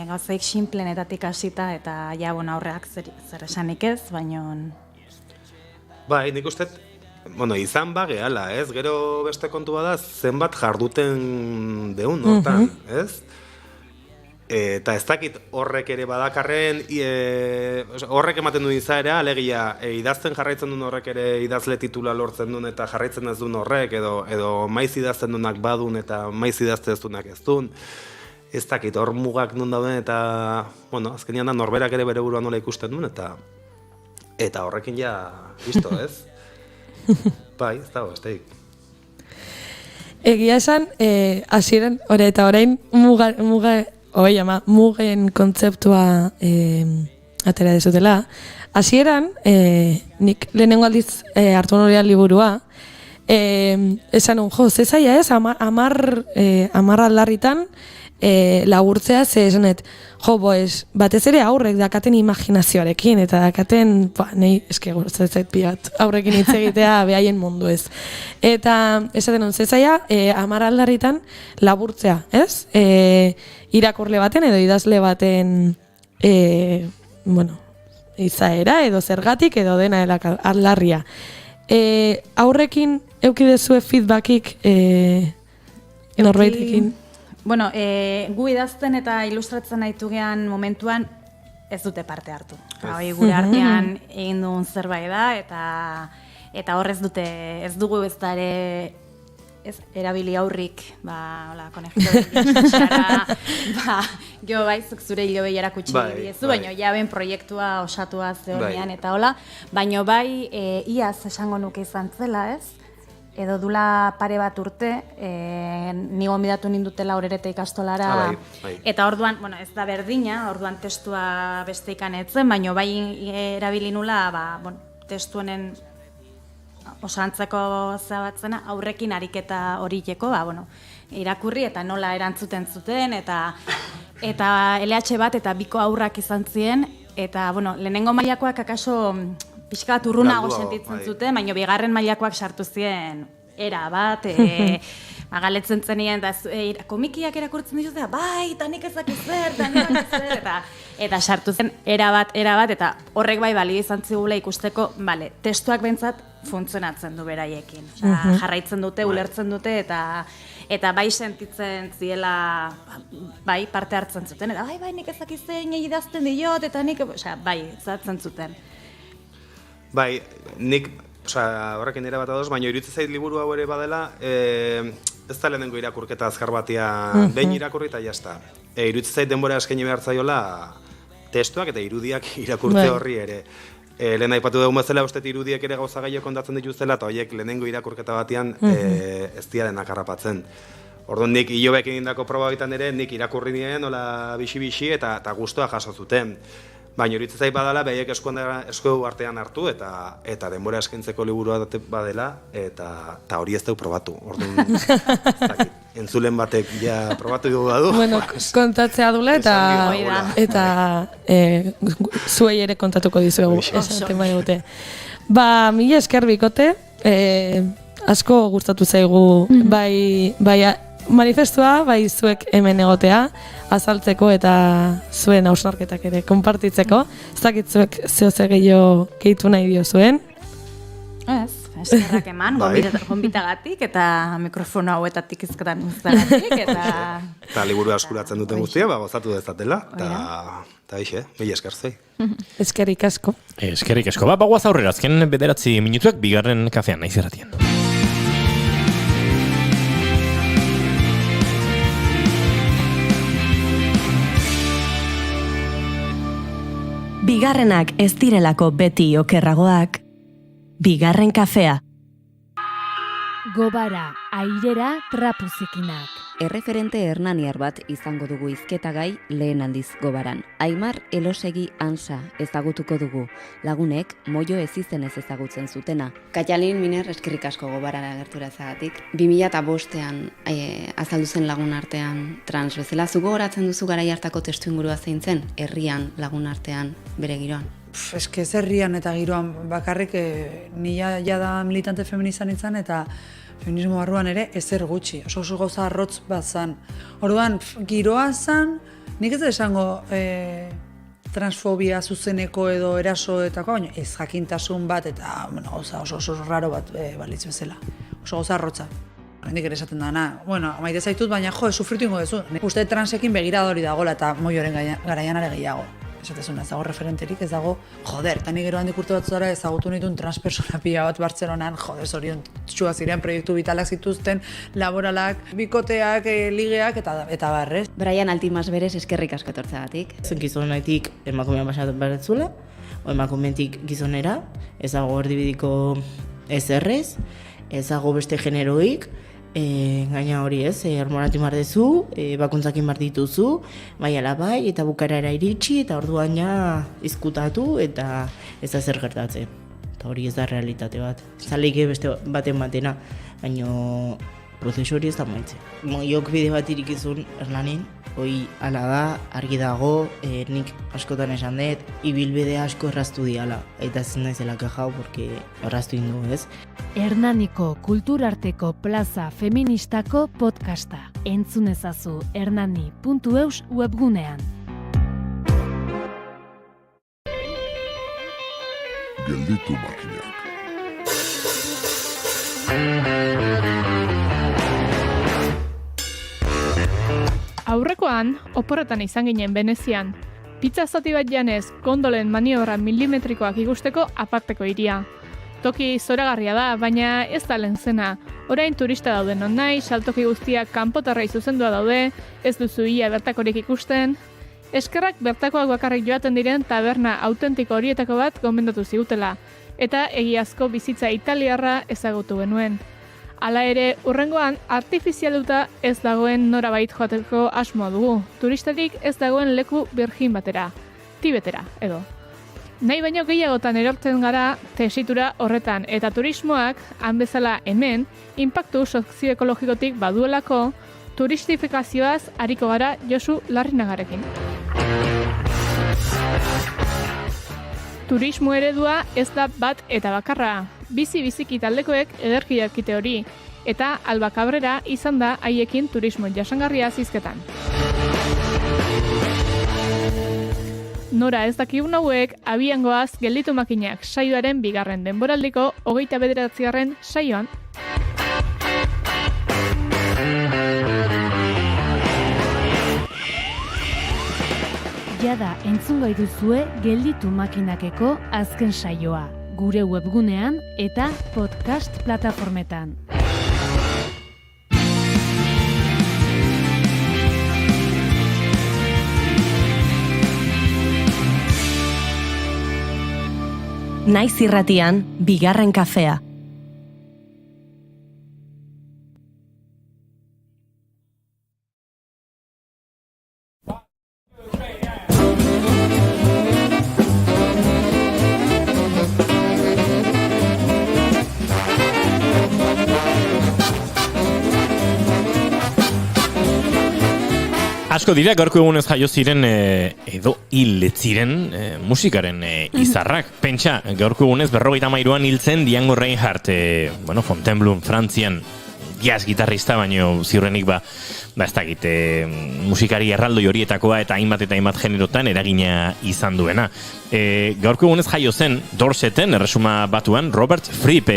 Gauzaik sinplenetatik hasita eta aurreak zer esanik ez, baina... Bai, nik uste, izan bageala, ez? Gero beste kontu bada zenbat jarduten deun hortan, ez? Eta ez dakit horrek ere badakarren, horrek ematen duen izaera, alegia, idazten jarraitzen duen horrek ere idazle titula lortzen duen eta jarraitzen ez duen horrek, edo maiz idazten duenak badun eta maiz idazte ez duenak ez duen. Ez dakit, hor mugak nun dauden eta, azkenean da norberak ere bere burua nola ikusten duen eta horrekin ja, listo, ez? Bai, ez dago, ez daik. Egia esan, hasieran, eta orain mugen kontzeptua atera dezutela. Hasieran, nik lehenengo aldiz hartu norean liburua, esan ze zaila ez, 10 aldarritan laburtzea, ze esanet, batez ere aurrek dakaten imaginazioarekin, eta dakaten, nahi, eske gurtzezait piat, aurrekin hitz egitea behaien mundu ez. Eta esaten ze zaila, 10 aldarritan laburtzea, ez? Irakurle baten edo idazle baten izaera edo zergatik edo dena aldarria. Aurrekin eukidezue feedbackik norbaitekin? Gu idazten eta ilustratzen nahitu gehan momentuan ez dute parte hartu. Gure artean egin duen zerbait da eta hor ez dugu ez da ere erabili aurrik, konejito jo baizuk zure hilo behi erakutsi diezu, baina ja ben proiektua osatua zehonean eta hola, baina bai iaz esango nuke izan zela ez, edo dula pare bat urte, ni gonbidatu nindutela Orereta ikastolara, eta orduan, ez da berdina, orduan testua beste ikanetzen, baina bai erabili nula, testu honen osantzeko zabatzena aurrekin ariketa horiteko, irakurri eta nola erantzuten zuten, eta LH bat eta biko aurrak izan ziren, eta lehenengo mailakoak akaso pixka bat urrunago sentitzen zuten, baina bigarren mailakoak sartu ziren era bat, Galetzen zenien, eta komikiak erakurtzen dituzte, bai, eta nik ezak zer, eta nik zer, eta sartu zen erabat, eta horrek bai balio izan zigula ikusteko, testuak behintzat funtzionatzen du beraiekin. Jarraitzen dute, ulertzen dute, eta bai sentitzen ziela, bai, parte hartzen zuten, eta bai, nik ezak zein idazten diot, eta nik, bai, zatzen zuten. Bai, nik, horrekin ere bat adoz, baina iruditzen zait liburu hau ere badela, ez da lehenengo irakurketa azkar batean behin irakurri eta jazta. Iruditzen zait denbora eskaini behar zaiola testuak eta irudiak irakurtze horri ere. Lehen aipatu dugu bezala, uste irudiek ere gauza gaiak kontatzen dituztela, eta horiek lehenengo irakurketa batean ez diarenak harrapatzen. Orduan nik hilobek egindako proba bitan ere, nik irakurri nien, hola bixi-bixi, eta guztua jaso zuten. Baina horitzen zait badala, behiek esku artean hartu, eta denbora eskaintzeko liburua badela, eta hori ez dugu probatu. Orduan, entzulen batek ja probatu dugu badu. Bueno, kontatzea dula, eta zuei ere kontatuko dizuegu, esaten bai dute. Mila esker bikote, asko gustatu zaigu, bai manifestua, bai zuek hemen egotea, azaltzeko eta zuen hausnarketak ere konpartitzeko. Ez dakit zuek zehoze gehiago gehitu nahi dio zuen? Ez, eskerrak eman, gonbitagatik eta mikrofono hauetatik izketan uztagatik, eta liburu askuratzen duten guztia, gozatu dezatela, eta eixe, mila esker zei. Eskerrik asko. Eskerrik asko, bagoaz aurrera, azken 9 minutuak bigarren kafean naiz irratien. Bigarrenak ez direlako beti okerragoak, bigarren kafea. Gobara, airera, trapuzikinak. Erreferente hernaniar bat izango dugu hizketagai lehen aldiz Gobaran. Aimar Elosegi Ansa ezagutuko dugu. Lagunek moio ez izenez ezagutzen zutena. Katalin Miner eskerrik asko Gobaran agertura ezagatik. 2005ean azaldu zen lagun artean trans bezala. Zu gogoratzen duzu garai hartako testuingurua zein zen? Herrian lagun artean bere giroan. Eske herrian eta giroan bakarrik nila jada militante feminizan izan eta feminismo barruan ere ezer gutxi, oso gauza arrotz bat zan. Orduan, giroa zan, nik ez da esango transfobia zuzeneko edo erasoetako, baina ez jakintasun bat eta gauza oso raro bat balitz bezala. Oso gauza arrotza. Hendik ere esaten dana, maite zaitut, baina sufritu ingo duzu. Uste transekin begiradori dagoela eta moioren garaian are gehiago. Esatezuna, ez dago referenterik, ez dago, eta nik gero handik urte bat zara ezagutu nituen transpersona pila bat Bartzelonan, zorion txua ziren proiektu vitalak zituzten, laboralak, bikoteak, ligeak eta barrez. Brian Altimas berez eskerrik asko etortzeagatik. Gizonetik emakumean basatu baretzula, emakumetik gizonera, ez dago erdibidiko ezerrez, ez dago beste generoik, gaina hori ez, hormonatu mardezu, bakuntzakin dituzu, bai ala bai, eta bukarara iritsi, eta orduan ja izkutatu, eta ez da zer gertatzen. Eta hori ez da realitate bat. Zaleike beste baten batena, baina prozesu hori ez da maitze. Moiok bide bat irikizun Hernanin, hoi ala da, argi dago, nik askotan esan dut, ibilbide asko erraztu diala, eta ez naizela kejau, porque erraztu indu, ez? Hernaniko kulturarteko plaza feministako podcasta. Entzun ezazu hernani.eus webgunean. Gelditu makinak. Aurrekoan, oporretan izan ginen Venezian. Pizza zati bat janez, gondolen maniobra milimetrikoak ikusteko aparteko hiria. Toki zoragarria da, baina ez da lehen zena. Orain turista dauden non nahi, saltoki guztiak kanpotarrei zuzendua daude, ez duzu ia bertakorik ikusten. Eskerrak bertakoak bakarrik joaten diren taberna autentiko horietako bat gomendatu zigutela, eta egiazko bizitza italiarra ezagutu genuen. Hala ere, urrengoan artifizialuta ez dagoen norabait joateko asmoa dugu, turistatik ez dagoen leku birjin batera, Tibetera, edo. Nahi baino gehiagotan erortzen gara tesitura horretan, eta turismoak, han bezala hemen, inpaktu sozioekologikotik baduelako, turistifikazioaz ariko gara Josu Larrinagarekin. Turismo eredua ez da bat eta bakarra. Bizi-biziki taldekoek ederki jakite hori. eta Alba Cabrera izan da haiekin turismo jasangarria zizketan. Nora ez dakigun hauek, abian goaz Gelditu makinak saioaren bigarren denboraldiko 29. saioan. Jada entzungo duzue Gelditu makinakeko azken saioa, gure webgunean eta podcast plataformetan. Naiz irratian, bigarren kafea. Asko dira gaurko egunez jaio ziren edo hil ziren musikaren izarrak. Pentsa, gaurko egunez 53an hiltzen Django Reinhardt, Fontainebleau, Frantzian, jazz gitarrista, baino ziurrenik ez dakit, musikari erraldoi horietakoa eta hainbat generotan eragina izan duena. Gaurko egunez jaio zen Dorseten, erresuma batuan, Robert Fripp,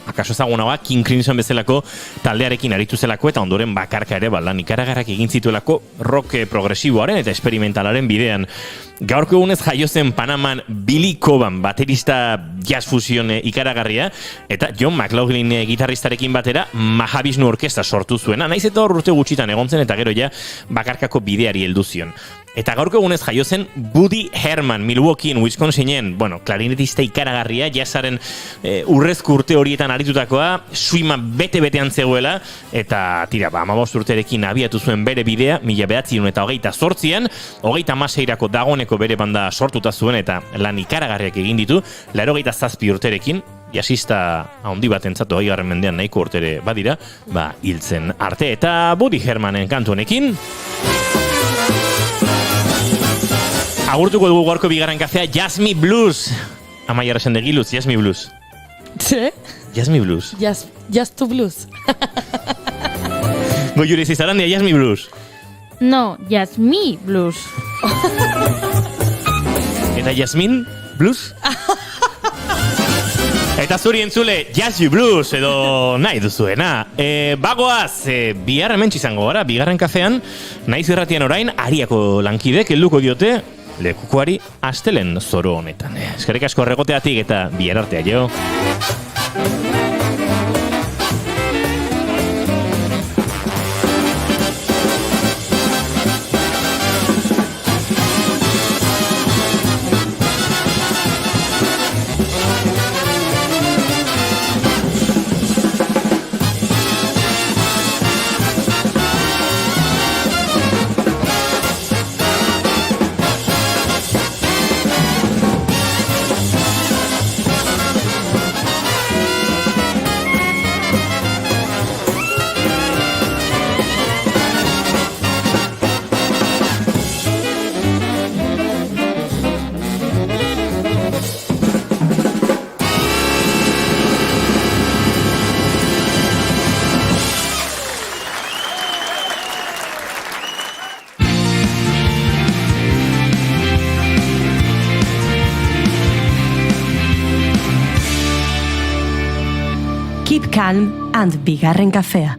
akaso ezagunagoa, King Crimson bezalako taldearekin aritu zelako eta ondoren bakarka ere lan ikaragarrak egin zituelako rock progresiboaren eta experimentalaren bidean. Gaurko egunez jaio zen Panaman Billy Coban, baterista jazz fusion ikaragarria, eta John McLaughlin gitarristarekin batera Mahavishnu orkesta sortu zuena, naiz eta urte gutxitan egon zen eta gero ja bakarkako bideari heldu zion. Eta gaurko egunez jaio zen Buddy Herman, Milwaukeean, Wisconsinen, klarinetista ikaragarria, jazzaren urrezko urte horietan aritutakoa, suima bete-betean zegoela, eta tira, 15 urterekin abiatu zuen bere bidea, 1928an, 36erako dagoneko bere banda sortuta zuen eta lan ikaragarriak egin ditu, 87 urterekin, jazzista handi bat entzatu 20. mendean nahiko urtere badira, hiltzen arte. Eta Buddy Hermanen kantu honekin agurtuko dugu gaurko bigarren kafea, Jazz Me Blues. Amaia Arrasendegiluz, Jazz Me Blues. ¿Sí? Jazz Me Blues. Jazz to Blues. Goiuri Zizarandia, Jazz Me Blues. No, Jazz Me Blues. Eta Jasmine Blues? Eta zuri entzule, Jazz You Blues edo nahi duzuena. Bagoaz, bihar hementsi izango gara, bigarren kafean, naiz irratian orain, Ariako lankidek helduko diote lekukoari astelen zoro honetan. Eskerrik asko erregoteatik eta bihar artea jo. Keep calm and bigarren kafea.